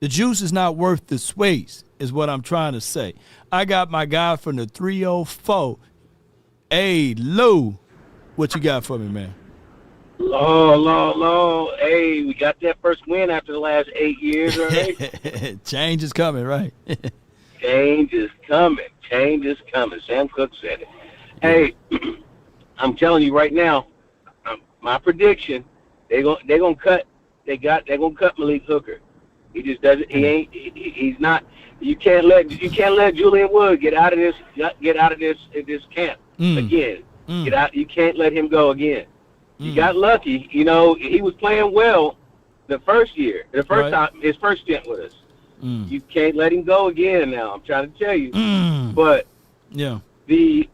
Speaker 3: The juice is not worth the squeeze, is what I'm trying to say. I got my guy from the 304. Hey, Lou, what you got for me, man?
Speaker 6: Low. Hey, we got that first win after the last 8 years, right?
Speaker 3: Change is coming, right?
Speaker 6: Change is coming. Sam Cook said it. Hey, I'm telling you right now, my prediction, they're gonna cut Malik Hooker. He just doesn't. He's not. You can't let Julian Wood get out of this camp again. Get out. You can't let him go again. You got lucky. You know, he was playing well the first year, time, his first stint with us. You can't let him go again now. I'm trying to tell you. But
Speaker 3: yeah,
Speaker 6: the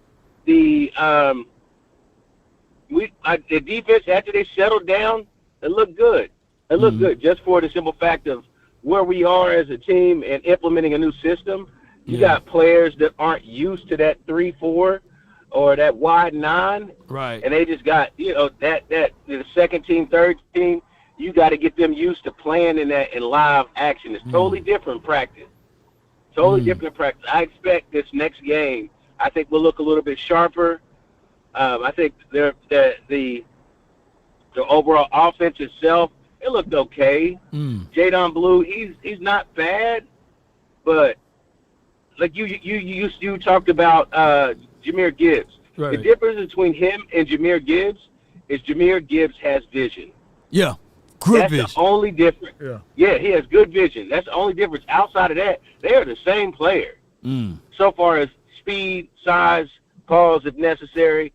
Speaker 6: defense after they settled down, it looked good. It looked good just for the simple fact of where we are as a team and implementing a new system. You got players that aren't used to that 3-4 or that wide 9,
Speaker 3: right?
Speaker 6: And they just got that the second team, third team. You got to get them used to playing in that in live action. It's totally different practice. Totally different practice. I expect this next game, I think we'll look a little bit sharper. I think the overall offense itself, it looked okay. Jadon Blue, he's not bad, but like you talked about Jahmyr Gibbs.
Speaker 3: Right.
Speaker 6: The difference between him and Jahmyr Gibbs is Jahmyr Gibbs has vision.
Speaker 3: Yeah. Good vision.
Speaker 6: That's the only difference. Yeah, he has good vision. That's the only difference. Outside of that, they are the same player. So far as speed, size, calls if necessary.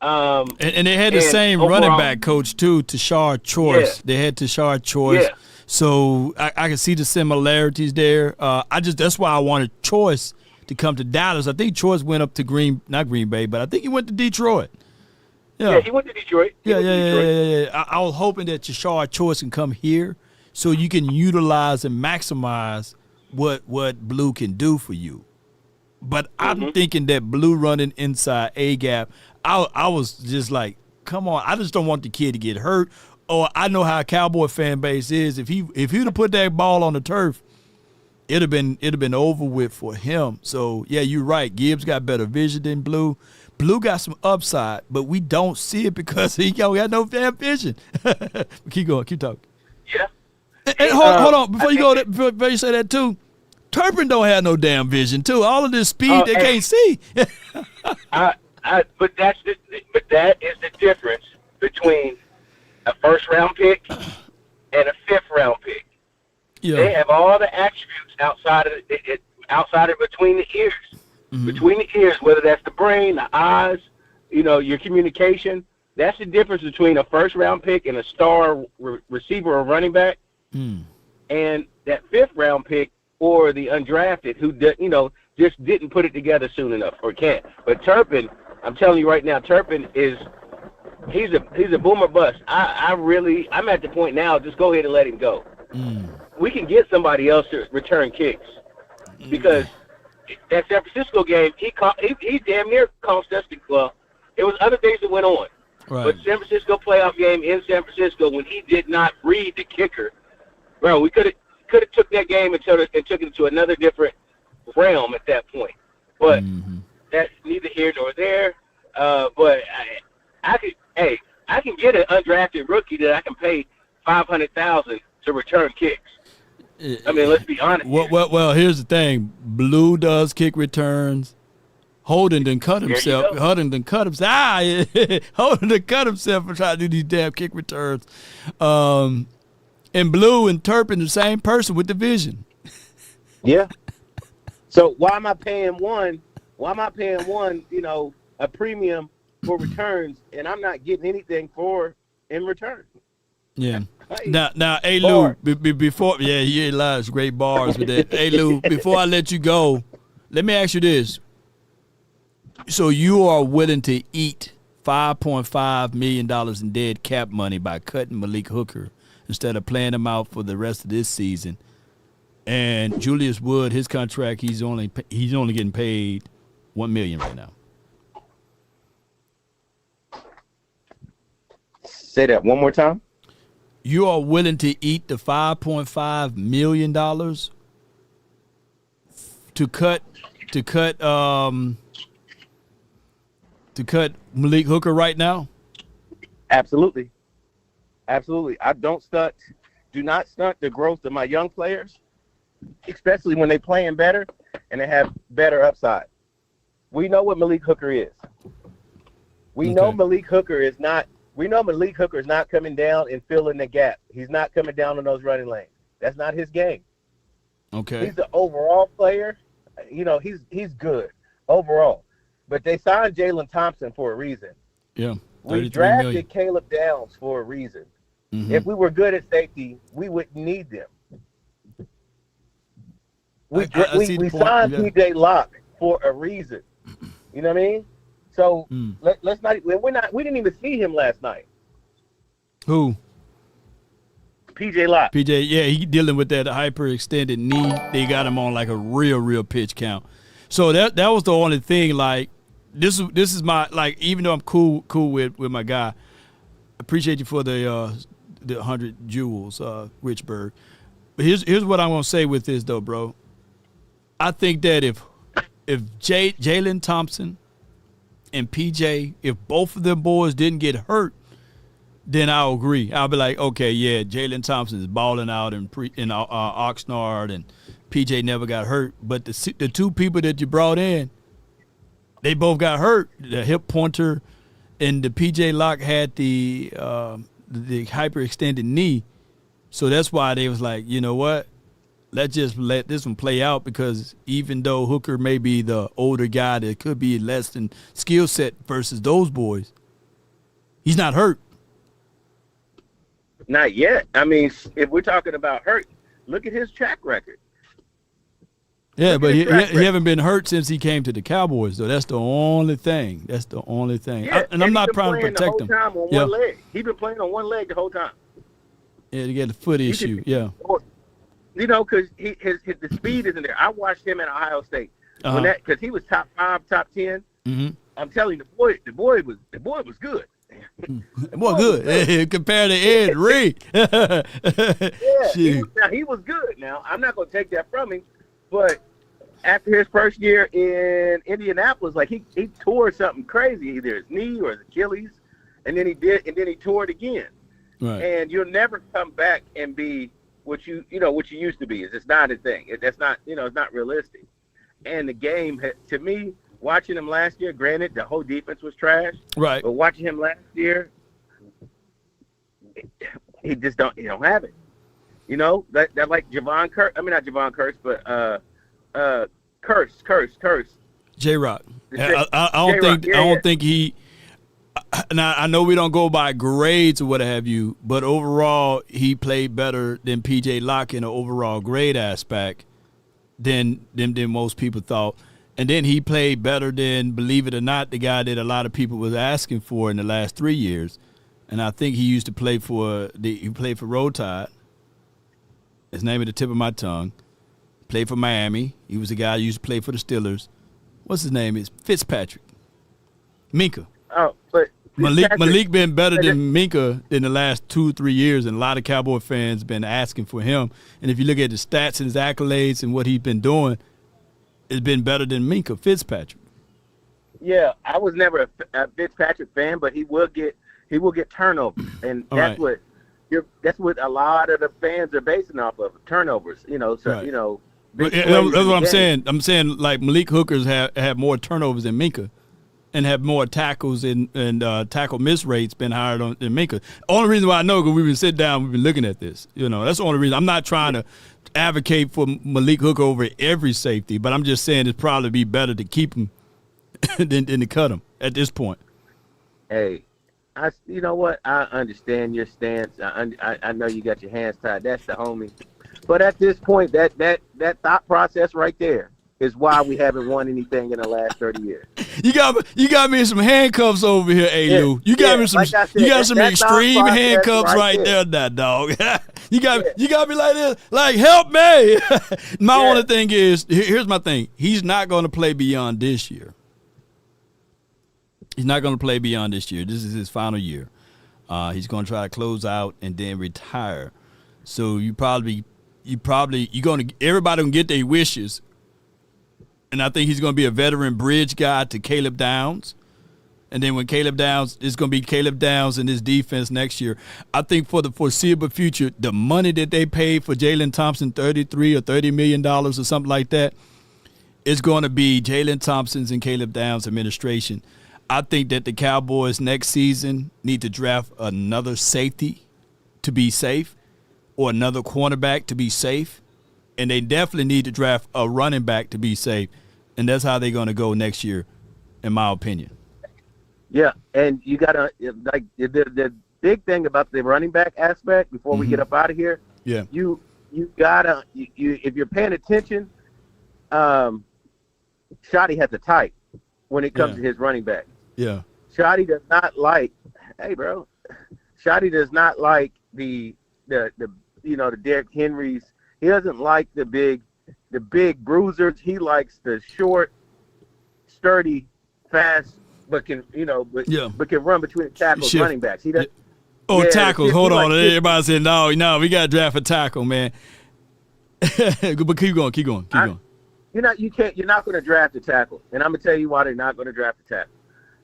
Speaker 3: And they had the same overall, running back coach too, Tashard Choice. They had Tashard Choice. So I can see the similarities there. That's why I wanted Choice to come to Dallas. I think Choice went up to not Green Bay, but I think he went to Detroit.
Speaker 6: Yeah, he went to Detroit.
Speaker 3: Yeah. I was hoping that Tashard Choice can come here so you can utilize and maximize what Blue can do for you. But I'm thinking that Blue running inside A-gap, I was just like, come on, I just don't want the kid to get hurt. Or I know how a Cowboy fan base is. If he'd have put that ball on the turf, it'd have been over with for him. So yeah, you're right. Gibbs got better vision than Blue. Blue got some upside, but we don't see it because he got no damn vision. Keep going. Keep talking.
Speaker 6: Yeah.
Speaker 3: And hold on. Before you go, before you say that too, Turpin don't have no damn vision too. All of this speed they can't see.
Speaker 6: But that is the difference between a first-round pick and a fifth-round pick.
Speaker 3: Yeah.
Speaker 6: They have all the attributes outside of between the ears. Between the ears, whether that's the brain, the eyes, your communication. That's the difference between a first-round pick and a star receiver or running back, and that fifth-round pick or the undrafted who just didn't put it together soon enough or can't. But Turpin, I'm telling you right now, Turpin he's a boomer bust. I'm at the point now. Just go ahead and let him go. We can get somebody else to return kicks because. That San Francisco game, he damn near cost us well, it was other things that went on.
Speaker 3: Right.
Speaker 6: But San Francisco playoff game in San Francisco when he did not read the kicker, bro, we could have took that game and took it to another different realm at that point. But that's neither here nor there. But I can get an undrafted rookie that I can pay $500,000 to return kicks. I mean, let's be honest.
Speaker 3: Well, here's the thing. Blue does kick returns. Holden done cut himself. Holden done cut himself. Holden done cut himself for trying to do these damn kick returns. And Blue and Turpin the same person with the vision.
Speaker 6: Yeah. So why am I paying one, a premium for returns, and I'm not getting anything in return?
Speaker 3: Yeah. Now, hey Lou, before he lies great bars with that. Hey Lou, before I let you go, let me ask you this: So you are willing to eat $5.5 million in dead cap money by cutting Malik Hooker instead of playing him out for the rest of this season. And Julius Wood, his contract, he's only getting paid $1 million right now.
Speaker 6: Say that one more time.
Speaker 3: You are willing to eat the $5.5 million to cut Malik Hooker right now?
Speaker 6: Absolutely. Absolutely. Do not stunt the growth of my young players, especially when they're playing better and they have better upside. We know what Malik Hooker is. We know Malik Hooker is not coming down and filling the gap. He's not coming down on those running lanes. That's not his game.
Speaker 3: Okay.
Speaker 6: He's the overall player. He's good overall. But they signed Jalen Thompson for a reason.
Speaker 3: Yeah.
Speaker 6: We drafted Caleb Downs for a reason.
Speaker 3: Mm-hmm.
Speaker 6: If we were good at safety, we wouldn't need them. We signed P.J. Locke for a reason. You know what I mean? So let's not. We didn't even see him last night.
Speaker 3: Who?
Speaker 6: P.J. Locke.
Speaker 3: P.J. Yeah, he dealing with that hyperextended knee. They got him on like a real pitch count. So that was the only thing. Like this is my, like, even though I'm cool with my guy. Appreciate you for the 100 jewels, Richburg. But here's what I'm gonna say with this though, bro. I think that if Jalen Thompson and PJ, if both of them boys didn't get hurt, then I'll agree. I'll be like, okay, yeah, Jalen Thompson is balling out in Oxnard, and PJ never got hurt. But the two people that you brought in, they both got hurt. The hip pointer and the PJ Locke had the hyperextended knee. So that's why they was like, you know what? Let's just let this one play out, because even though Hooker may be the older guy that could be less than skill set versus those boys, he's not hurt.
Speaker 6: Not yet. I mean, if we're talking about hurt, look at his track record.
Speaker 3: Yeah, but he haven't been hurt since he came to the Cowboys, though. That's the only thing.
Speaker 6: Yeah,
Speaker 3: I'm not trying to protect him.
Speaker 6: Time on one leg. He's been playing on one leg the whole time.
Speaker 3: Yeah, to get the foot issue. Yeah.
Speaker 6: Because the speed isn't there. I watched him at Ohio State because he was top 5, top 10.
Speaker 3: Mm-hmm.
Speaker 6: I'm telling you, the boy was good.
Speaker 3: Boy, good compared to Ed Reed.
Speaker 6: He was good. Now I'm not going to take that from him, but after his first year in Indianapolis, like he tore something crazy, either his knee or his Achilles, and then he tore it again.
Speaker 3: Right.
Speaker 6: And you'll never come back and be what you used to be. It's not a thing. That's not, it's not realistic. And the game, to me, watching him last year, granted the whole defense was trash,
Speaker 3: right?
Speaker 6: But watching him last year, he don't have it. That like Javon Curse. I mean, not Javon Curse, but Curse.
Speaker 3: J-Rock. I don't think he. Now I know we don't go by grades or what have you, but overall he played better than PJ Locke in an overall grade aspect than most people thought. And then he played better than, believe it or not, the guy that a lot of people was asking for in the last 3 years. And I think he used to play he played for Roll Tide. His name at the tip of my tongue. Played for Miami. He was a guy who used to play for the Steelers. What's his name? It's Fitzpatrick. Minka.
Speaker 6: Oh, but
Speaker 3: Malik been better than Minka in the last 2-3 years, and a lot of Cowboy fans been asking for him. And if you look at the stats and his accolades and what he's been doing, it's been better than Minka Fitzpatrick.
Speaker 6: Yeah, I was never a Fitzpatrick fan, but he will get turnovers, and that's what a lot of the fans are basing off of, turnovers. That's
Speaker 3: what I'm saying. I'm saying like Malik Hooker's have more turnovers than Minka, and have more tackles and tackle miss rates been higher than Minka. Only reason why I know, because we've been sitting down, we've been looking at this. That's the only reason. I'm not trying to advocate for Malik Hooker over every safety, but I'm just saying it'd probably be better to keep him than to cut him at this point.
Speaker 6: Hey, you know what? I understand your stance. I know you got your hands tied. That's the homie. But at this point, that thought process right there, is why we haven't won anything in the last 30 years.
Speaker 3: You got me some handcuffs over here, Lou. You got me some
Speaker 6: like I said,
Speaker 3: you got some extreme handcuffs right
Speaker 6: there,
Speaker 3: that dog. you got me like this, like help me. My only thing is, here's my thing. He's not going to play beyond this year. He's not going to play beyond this year. This is his final year. He's going to try to close out and then retire. So everybody gonna get their wishes. And I think he's going to be a veteran bridge guy to Caleb Downs. And then when Caleb Downs, it's going to be Caleb Downs in his defense next year. I think for the foreseeable future, the money that they paid for Jalen Thompson, $33 or $30 million or something like that, is going to be Jalen Thompson's and Caleb Downs' administration. I think that the Cowboys next season need to draft another safety to be safe or another cornerback to be safe. And they definitely need to draft a running back to be safe. And that's how they're going to go next year, in my opinion.
Speaker 6: Yeah, and you got to, like, the big thing about the running back aspect before we get up out of here, you got to, if you're paying attention, Shotty has a type when it comes to his running back.
Speaker 3: Yeah.
Speaker 6: Shotty does not like, Shotty does not like the Derrick Henrys. He doesn't like the big bruisers. He likes the short, sturdy, fast, but can run between the tackles, running backs. He does.
Speaker 3: Tackles. Hold on. Everybody said no. We got to draft a tackle, man. But keep going.
Speaker 6: You're not going to draft a tackle, and I'm gonna tell you why they're not going to draft a tackle.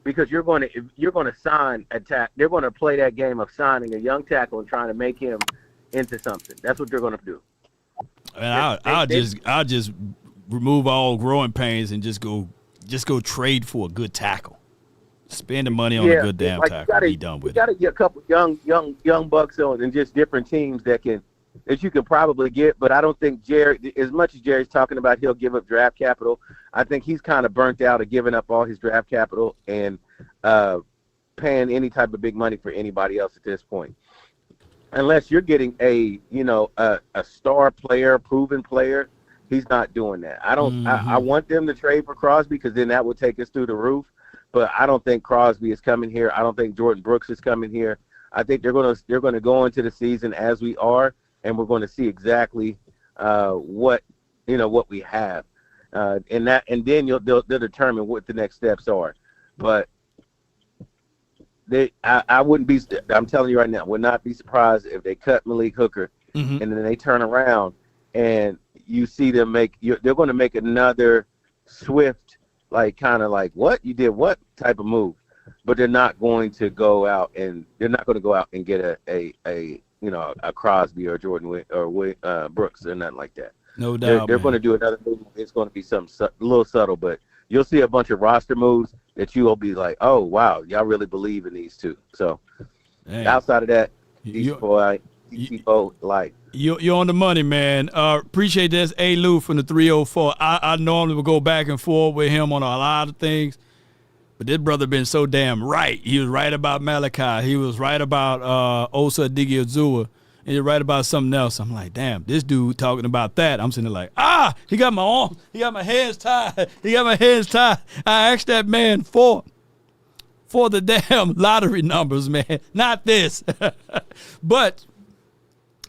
Speaker 6: Because you're going to sign a tackle. They're going to play that game of signing a young tackle and trying to make him into something. That's what they're going to do.
Speaker 3: And I'll just remove all growing pains and just go trade for a good tackle. Spend the money on a good damn tackle. Be done with it.
Speaker 6: You got to get a couple young bucks on and just different teams that you can probably get. But I don't think Jerry, as much as Jerry's talking about he'll give up draft capital, I think he's kind of burnt out of giving up all his draft capital and paying any type of big money for anybody else at this point. Unless you're getting a star player, proven player, he's not doing that. I don't. I want them to trade for Crosby because then that would take us through the roof. But I don't think Crosby is coming here. I don't think Jordan Brooks is coming here. I think they're going to go into the season as we are, and we're going to see exactly what we have, and then they'll determine what the next steps are. But I wouldn't be. I'm telling you right now, would not be surprised if they cut Malik Hooker, and then they turn around and you see them they're going to make another swift, kind of like what you did, what type of move, but they're not going to go out and get a Crosby or Jordan or Brooks or nothing like that.
Speaker 3: No doubt.
Speaker 6: They're going to do another move. It's going to be something a little subtle, but you'll see a bunch of roster moves that you will be like, oh, wow, y'all really believe in these two. So outside of that, you're
Speaker 3: on the money, man. Appreciate this. Lou from the 304. I normally would go back and forth with him on a lot of things, but this brother been so damn right. He was right about Malachi. He was right about Osa Odighizuwa. And you're right about something else. I'm like, damn, this dude talking about that. I'm sitting there like, he got my arm. He got my hands tied. I asked that man for the damn lottery numbers, man. Not this. But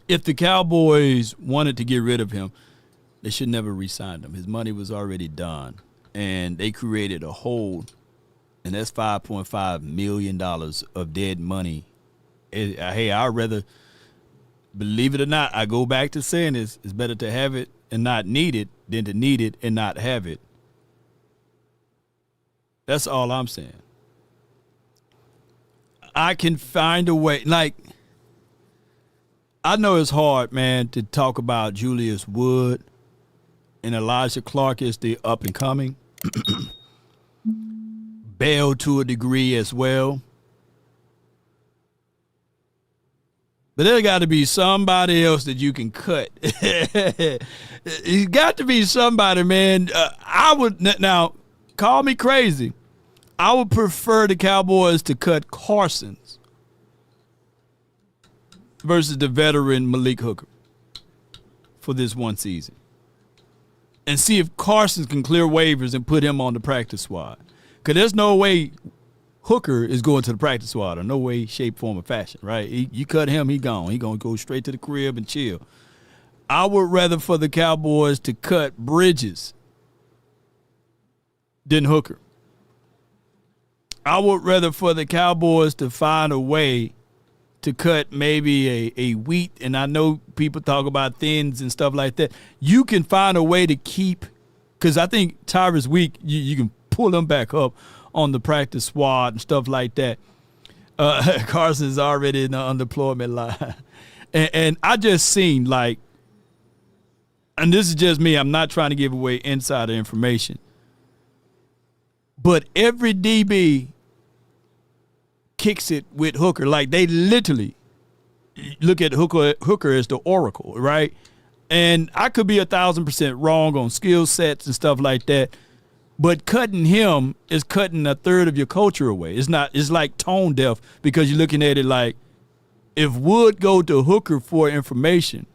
Speaker 3: if the Cowboys wanted to get rid of him, they should never re-sign him. His money was already done. And they created a hole, and that's $5.5 million of dead money. I'd rather... Believe it or not, I go back to saying this, it's better to have it and not need it than to need it and not have it. That's all I'm saying. I can find a way. I know it's hard, man, to talk about Julius Wood and Elijah Clark as the up and coming. Bell to a degree as well. But there's got to be somebody else that you can cut. It's got to be somebody, man. Now, call me crazy. I would prefer the Cowboys to cut Carsons versus the veteran Malik Hooker for this one season. and see if Carson can clear waivers and put him on the practice squad. Because there's no way Hooker is going to the practice squad, or no way, shape, form, or fashion, right? You cut him, he gone. He going to go straight to the crib and chill. I would rather for the Cowboys to cut Bridges than Hooker. I would rather for the Cowboys to find a way to cut maybe a Wheat, and I know people talk about thins and stuff like that. You can find a way to keep, because I think Tyrus Wheat, you can pull him back up on the practice squad and stuff like that. Carson's already in the undeployment line. And I just seen like, and this is just me, I'm not trying to give away insider information, but every DB kicks it with Hooker. Like they literally look at Hooker as the oracle, right? And I could be 1,000% wrong on skill sets and stuff like that. But cutting him is cutting a third of your culture away. It's like tone deaf, because you're looking at it like, if Wood go to Hooker for information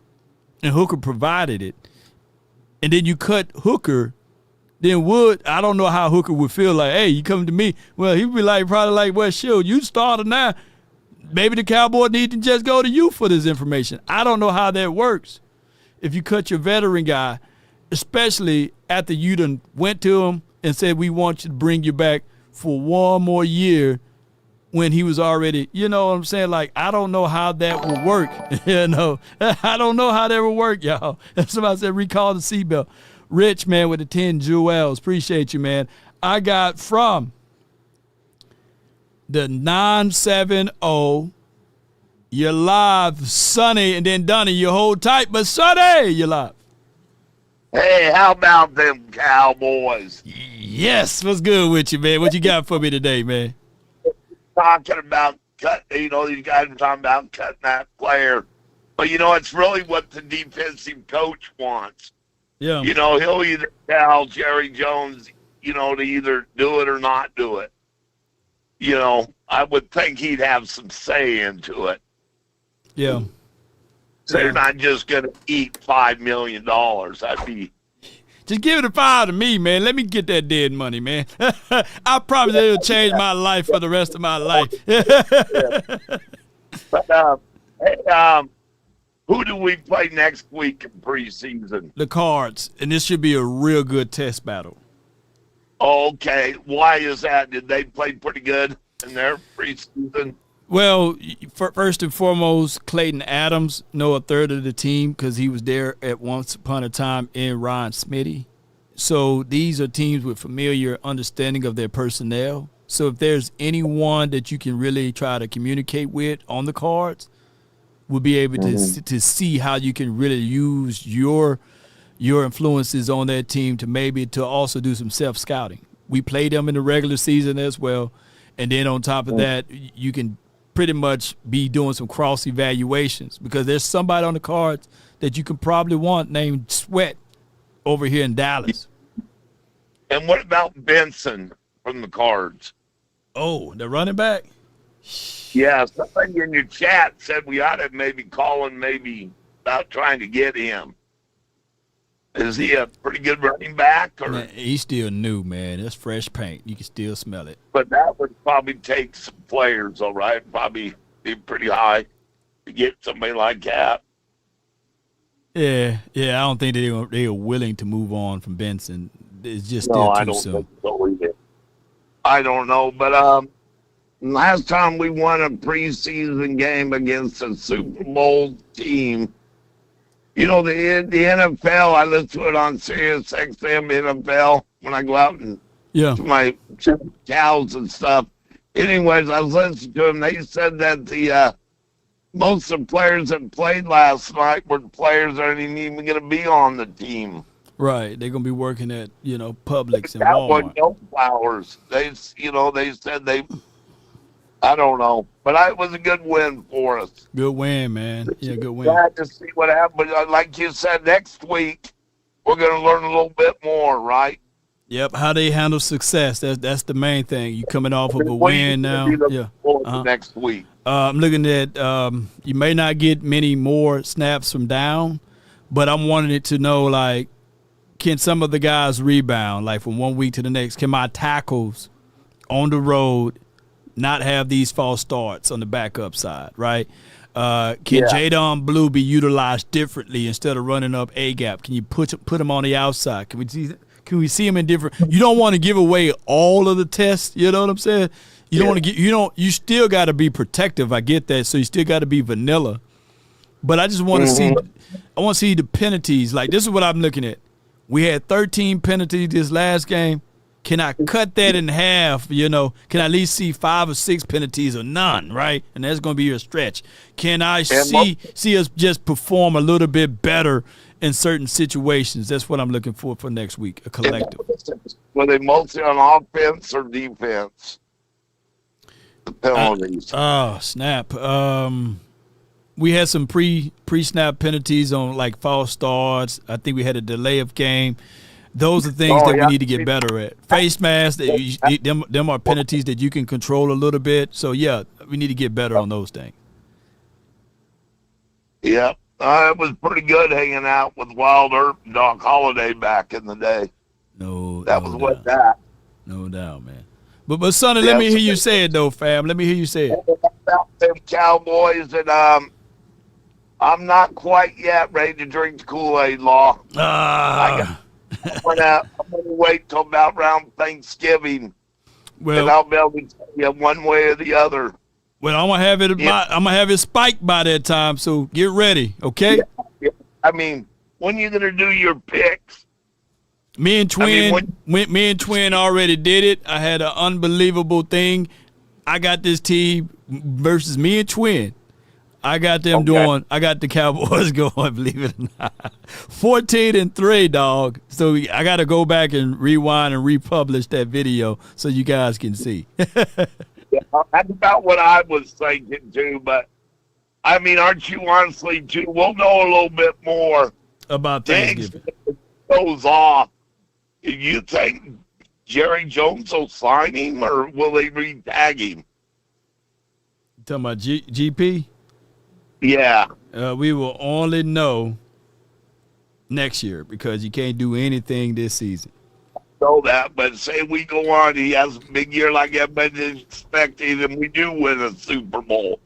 Speaker 3: and Hooker provided it, and then you cut Hooker, then Wood, I don't know how Hooker would feel like, hey, you come to me. Well, he'd be like, probably like, well, sure, you started now. Maybe the Cowboys need to just go to you for this information. I don't know how that works. If you cut your veteran guy, especially after you done went to him and said, we want you to bring you back for one more year, when he was already, you know what I'm saying? Like, I don't know how that will work. I don't know how that will work, y'all. Somebody said, recall the seatbelt. Rich, man, with the 10 jewels. Appreciate you, man. I got from the 970, you're live, Sonny, and then Donnie, you hold tight, but Sonny, you're live.
Speaker 7: Hey, how about them Cowboys?
Speaker 3: Yes, what's good with you, man? What you got for me today, man?
Speaker 7: Talking about these guys are talking about cutting that player. But, it's really what the defensive coach wants.
Speaker 3: Yeah.
Speaker 7: He'll either tell Jerry Jones, to either do it or not do it. I would think he'd have some say into it.
Speaker 3: Yeah.
Speaker 7: They're not just going to eat $5 million. That'd be.
Speaker 3: Just give it a $5 to me, man. Let me get that dead money, man. I promise it'll change my life for the rest of my life.
Speaker 7: But, hey, who do we play next week in preseason?
Speaker 3: The Cards, and this should be a real good test battle.
Speaker 7: Okay. Why is that? Did they play pretty good in their preseason?
Speaker 3: Well, first and foremost, Clayton Adams know a third of the team because he was there at once upon a time in Ryan Smitty. So these are teams with familiar understanding of their personnel. So if there's anyone that you can really try to communicate with on the Cards, we'll be able to see how you can really use your influences on that team to also do some self-scouting. We play them in the regular season as well. And then on top of that, you can pretty much be doing some cross evaluations, because there's somebody on the Cards that you can probably want named Sweat over here in Dallas.
Speaker 7: And what about Benson from the Cards?
Speaker 3: Oh, the running back?
Speaker 7: Yeah, somebody in your chat said we ought to maybe call him about trying to get him. Is he a pretty good running back? Or?
Speaker 3: Man, he's still new, man. That's fresh paint. You can still smell it.
Speaker 7: But that would probably take some players, all right? Probably be pretty high to get somebody like that.
Speaker 3: Yeah. I don't think they are willing to move on from Benson. It's just still too soon.
Speaker 7: Think so either. I don't know, but last time we won a preseason game against a Super Bowl team. The NFL, I listen to it on Sirius XM NFL when I go out and to my cows and stuff. Anyways, I was listening to them. They said that the most of the players that played last night were players that aren't even going to be on the team.
Speaker 3: Right. They're going to be working at, Publix and
Speaker 7: that
Speaker 3: Walmart.
Speaker 7: No flowers. They said I don't know. But it was a good win for us.
Speaker 3: Good win, man. Yeah, good win.
Speaker 7: Glad to see what happened. But like you said, next week we're going to learn a little bit more, right?
Speaker 3: Yep, how they handle success. That's the main thing. You coming off of a win now. Yeah.
Speaker 7: Next week.
Speaker 3: I'm looking at you may not get many more snaps from down, but I'm wanting it to know, like, can some of the guys rebound, like from one week to the next? Can my tackles on the road not have these false starts on the backup side, right? Can Jadon Blue be utilized differently instead of running up A gap? Can you put him on the outside? Can we see him in different? You don't want to give away all of the tests. You know what I'm saying? You don't want to get. You still got to be protective. I get that. So you still got to be vanilla. But I just want to see. I want to see the penalties. Like, this is what I'm looking at. We had 13 penalties this last game. Can I cut that in half? Can I at least see 5 or 6 penalties or none, right? And that's going to be your stretch. Can I see us just perform a little bit better in certain situations? That's what I'm looking for next week, a collective.
Speaker 7: Were they mostly on offense or defense? The penalties.
Speaker 3: Snap. We had some pre-snap penalties on, like, false starts. I think we had a delay of game. Those are things that we need to get better at. Face masks, them are penalties that you can control a little bit. So, yeah, we need to get better on those things.
Speaker 7: Yep. It was pretty good hanging out with Wild Earp and Doc Holliday back in the day. No doubt,
Speaker 3: man. But Sonny, let me hear you say it, though, fam. Let me hear you say it.
Speaker 7: About them Cowboys, and I'm not quite yet ready to drink the Kool-Aid, Law. I'm gonna wait till about around Thanksgiving, and I'll be able to tell you one way or the other.
Speaker 3: Well, I'm gonna have it. I'm gonna have it spiked by that time. So get ready, okay?
Speaker 7: Yeah. I mean, when you gonna do your picks?
Speaker 3: Me and Twin already did it. I had an unbelievable thing. I got this team versus me and Twin. I got them doing. I got the Cowboys going. Believe it or not, 14-3, dog. So I got to go back and rewind and republish that video so you guys can see.
Speaker 7: That's about what I was thinking too. But I mean, aren't you honestly too? We'll know a little bit more
Speaker 3: about Thanksgiving.
Speaker 7: Goes off. You think Jerry Jones will sign him, or will they re-tag him?
Speaker 3: You talking about GP?
Speaker 7: Yeah.
Speaker 3: We will only know next year because you can't do anything this season.
Speaker 7: Know that, but say we go on, he has a big year like everybody expected, and we do win a Super Bowl.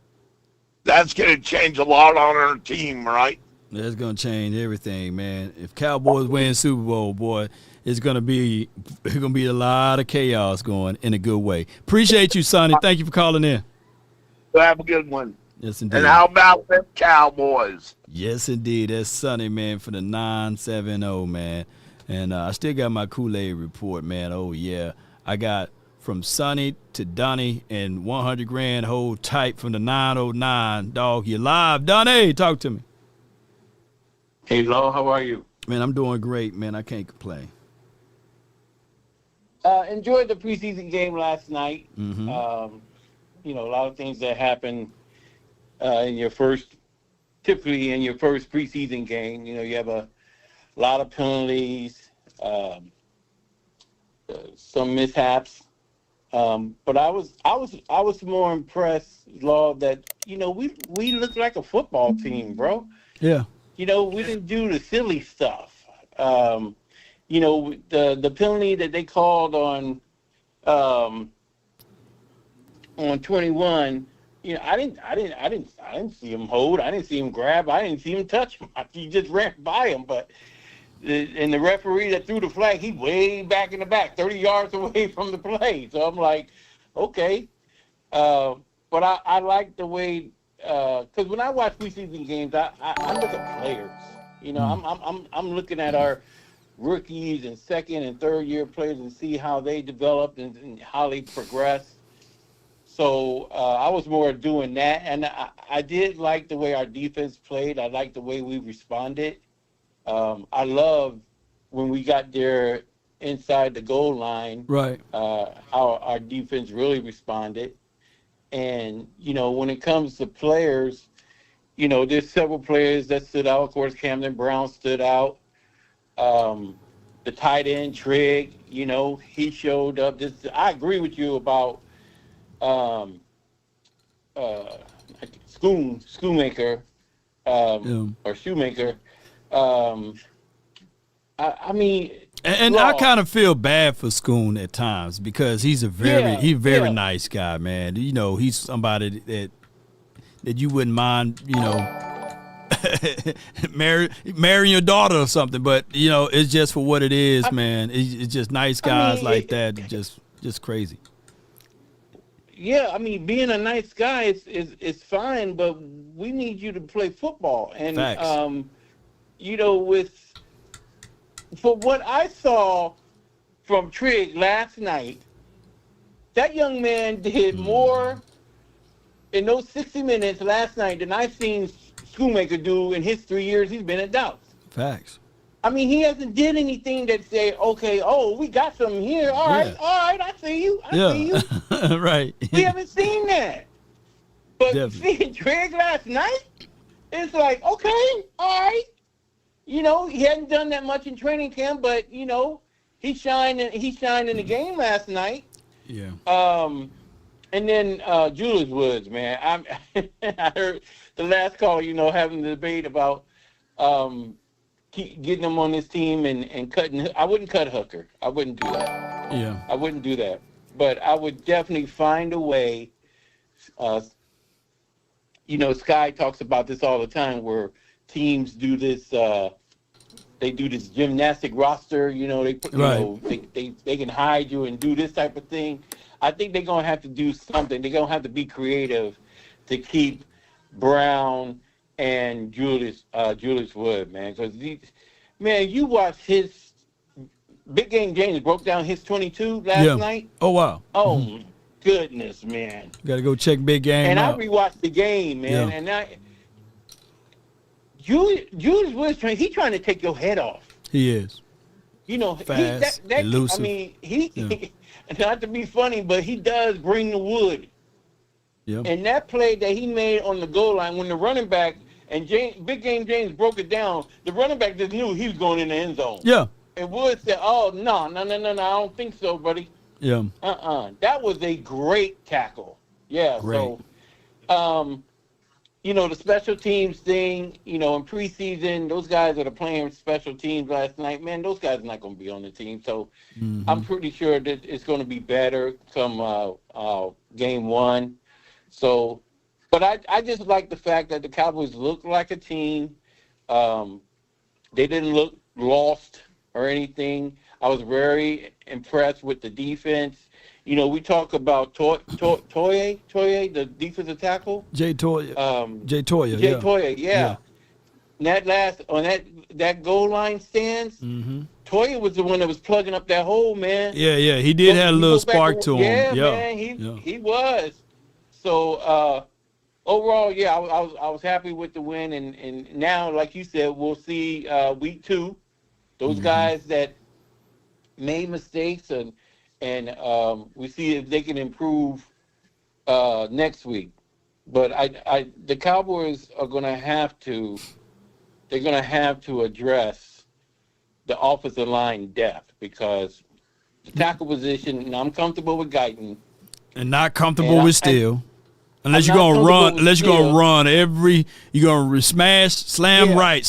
Speaker 7: That's going to change a lot on our team, right?
Speaker 3: That's going to change everything, man. If Cowboys win Super Bowl, boy, it's going to be a lot of chaos going in a good way. Appreciate you, Sonny. Thank you for calling in.
Speaker 7: Have a good one.
Speaker 3: Yes, indeed.
Speaker 7: And how about them Cowboys?
Speaker 3: Yes, indeed. That's Sonny, man, for the 970, man. And I still got my Kool-Aid report, man. Oh, yeah. I got from Sonny to Donnie and 100 grand hold tight from the 909. Dog, you live. Donnie, talk to me.
Speaker 6: Hey, Law, how are you?
Speaker 3: Man, I'm doing great, man. I can't complain.
Speaker 6: Enjoyed the preseason game last night.
Speaker 3: Mm-hmm.
Speaker 6: A lot of things that happen typically in your first preseason game. You have a lot of penalties, some mishaps. But I was more impressed, Law, that we look like a football team, bro.
Speaker 3: Yeah.
Speaker 6: We didn't do the silly stuff. The penalty that they called on 21. I didn't see him hold. I didn't see him grab. I didn't see him touch him. He just ran by him. But the referee that threw the flag, he way back in the back, 30 yards away from the play. So I'm like, okay. But I like the way, because when I watch preseason games, I look at players. I'm looking at our rookies and second and third year players and see how they developed and how they progress. So I was more doing that, and I did like the way our defense played. I liked the way we responded. I love when we got there inside the goal line,
Speaker 3: right?
Speaker 6: How our defense really responded. And, when it comes to players, there's several players that stood out. Of course, Camden Brown stood out. The tight end, Trigg, he showed up. I agree with you about Shoemaker. I
Speaker 21: I mean,
Speaker 3: and I kind of feel bad for Schoon at times because he's a very nice guy, man. You know, he's somebody that you wouldn't mind, you know, marrying your daughter or something. But you know, it's just for what it is, man. It's just nice guys like that, just crazy.
Speaker 21: Yeah, I mean, being a nice guy is fine, but we need you to play football. And you know, for what I saw from Trigg last night, that young man did more in those 60 minutes last night than I've seen Schoonmaker do in his 3 years he's been at Dallas.
Speaker 3: Facts.
Speaker 21: I mean, he hasn't did anything that say, okay, oh, we got something here. All right, I see you. I see you.
Speaker 3: Right.
Speaker 21: We haven't seen that. But seeing Trigg last night, it's like, okay, all right. You know, he hadn't done that much in training camp, but you know, he shined in the game last night.
Speaker 3: Yeah.
Speaker 21: And then Julius Woods, man. I heard the last call, you know, having the debate about getting him on this team and cutting. I wouldn't cut Hooker. I wouldn't do that.
Speaker 3: Yeah.
Speaker 21: I wouldn't do that. But I would definitely find a way. You know, Sky talks about this all the time, where teams do this. They do this gymnastic roster. You know, they put, you know, they can hide you and do this type of thing. I think they're gonna have to do something. They're gonna have to be creative to keep Brown and Julius Wood, man. Because man, you watched his Big Game James broke down his 22 last night.
Speaker 3: Oh wow.
Speaker 21: Oh my goodness, man.
Speaker 3: Got to go check Big Game out.
Speaker 21: I rewatched the game, man, and Julius Wood's he's trying to take your head off.
Speaker 3: He is.
Speaker 21: You know,
Speaker 3: fast, elusive.
Speaker 21: I mean, he not to be funny, but he does bring the wood.
Speaker 3: Yeah.
Speaker 21: And that play that he made on the goal line, when the running back and Big Game James broke it down, the running back just knew he was going in the end zone.
Speaker 3: Yeah.
Speaker 21: And Wood said, "Oh no, I don't think so, buddy."
Speaker 3: Yeah.
Speaker 21: That was a great tackle. Yeah.
Speaker 3: Great.
Speaker 21: So, you know, the special teams thing, you know, in preseason, those guys that are playing special teams last night, man, those guys are not going to be on the team. So I'm pretty sure that it's going to be better come game one. So, but I just like the fact that the Cowboys look like a team. They didn't look lost or anything. I was very impressed with the defense. You know, we talk about Toye, the defensive tackle.
Speaker 3: Jay Toye.
Speaker 21: Jay Toye, yeah. And that goal line stance, Toye was the one that was plugging up that hole, man.
Speaker 3: Yeah. He did have a little spark to him.
Speaker 21: Yeah, man, he was. So overall, yeah, I was happy with the win, and now, like you said, we'll see week 2. Those guys that made mistakes and we see if they can improve next week. But the Cowboys are going to have to. They're going to have to address the offensive line depth, because the tackle position. And I'm comfortable with Guyton,
Speaker 3: and not comfortable with Steele. Unless you're gonna run, you're gonna smash, slam right,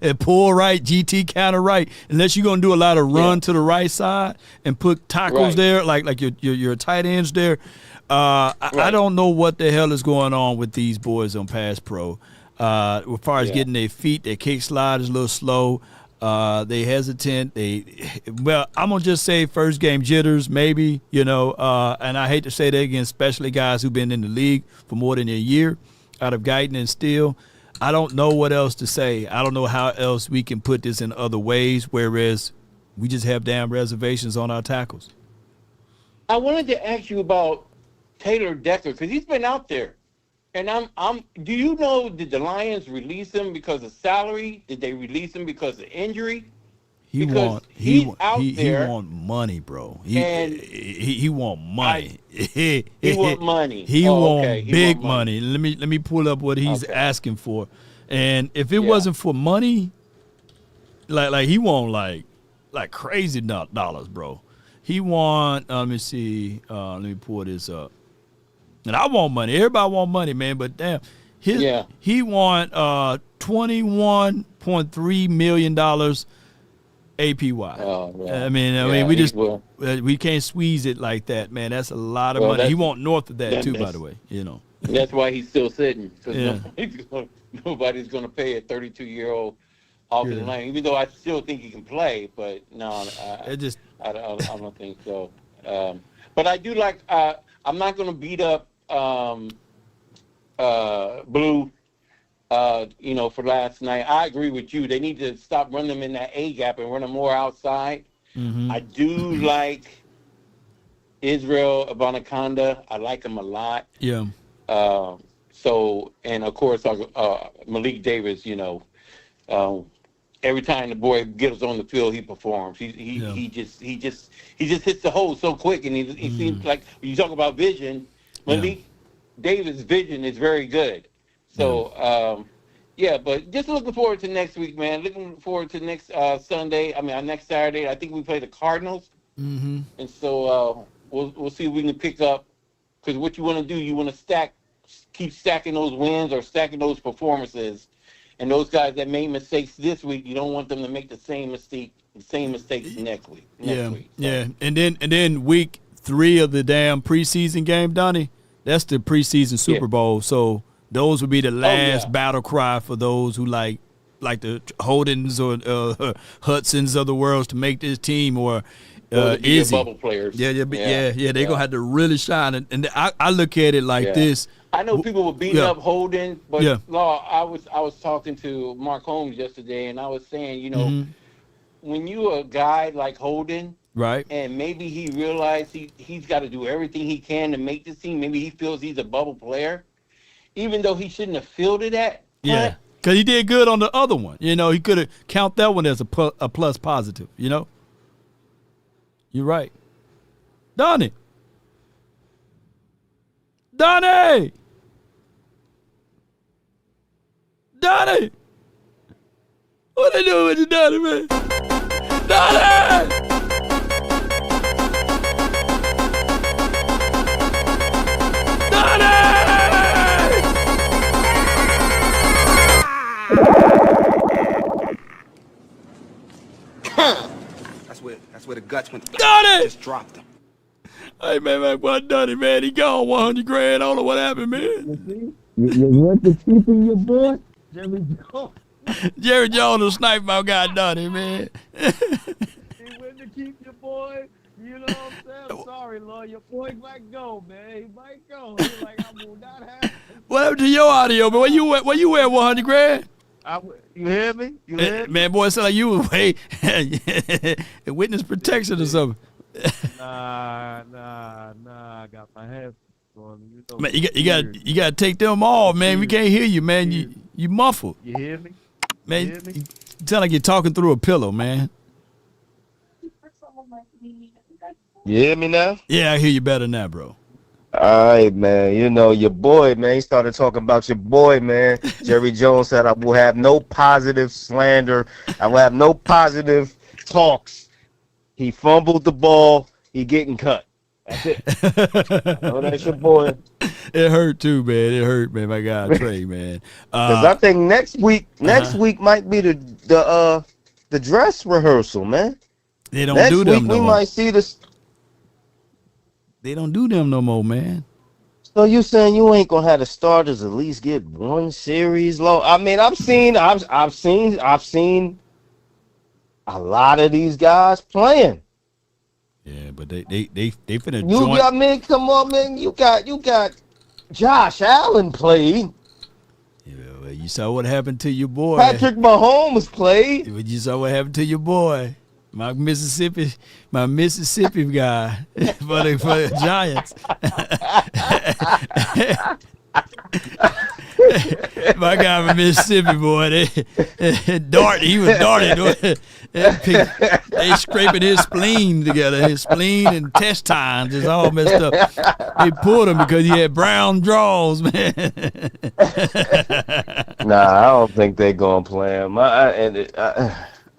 Speaker 3: and pull right, GT counter right. Unless you're gonna do a lot of run to the right side and put tackles there, like your tight ends there. I don't know what the hell is going on with these boys on Pass Pro. As far as getting their feet, their kick slide is a little slow. They hesitant. I'm gonna just say first game jitters, maybe, and I hate to say that against especially guys who've been in the league for more than a year, out of Guyton and Steele. I don't know what else to say. I don't know how else we can put this in other ways, whereas we just have damn reservations on our tackles.
Speaker 21: I wanted to ask you about Taylor Decker, because he's been out there. And do you know, did the Lions release him because of salary? Did they release him because of injury?
Speaker 3: He want money, bro. He want money.
Speaker 21: He want money.
Speaker 3: He want big money. Let me pull up what he's asking for. And if it wasn't for money, like he want like crazy dollars, bro. He want let me see. Let me pull this up. And I want money. Everybody want money, man. But damn, He won $21.3 million APY.
Speaker 8: Oh, yeah.
Speaker 3: I mean, we can't squeeze it like that, man. That's a lot of money. He want north of that too, by the way.
Speaker 8: That's why he's still sitting, because
Speaker 3: Yeah.
Speaker 8: nobody's going to pay a 32-year-old offensive line, even though I still think he can play. But no, I don't think so. But I do like. I'm not going to beat up Blue. For last night. I agree with you. They need to stop running them in that A gap and run them more outside.
Speaker 3: Mm-hmm.
Speaker 8: I do like Israel Abanaconda. I like him a lot.
Speaker 3: Yeah.
Speaker 8: And of course, Malik Davis. Every time the boy gets on the field, he performs. He just hits the hole so quick, and he seems like when you talk about vision, Malik Davis' vision is very good. So, but just looking forward to next week, man. Looking forward to next Sunday. Next Saturday. I think we play the Cardinals,
Speaker 3: Mm-hmm.
Speaker 8: and so we'll see if we can pick up. Because what you want to do, you want to keep stacking those wins or stacking those performances, and those guys that made mistakes this week, you don't want them to make the same mistakes next week.
Speaker 3: Yeah. And then week 3 of the damn preseason game, Donnie. That's the preseason Super Bowl. So those would be the last battle cry for those who like the Holdens or Hudsons of the world to make this team, or Izzy.
Speaker 8: Bubble players.
Speaker 3: They're gonna have to really shine. And I look at it like this.
Speaker 8: I know people were beating up Holden, but Law, I was talking to Mark Holmes yesterday, and I was saying, when you're a guy like Holden,
Speaker 3: right,
Speaker 8: and maybe he realized he's got to do everything he can to make this team. Maybe he feels he's a bubble player, even though he shouldn't have fielded that.
Speaker 3: Yeah, because he did good on the other one. He could have count that one as a plus positive. You're right, Donnie. What they doing with you, Donnie, man? Donnie!
Speaker 22: That's where the guts went.
Speaker 3: Donnie!
Speaker 22: Just dropped him.
Speaker 3: Hey, man, my boy Donnie, man, he gone 100 grand. I don't know what happened, man.
Speaker 20: You want to keep in your boy? Jerry Jones.
Speaker 3: Jerry Jones will snipe my guy Donnie, man.
Speaker 20: He went to keep your boy. You know what I'm saying? I'm sorry, Lord. Your boy might go, man. He might go. He's like, I will not have.
Speaker 3: What happened to your audio, man? Where you wear 100 grand?
Speaker 20: You hear me? You hear me?
Speaker 3: Man, boy, it sound like you was witness protection or something.
Speaker 20: Nah. I got my hands on me.
Speaker 3: Man, you got to take them off, man. We can't hear you, man. You muffled.
Speaker 20: You hear me?
Speaker 3: Man, you sound like you're talking through a pillow, man.
Speaker 20: You hear me now?
Speaker 3: Yeah, I hear you better now, bro.
Speaker 20: All right, man. Your boy, man. He started talking about your boy, man. Jerry Jones said, I will have no positive slander. I will have no positive talks. He fumbled the ball. He getting cut. That's it. Oh, that's your boy.
Speaker 3: It hurt too, man. It hurt, man. My guy Trey, man.
Speaker 20: Because I think next week might be the dress rehearsal, man.
Speaker 3: They don't do them no more.
Speaker 20: Next week we might see this.
Speaker 3: They don't do them no more, man.
Speaker 20: So you saying you ain't gonna have the starters at least get one series long? I mean, I've seen a lot of these guys playing.
Speaker 3: Yeah, but they finna
Speaker 20: You
Speaker 3: join.
Speaker 20: got me. Come on, man. You got Josh Allen played.
Speaker 3: Yeah, you saw what happened to your boy.
Speaker 20: Patrick Mahomes played.
Speaker 3: You saw what happened to your boy. My Mississippi guy for the Giants. My guy from Mississippi, boy, he was darting. They scraping his spleen together. His spleen and intestines is all messed up. They pulled him because he had brown draws, man.
Speaker 20: Nah, I don't think they're gonna play him.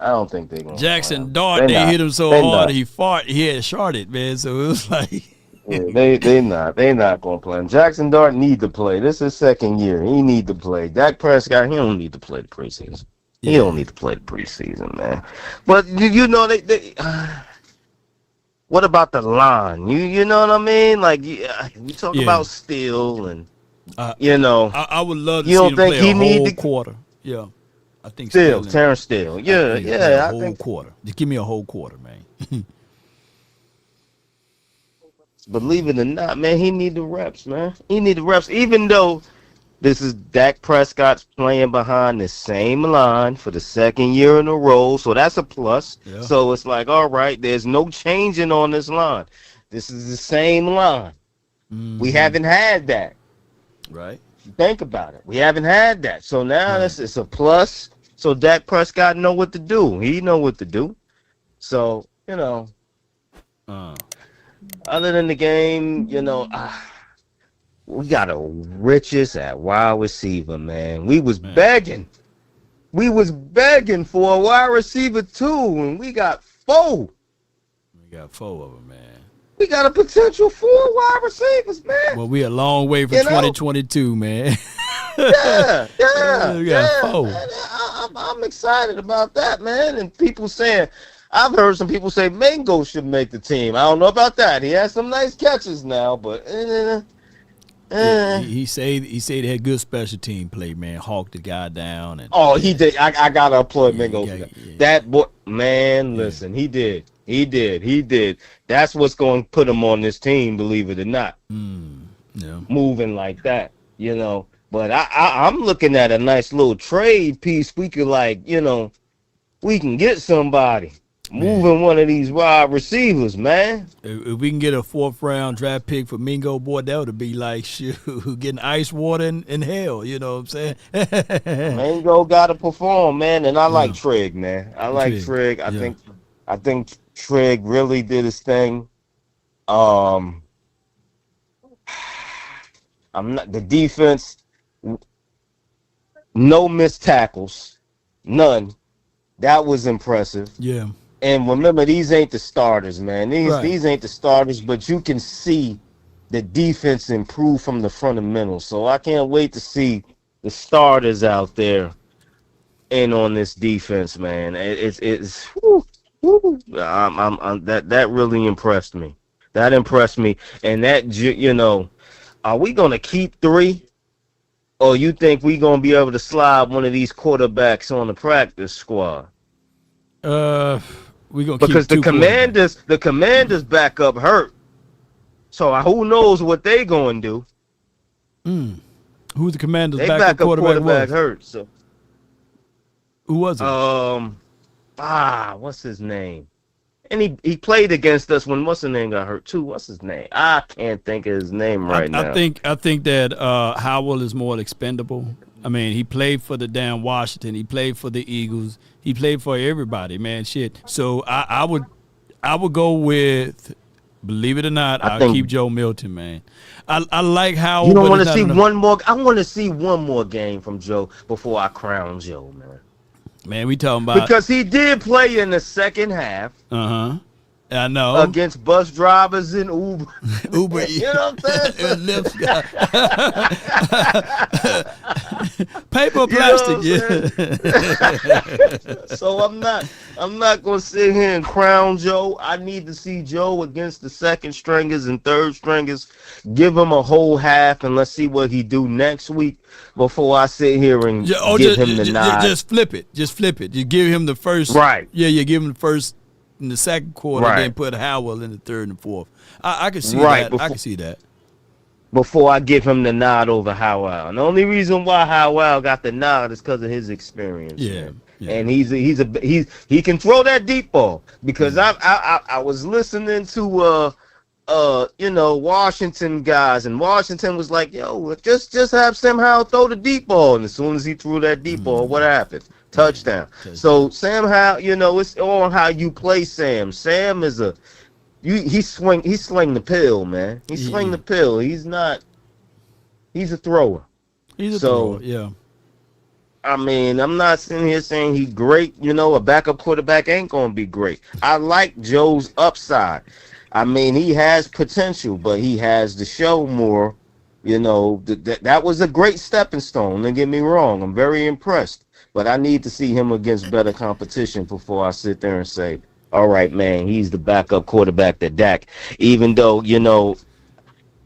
Speaker 20: I don't think they're gonna.
Speaker 3: Jackson Dart, they hit him so hard he had sharded, man. So it was like.
Speaker 9: They not gonna play him. Jackson Dart need to play. This is his second year. He need to play. Dak Prescott, he don't need to play the preseason. He don't need to play the preseason, man. But you know they what about the line? You know what I mean? Like we talk about Steele and
Speaker 3: I would love to see him play a whole quarter. Yeah, I think
Speaker 9: Terrence Steele.
Speaker 3: A whole quarter. Just give me a whole quarter, man.
Speaker 9: Believe it or not, man, he need the reps, man. He need the reps, even though this is Dak Prescott's playing behind the same line for the second year in a row, so that's a plus. Yeah. So it's like, all right, there's no changing on this line. This is the same line. Mm-hmm. We haven't had that.
Speaker 3: Right.
Speaker 9: Think about it. We haven't had that. So now it's a plus. So Dak Prescott know what to do. He know what to do. So, other than the game, we got a richest at wide receiver, man. We was begging. We was begging for a wide receiver too, and we got 4.
Speaker 3: We got 4 of them, man.
Speaker 9: We got a potential 4 wide receivers, man.
Speaker 3: Well, we a long way from 2022, man.
Speaker 9: Yeah.
Speaker 3: We got 4.
Speaker 9: I'm excited about that, man. And people saying, I've heard some people say Mango should make the team. I don't know about that. He has some nice catches now, but
Speaker 3: he said he had good special team play, man. Hawked the guy down and
Speaker 9: he did. I gotta applaud Mango for that. That boy, man, listen, he did. That's what's going to put him on this team, believe it or not. Moving like that, But I'm looking at a nice little trade piece. We could we can get somebody. Moving one of these wide receivers, man.
Speaker 3: If we can get a 4th round draft pick for Mingo, boy, that would be like getting ice water in hell. You know what I'm saying?
Speaker 9: Mingo got to perform, man, and I like Trigg, man. I like Trigg. I think Trigg really did his thing. I'm not the defense. No missed tackles, none. That was impressive.
Speaker 3: Yeah.
Speaker 9: And remember, these ain't the starters, man. These ain't the starters, but you can see the defense improve from the fundamentals. So I can't wait to see the starters out there and on this defense, man. That really impressed me. That impressed me. And that, are we gonna keep 3, or you think we gonna be able to slide one of these quarterbacks on the practice squad?
Speaker 3: We gonna
Speaker 9: because
Speaker 3: keep
Speaker 9: the commanders backup hurt, so who knows what they gonna do?
Speaker 3: Who the Commanders'
Speaker 9: they
Speaker 3: backup quarterback
Speaker 9: hurt? So
Speaker 3: who was it?
Speaker 9: What's his name? And he played against us when what's his name got hurt too. What's his name? I can't think of his name now.
Speaker 3: I think that Howell is more expendable. I mean, he played for the damn Washington. He played for the Eagles. He played for everybody, man. Shit. So I would go with, believe it or not, I'll keep Joe Milton, man. I like Howell.
Speaker 9: You don't want to see one more. I want to see one more game from Joe before I crown Joe, man.
Speaker 3: Man, we talking about
Speaker 9: because he did play in the second half.
Speaker 3: I know.
Speaker 9: Against bus drivers and Uber. You know what I'm saying?
Speaker 3: Paper, plastic,
Speaker 9: So I'm not gonna sit here and crown Joe. I need to see Joe against the second stringers and third stringers. Give him a whole half and let's see what he do next week before I sit here and give him the nod.
Speaker 3: Just flip it. You give him the first.
Speaker 9: Right.
Speaker 3: Yeah, you give him the first in the second quarter, then put Howell in the third and fourth. I can see that. I can see that.
Speaker 9: Before I give him the nod over Howell. And the only reason why Howell got the nod is because of his experience.
Speaker 3: Yeah.
Speaker 9: And he can throw that deep ball because I was listening to Washington guys, and Washington was like, yo, just have Sam Howell throw the deep ball. And as soon as he threw that deep ball, what happened? Touchdown. So Sam Howell, it's all how you play Sam. Sam is he sling the pill, man. He sling the pill. He's a thrower.
Speaker 3: He's a thrower, yeah.
Speaker 9: I mean, I'm not sitting here saying he's great. A backup quarterback ain't gonna be great. I like Joe's upside. I mean, he has potential, but he has to show more. You know, that was a great stepping stone. Don't get me wrong. I'm very impressed. But I need to see him against better competition before I sit there and say, all right, man, he's the backup quarterback to Dak. Even though, you know,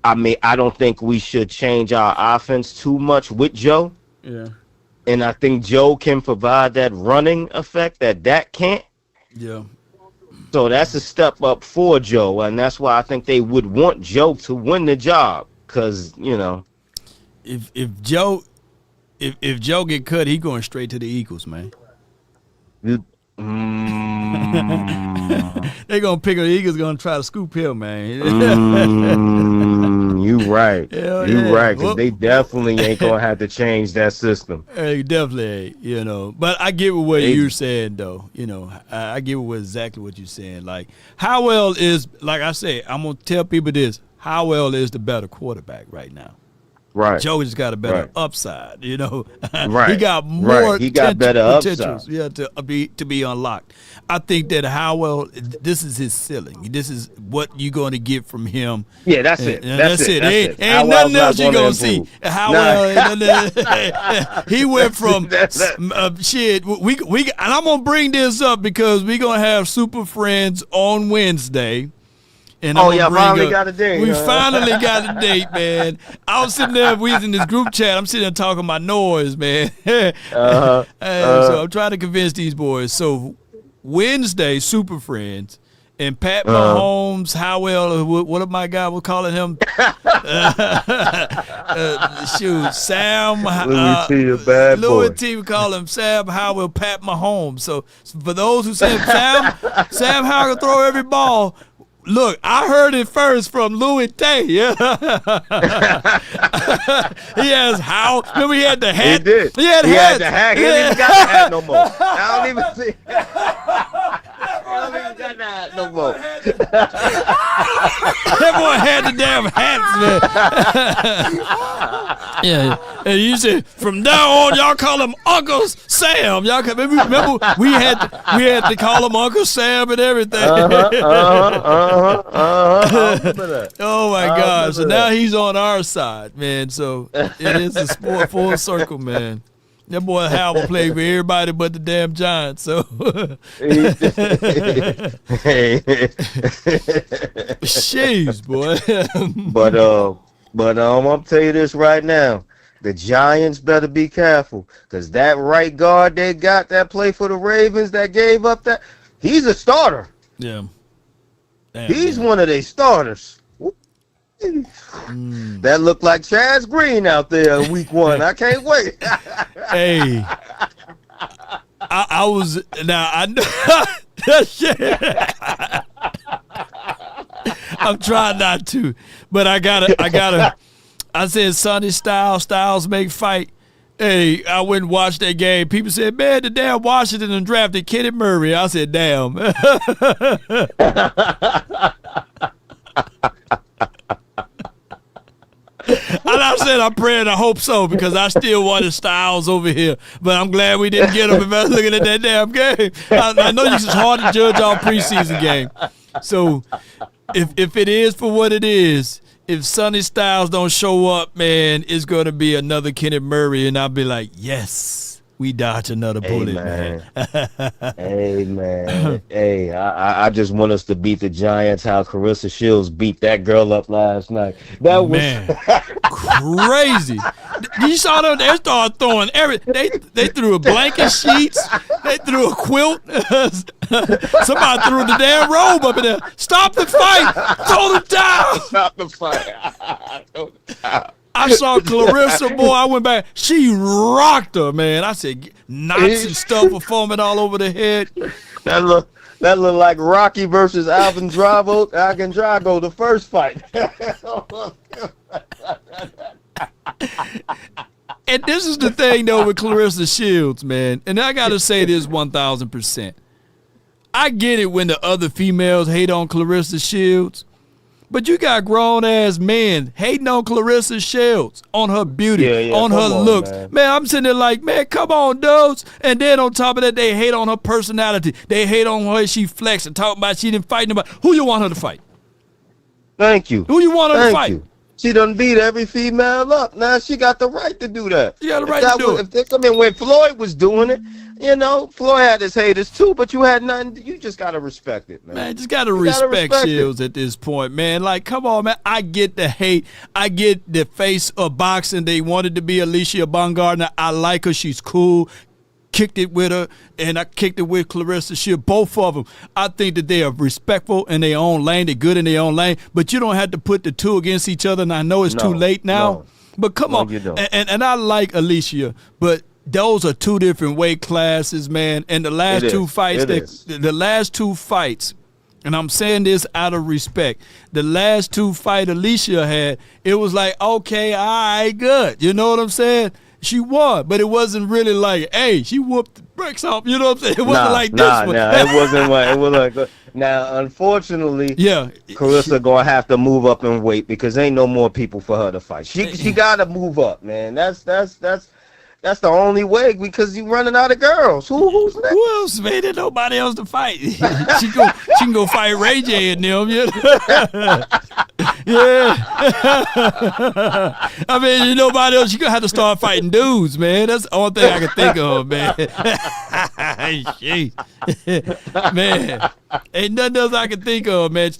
Speaker 9: I mean, I don't think we should change our offense too much with Joe.
Speaker 3: Yeah.
Speaker 9: And I think Joe can provide that running effect that Dak can't.
Speaker 3: Yeah.
Speaker 9: So that's a step up for Joe. And that's why I think they would want Joe to win the job. Because, you know.
Speaker 3: If Joe get cut, he going straight to the Eagles, man. They gonna pick up the Eagles. Gonna try to scoop him, man.
Speaker 9: You right.
Speaker 3: Hell
Speaker 9: you
Speaker 3: yeah.
Speaker 9: right. Because they definitely ain't gonna have to change that system.
Speaker 3: Hey, definitely ain't, you know. But I get what you're saying, though. You know, I get exactly what you're saying. Like, Howell is, like I say, I'm gonna tell people this: Howell is the better quarterback right now.
Speaker 9: Right.
Speaker 3: Joe just got a better upside, you know.
Speaker 9: Right.
Speaker 3: He got more
Speaker 9: He got better
Speaker 3: potentials,
Speaker 9: upside.
Speaker 3: to be unlocked. I think that Howell, this is his ceiling. This is what you're going to get from him.
Speaker 9: Yeah, that's it. That's it.
Speaker 3: Ain't nothing else you're going to see. Howell, he went from shit. We and I'm going to bring this up because we're going to have Super Friends on Wednesday. And
Speaker 9: finally got a date.
Speaker 3: We finally got a date, man. I was sitting there, we was in this group chat. I'm sitting there talking my noise, man. So I'm trying to convince these boys. So Wednesday, Super Friends, and Pat Mahomes, Howell, what my guy was calling him? Sam.
Speaker 9: Louis T, a bad boy.
Speaker 3: Louis T, we call him Sam Howell, Pat Mahomes. So for those who say Sam Howell can throw every ball. Look, I heard it first from Louis Tay. Yeah. He has how? Remember he had the hat?
Speaker 9: He did.
Speaker 3: He had
Speaker 9: the hat. He don't even got the hat no more. I don't even see. I don't even got the hat no more.
Speaker 3: That boy had the damn hats, man. Yeah. And you said from now on, y'all call him Uncle Sam. Y'all remember we had to call him Uncle Sam and everything. Oh my God! So now he's on our side, man. So it is a sport full circle, man. That boy Howell played for everybody but the damn Giants. So jeez, boy.
Speaker 9: But I'm gonna tell you this right now. The Giants better be careful, because that right guard they got that play for the Ravens that gave up that, he's a starter.
Speaker 3: Yeah.
Speaker 9: He's one of their starters. That looked like Chaz Green out there in week 1. I can't wait.
Speaker 3: Hey. I was, now I know. I'm trying not to, but I gotta. I said Sonny Styles make fight. Hey, I went and watched that game. People said, man, the damn Washington and drafted Kenny Murray. I said, damn. And I said, I pray and I hope so, because I still wanted Styles over here. But I'm glad we didn't get him if I was looking at that damn game. I know it's hard to judge our preseason game. So if it is for what it is, if Sonny Styles don't show up, man, it's going to be another Kenneth Murray, and I'll be like, yes, we dodged another bullet, man.
Speaker 9: Hey, man. Hey, I just want us to beat the Giants how Carissa Shields beat that girl up last night. That was
Speaker 3: crazy. You saw them, they started throwing they threw a blanket sheets, they threw a quilt. Somebody threw the damn robe up in there. Stop the fight. Throw the towel.
Speaker 9: Stop the fight.
Speaker 3: I saw Clarissa, boy. I went back. She rocked her, man. I said, knots and stuff were foaming all over the head.
Speaker 9: That look like Rocky versus Alvin Drago, the first fight.
Speaker 3: And this is the thing, though, with Clarissa Shields, man. And I got to say this 1,000%. I get it when the other females hate on Clarissa Shields. But you got grown-ass men hating on Clarissa Shields, on her beauty, on her looks. Man, I'm sitting there like, man, come on, dudes. And then on top of that, they hate on her personality. They hate on her she flex and talk about she didn't fight nobody. Who you want her to fight?
Speaker 9: Thank you.
Speaker 3: Who you want her to fight?
Speaker 9: You. She done beat every female up. Now she got the right to do that.
Speaker 3: She got the right to do it.
Speaker 9: When Floyd was doing it, Floyd had his haters too, but you had nothing. You just gotta respect it, man.
Speaker 3: Man, just gotta respect Shields at this point, man. Like, come on, man. I get the hate. I get the face of boxing. They wanted to be Alicia Baumgardner. I like her. She's cool. Kicked it with her, and I kicked it with Clarissa Shields. Both of them. I think that they are respectful in their own lane. They're good in their own lane, but you don't have to put the two against each other, and I know it's too late now. But come on. And I like Alicia, but those are two different weight classes, man. And the last two fights, the last two fights, and I'm saying this out of respect, the last two fights Alicia had, it was like, okay, all right, good. You know what I'm saying? She won, but it wasn't really like, hey, she whooped the bricks off. You know what I'm saying? It wasn't like this one.
Speaker 9: It wasn't like, it was like, now, unfortunately, Clarissa gonna have to move up in weight because ain't no more people for her to fight. She gotta move up, man. That's the only way because you running out of girls. Who's next?
Speaker 3: Who else, man? There's nobody else to fight. she can go fight Ray J and them. Yeah. I mean, nobody else. You gonna have to start fighting dudes, man. That's the only thing I can think of, man. Man, ain't nothing else I can think of, man.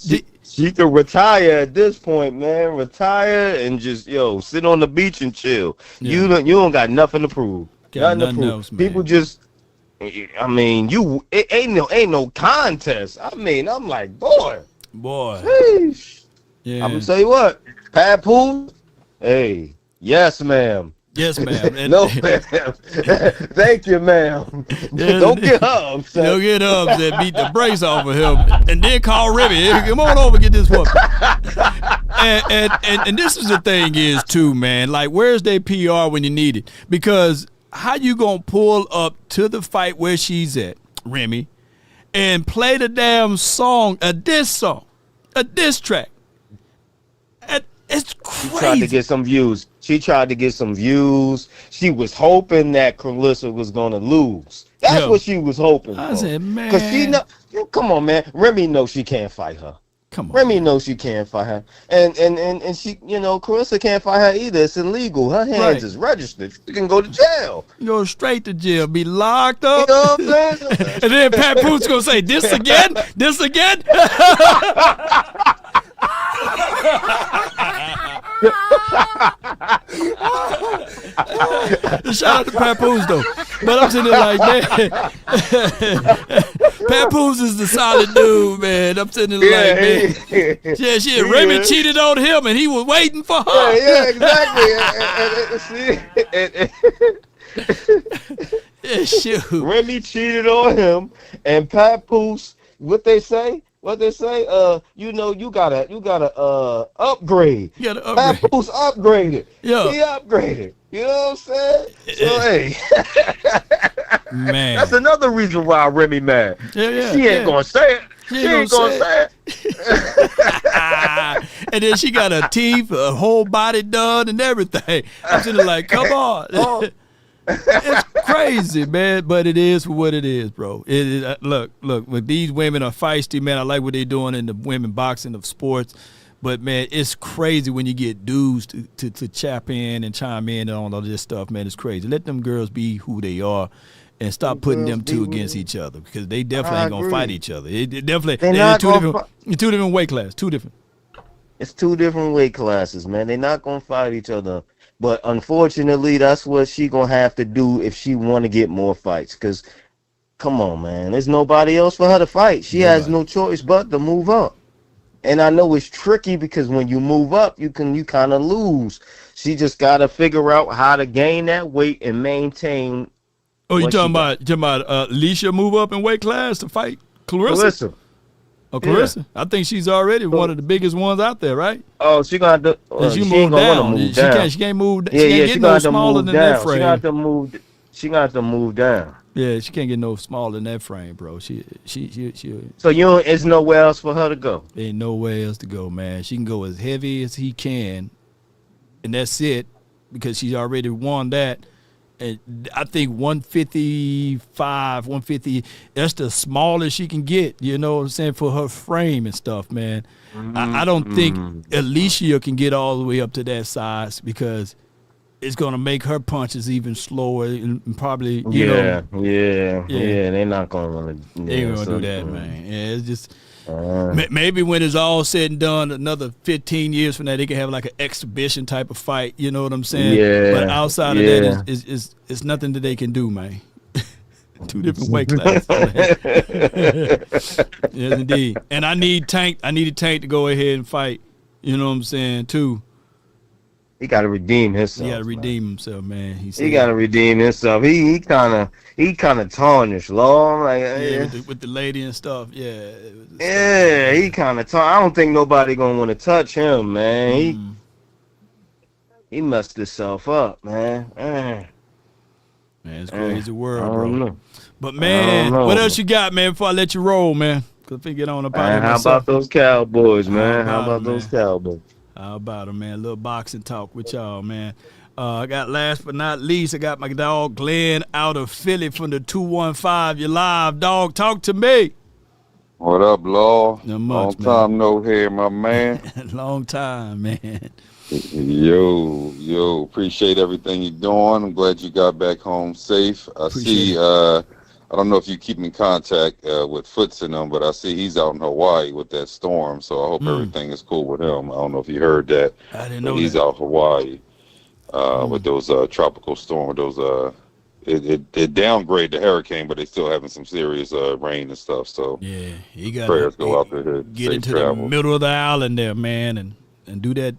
Speaker 9: She could retire at this point, man. Retire and just sit on the beach and chill. Yeah. You don't got nothing to prove. Nothing to prove. Else, people just, I mean, it ain't no contest. I mean, I'm like, boy. Sheesh.
Speaker 3: Yeah.
Speaker 9: I'm gonna tell you what, Papoose. Hey, yes, ma'am.
Speaker 3: Yes, ma'am.
Speaker 9: No, ma'am. Thank you, ma'am. Don't get upset.
Speaker 3: Don't get upset. Beat the brakes off of him, and then call Remy. Hey, come on over, get this one. and this is the thing is too, man. Like, where's their PR when you need it? Because how you gonna pull up to the fight where she's at, Remy, and play the damn song, a diss track? It's crazy.
Speaker 9: She tried to get some views. She was hoping that Clarissa was gonna lose. That's what she was hoping.
Speaker 3: I said, man,
Speaker 9: because she know. Come on, man. Remy knows she can't fight her.
Speaker 3: Come on.
Speaker 9: Remy knows she can't fight her, and she, Clarissa can't fight her either. It's illegal. Her hands is registered. She can go to jail.
Speaker 3: You go straight to jail, be locked up.
Speaker 9: You know what I'm saying?
Speaker 3: And then Papoose gonna say, "This again? This again?" Shout out to Papoose though, but I'm sitting there like, man, Papoose is the solid dude, man. I'm sitting there like, man, shit. Remy cheated on him, and he was waiting for her.
Speaker 9: Yeah, exactly.
Speaker 3: Shoot.
Speaker 9: Remy cheated on him, and Papoose, what they say, you gotta upgrade.
Speaker 3: You gotta upgrade.
Speaker 9: Papoose upgraded.
Speaker 3: Yeah.
Speaker 9: He upgraded. You know what I'm saying? So hey,
Speaker 3: man,
Speaker 9: that's another reason why Remy mad.
Speaker 3: Yeah,
Speaker 9: she ain't gonna say it. She ain't gonna say
Speaker 3: it. And then she got her teeth, her whole body done, and everything. I'm sitting there like, come on. It's crazy, man, but it is what it is, bro. Look, when these women are feisty, man, I like what they're doing in the women boxing of sports, but, man, it's crazy when you get dudes to chime in on all this stuff, man. It's crazy. Let them girls be who they are and stop putting them two against each other because they definitely ain't going to fight each other. They're two different weight classes, two different.
Speaker 9: It's two different weight classes, man. They're not going to fight each other. But unfortunately, that's what she gonna have to do if she want to get more fights. Cause, come on, man, there's nobody else for her to fight. She has no choice but to move up. And I know it's tricky because when you move up, you kind of lose. She just gotta figure out how to gain that weight and maintain.
Speaker 3: Oh, you talking about Alicia move up in weight class to fight Clarissa? Oh, Clarissa. Yeah. I think she's already one of the biggest ones out there, right?
Speaker 9: Oh, she got to.
Speaker 3: She move down. She can't move. She can't get no smaller than that frame.
Speaker 9: She got to move down.
Speaker 3: Yeah, she can't get no smaller than that frame, bro. She.
Speaker 9: So it's nowhere else for her to go.
Speaker 3: Ain't nowhere else to go, man. She can go as heavy as he can, and that's it, because she's already won that. And I think 155, 150, that's the smallest she can get, you know what I'm saying, for her frame and stuff, man. I don't think Alicia can get all the way up to that size because it's going to make her punches even slower and probably, you know.
Speaker 9: Yeah, they're not going to want to.
Speaker 3: They ain't going to do that, man. Yeah, it's just. Maybe when it's all said and done, another 15 years from now, they can have like an exhibition type of fight. You know what I'm saying?
Speaker 9: Yeah.
Speaker 3: But outside of that, it's nothing that they can do, man. 2 different weight classes. Yes, indeed. And I need Tank to go ahead and fight. You know what I'm saying? Too.
Speaker 9: He got to redeem himself.
Speaker 3: He got to redeem himself, man.
Speaker 9: He got to redeem himself. He kind of tarnished, Lord. Like,
Speaker 3: with the lady and stuff. Yeah.
Speaker 9: Yeah, he kind of I don't think nobody gonna want to touch him, man. He messed himself up, man. Man,
Speaker 3: it's crazy world, bro. But man, what else you got, man? Before I let you roll, man. Cause I get on about
Speaker 9: how about those Cowboys, man? How about those Cowboys?
Speaker 3: How about them, man? A little boxing talk with y'all, man. I got last but not least, I got my dog Glenn out of Philly from the 215. You live, dog. Talk to me.
Speaker 10: What up, Law?
Speaker 3: Long
Speaker 10: time no hear, my man.
Speaker 3: Long time, man.
Speaker 10: Yo, appreciate everything you're doing. I'm glad you got back home safe. I don't know if you keep in contact with Foots and them, but I see he's out in Hawaii with that storm, so I hope everything is cool with him. I don't know if you heard that.
Speaker 3: I didn't know
Speaker 10: he's out in Hawaii with those tropical storm, those it downgraded the hurricane, but they still having some serious rain and stuff. So
Speaker 3: yeah, you got
Speaker 10: prayers go out there.
Speaker 3: Get into the middle of the island there, man, and do that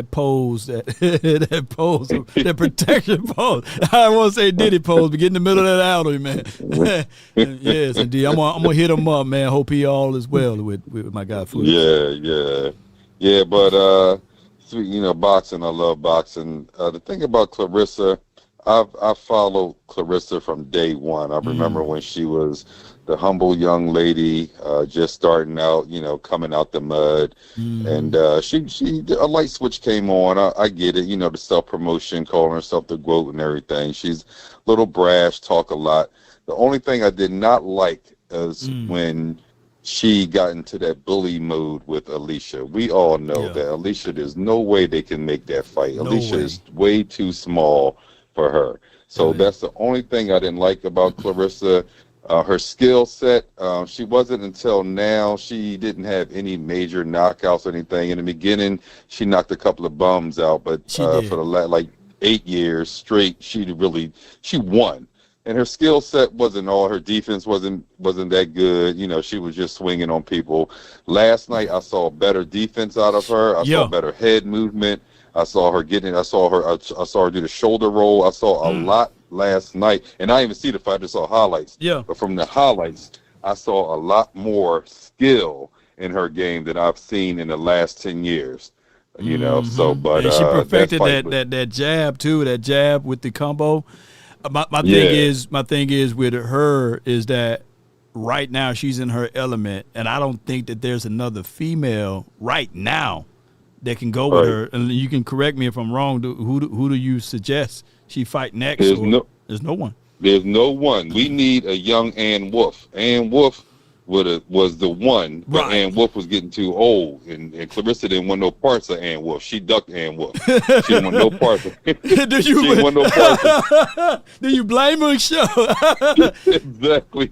Speaker 3: pose, that pose, that protection pose. I won't say Diddy pose, but get in the middle of that island, man. Yes, indeed. I'm gonna hit him up, man. Hope he all is well with my guy Foots.
Speaker 10: Yeah. But boxing. I love boxing. The thing about Clarissa. I followed Clarissa from day one. I remember when she was the humble young lady, just starting out, coming out the mud, and a light switch came on. I get it, the self-promotion, calling herself the GOAT and everything. She's a little brash, talk a lot. The only thing I did not like is when she got into that bully mode with Alicia. We all know that Alicia, there's no way they can make that fight. Alicia is way too small for her. So that's the only thing I didn't like about Clarissa. Her skill set, she wasn't until now. She didn't have any major knockouts or anything. In the beginning, she knocked a couple of bums out, but for the 8 years straight, she won. And her skill set wasn't all. Her defense wasn't that good. She was just swinging on people. Last night, I saw better defense out of her. I saw better head movement. I saw her do the shoulder roll. I saw a lot last night, and I didn't even see the fight. I just saw highlights.
Speaker 3: Yeah.
Speaker 10: But from the highlights, I saw a lot more skill in her game than I've seen in the last 10 years. So but
Speaker 3: and she perfected that jab too. That jab with the combo. My thing is with her is that right now she's in her element, and I don't think that there's another female right now that can go with her. And you can correct me if I'm wrong. Who do you suggest she fight next? There's no one.
Speaker 10: There's no one. We need a young Ann Wolf. Ann Wolf was the one, but Ann Wolf was getting too old, and Clarissa didn't want no parts of Ann Wolf. She ducked Ann Wolf. She didn't want no parts of she didn't want no parts of
Speaker 3: Do you blame her? Sure.
Speaker 10: Exactly.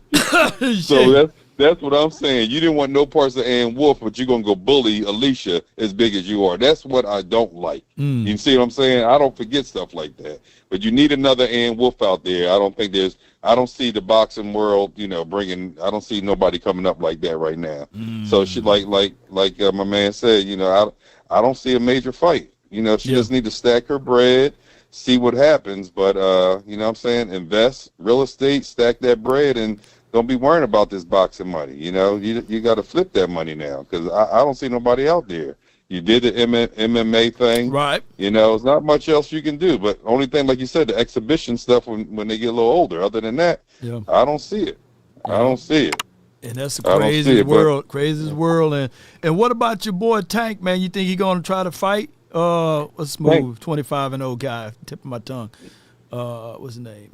Speaker 10: So that's what I'm saying. You didn't want no parts of Ann Wolf, but you're going to go bully Alicia as big as you are. That's what I don't like. You see what I'm saying? I don't forget stuff like that. But you need another Ann Wolf out there. I don't see the boxing world, I don't see nobody coming up like that right now. So she, like my man said, I don't see a major fight. She just need to stack her bread, see what happens. But, you know what I'm saying? Invest, real estate, stack that bread, and don't be worrying about this boxing money. You got to flip that money now, because I don't see nobody out there. You did the MMA thing.
Speaker 3: Right.
Speaker 10: There's not much else you can do. But only thing, like you said, the exhibition stuff when they get a little older. Other than that, I don't see it. I don't see it.
Speaker 3: And that's the craziest world. And what about your boy Tank, man? You think he's going to try to fight? What's smooth, 25-0 guy, tip of my tongue. what's his name?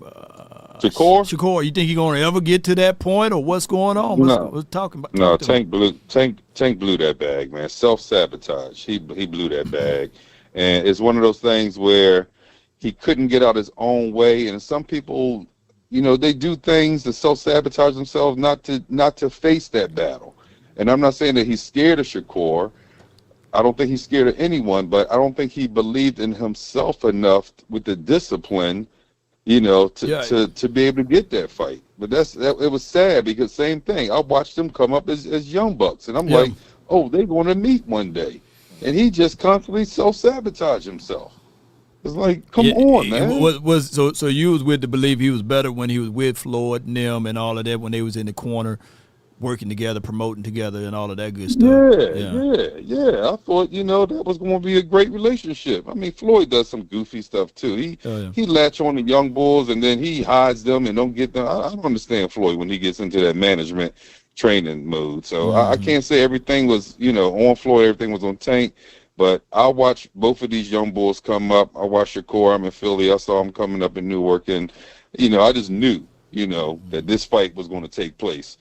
Speaker 10: Shakur.
Speaker 3: You think he's gonna ever get to that point, or what's going on? What's talking about?
Speaker 10: No, Tank blew that bag, man. Self-sabotage. He blew that bag, and it's one of those things where he couldn't get out his own way. And some people, they do things to self-sabotage themselves, not to face that battle. And I'm not saying that he's scared of Shakur. I don't think he's scared of anyone, but I don't think he believed in himself enough with the discipline, to be able to get that fight. But it was sad because same thing. I watched them come up as young bucks, and I'm like, oh, they're going to meet one day, and he just constantly self-sabotaged himself. It's like, come on, man.
Speaker 3: So you was with the belief he was better when he was with Floyd and them and all of that, when they was in the corner working together, promoting together, and all of that good stuff.
Speaker 10: Yeah. I thought, that was going to be a great relationship. I mean, Floyd does some goofy stuff too. He latch on the young bulls and then he hides them and don't get them. I don't understand Floyd when he gets into that management training mode. So I can't say everything was, on Floyd, everything was on Tank. But I watched both of these young bulls come up. I watched Shakur. I'm in Philly. I saw him coming up in Newark, and I just knew, that this fight was going to take place.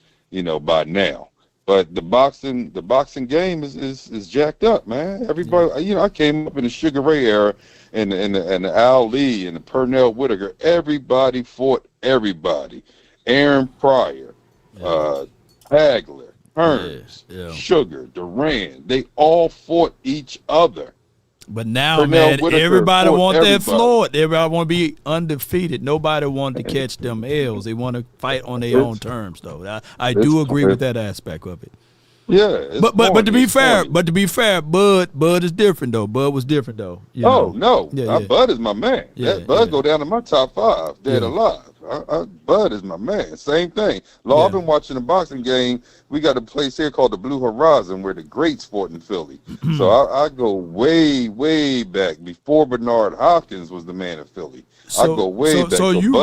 Speaker 10: By now. But the boxing game is jacked up, man. Everybody, I came up in the Sugar Ray era and the Al Lee and the Pernell Whitaker. Everybody fought everybody. Aaron Pryor, Hagler, Hearns, Sugar, Duran. They all fought each other.
Speaker 3: But now, man, everybody want that Floyd. Everybody want to be undefeated. Nobody want to catch them L's. They want to fight on their own terms, though. I do agree with that aspect of it.
Speaker 10: Yeah,
Speaker 3: but to be fair, Bud is different though. Bud was different though.
Speaker 10: No, Bud is my man. Bud go down to my top 5, dead alive. Bud is my man. Same thing. I've been watching the boxing game. We got a place here called the Blue Horizon where the greats fought in Philly. So I go way, way back before Bernard Hopkins was the man in Philly. I go way back.
Speaker 3: So you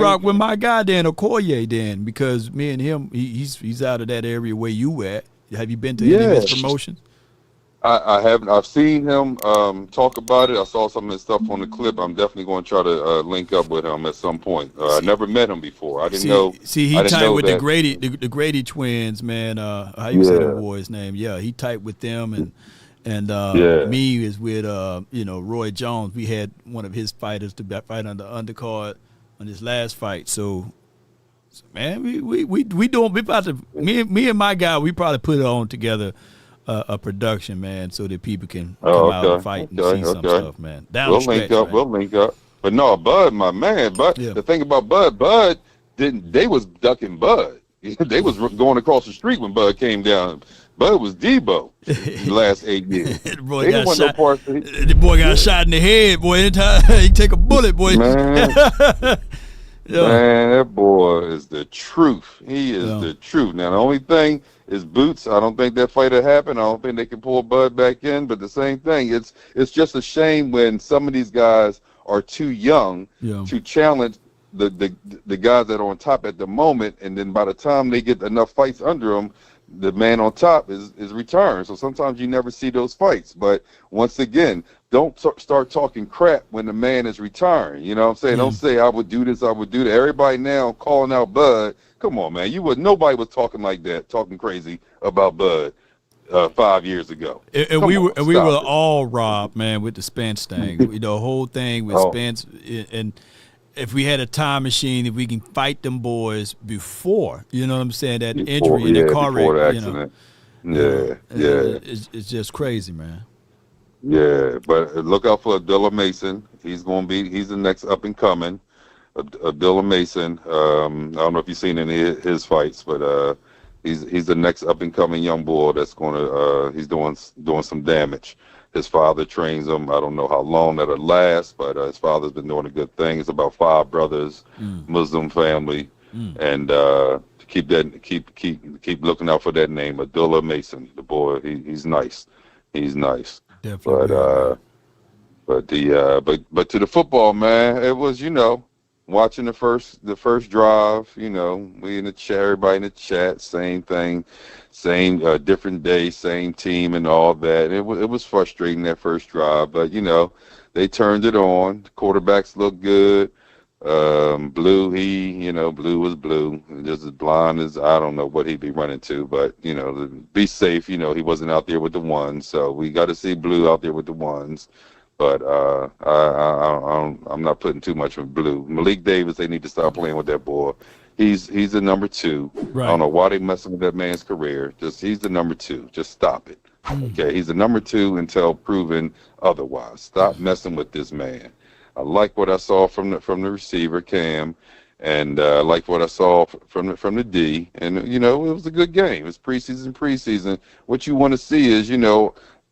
Speaker 3: rock with my guy Dan Okoye then, because me and him, he's out of that area where you at. Have you been to any of his promotions?
Speaker 10: I haven't. I've seen him talk about it. I saw some of his stuff on the clip. I'm definitely going to try to link up with him at some point. I never met him before. I didn't know.
Speaker 3: See, he tight with the Grady twins, man. How you say the boy's name? Yeah, he tight with them, and me is with Roy Jones. We had one of his fighters to fight on the undercard on his last fight. So man, we doing. We about to me and my guy. We probably put it on together. A production, man, so that people can come out and fight and see some stuff, man.
Speaker 10: We'll link up. But no, Bud, my man. Bud, the thing about Bud they was ducking Bud. They was going across the street when Bud came down. Bud was Debo the last 8 years.
Speaker 3: The boy got shot in the head, boy. Anytime he take a bullet, boy.
Speaker 10: Man, man, that boy is the truth. He is the truth. Now, the only thing is boots. I don't think that fight had happened. I don't think they can pull Bud back in. But the same thing, it's just a shame when some of these guys are too young to challenge the guys that are on top at the moment. And then by the time they get enough fights under them, the man on top is returned. So sometimes you never see those fights. But once again, don't start talking crap when the man is retiring. You know what I'm saying? Don't say I would do this, I would do that. Everybody now calling out Bud. Come on, man. Nobody was talking like that, talking crazy about Bud 5 years ago.
Speaker 3: And we were all robbed, man, with the Spence thing. The whole thing with Spence. And if we had a time machine, if we can fight them boys before, you know what I'm saying, that injury in the car wreck,
Speaker 10: accident.
Speaker 3: It's just crazy, man.
Speaker 10: Yeah, but look out for Abdullah Mason. He's the next up and coming. Abdullah Mason. I don't know if you've seen any of his fights, but he's the next up and coming young boy that's he's doing some damage. His father trains him. I don't know how long that'll last, but his father's been doing a good thing. It's about 5 brothers, Muslim family, and keep looking out for that name, Abdullah Mason. The boy, he's nice. He's nice.
Speaker 3: Definitely.
Speaker 10: But to the football, man, it was watching the first drive. We in the chat, everybody in the chat, same thing, same different day, same team, and all that. It was frustrating that first drive, but they turned it on. The quarterbacks looked good. Blue, Blue was Blue. Just as blonde as I don't know what he'd be running to, but be safe. He wasn't out there with the ones, so we got to see Blue out there with the ones. But I'm not putting too much on Blue. Malik Davis, they need to stop playing with that boy. He's the number 2.
Speaker 3: Right.
Speaker 10: I don't know why they messing with that man's career. He's the number 2. Just stop it. Okay, he's the number 2 until proven otherwise. Stop messing with this man. I like what I saw from the receiver Cam, and I like what I saw from the D. And it was a good game. It's preseason. What you want to see is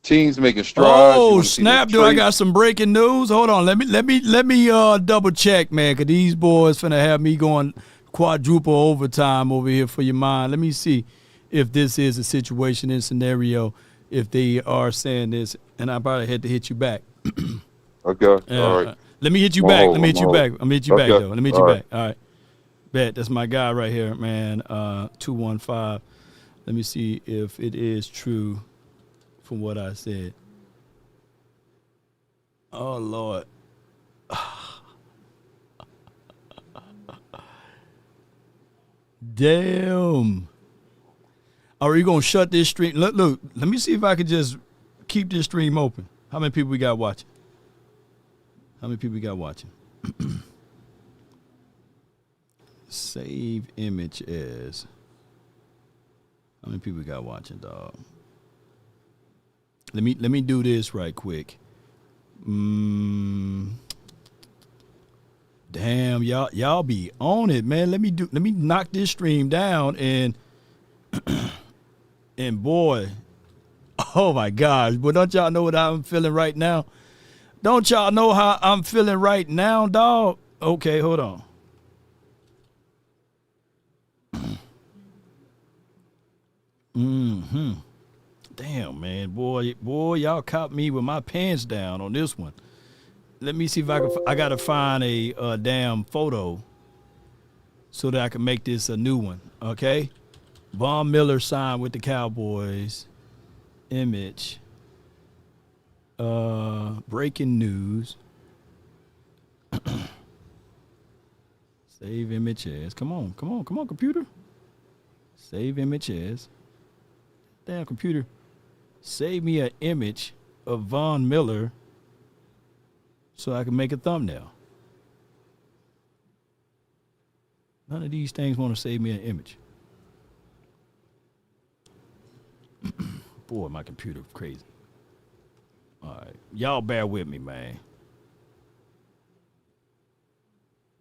Speaker 10: teams making strides.
Speaker 3: Oh snap! Do I got some breaking news? Hold on. Let me double check, man. Cause these boys finna have me going quadruple overtime over here for your mind. Let me see if this is a situation and scenario. If they are saying this, and I probably had to hit you back.
Speaker 10: Okay. All right.
Speaker 3: Let me hit you back. I'm gonna hit you back though. Let me hit you back. All right. Bet. That's my guy right here, man. 215. Let me see if it is true from what I said. Oh Lord. Damn. Are you gonna shut this stream? Look, let me see if I can just keep this stream open. How many people we got watching? Save image as. How many people we got watching, dog? Let me do this right quick. Damn, y'all be on it, man. Let me knock this stream down and boy, oh my gosh. But don't y'all know what I'm feeling right now? Don't y'all know how I'm feeling right now, dog? Okay, hold on. Damn, man. Boy, y'all caught me with my pants down on this one. Let me see if I gotta find a damn photo so that I can make this a new one, okay? Von Miller signed with the Cowboys. Image. Breaking news. Save image as. Come on, computer. Save image as. Damn, computer. Save me an image of Von Miller so I can make a thumbnail. None of these things want to save me an image. Boy, my computer crazy. All right. Y'all bear with me, man.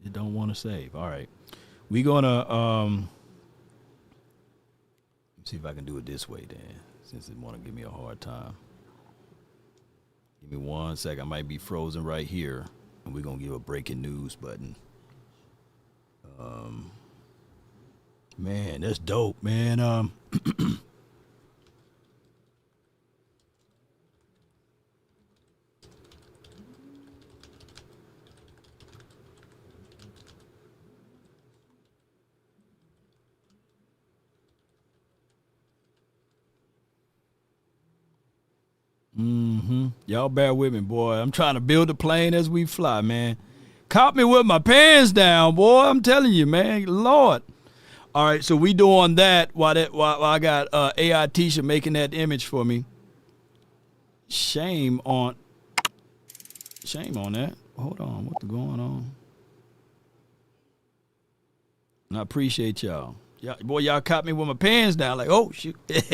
Speaker 3: It don't want to save. All right. We're going to see if I can do it this way then, since it want to give me a hard time. Give me 1 sec. I might be frozen right here, and we're going to give a breaking news button. Man, that's dope, man. Y'all bear with me, boy. I'm trying to build a plane as we fly, man. Caught me with my pants down, boy. I'm telling you, man. Lord. All right, so we doing that while I got AI Tisha making that image for me. Shame on that. Hold on, what's going on? And I appreciate y'all. Y'all caught me with my pants down, like, oh, shoot. Get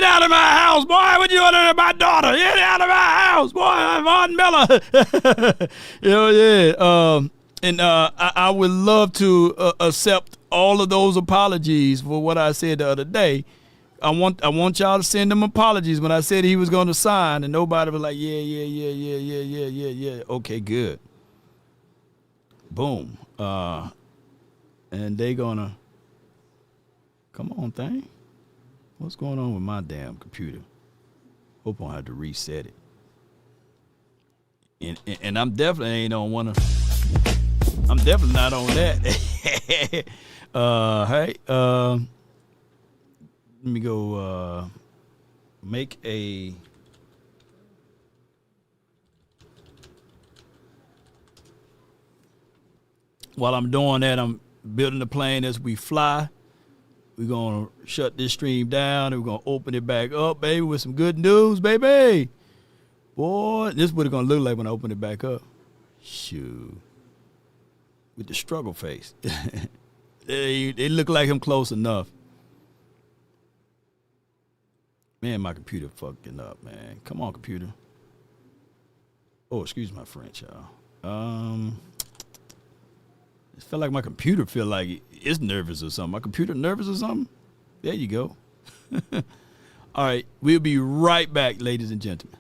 Speaker 3: out of my house, boy. What you doing to my daughter? Get out of my house, boy. I'm Von Miller. Yeah. And I would love to accept all of those apologies for what I said the other day. I want y'all to send them apologies when I said he was going to sign, and nobody was like, yeah. Okay, good. Boom. And they gonna come on, thing. What's going on with my damn computer? Hope I don't have to reset it. And I'm definitely ain't on one of. I'm definitely not on that. Hey, let me go make a. while I'm doing that, I'm building the plane as we fly. We're going to shut this stream down, and we're going to open it back up, baby, with some good news, baby. Boy, this is what it's going to look like when I open it back up. Shoot. With the struggle face. They look like him close enough. Man, my computer fucking up, man. Come on, computer. Oh, excuse my French, y'all. It felt like my computer feel like it's nervous or something. My computer nervous or something? There you go. All right, we'll be right back, ladies and gentlemen.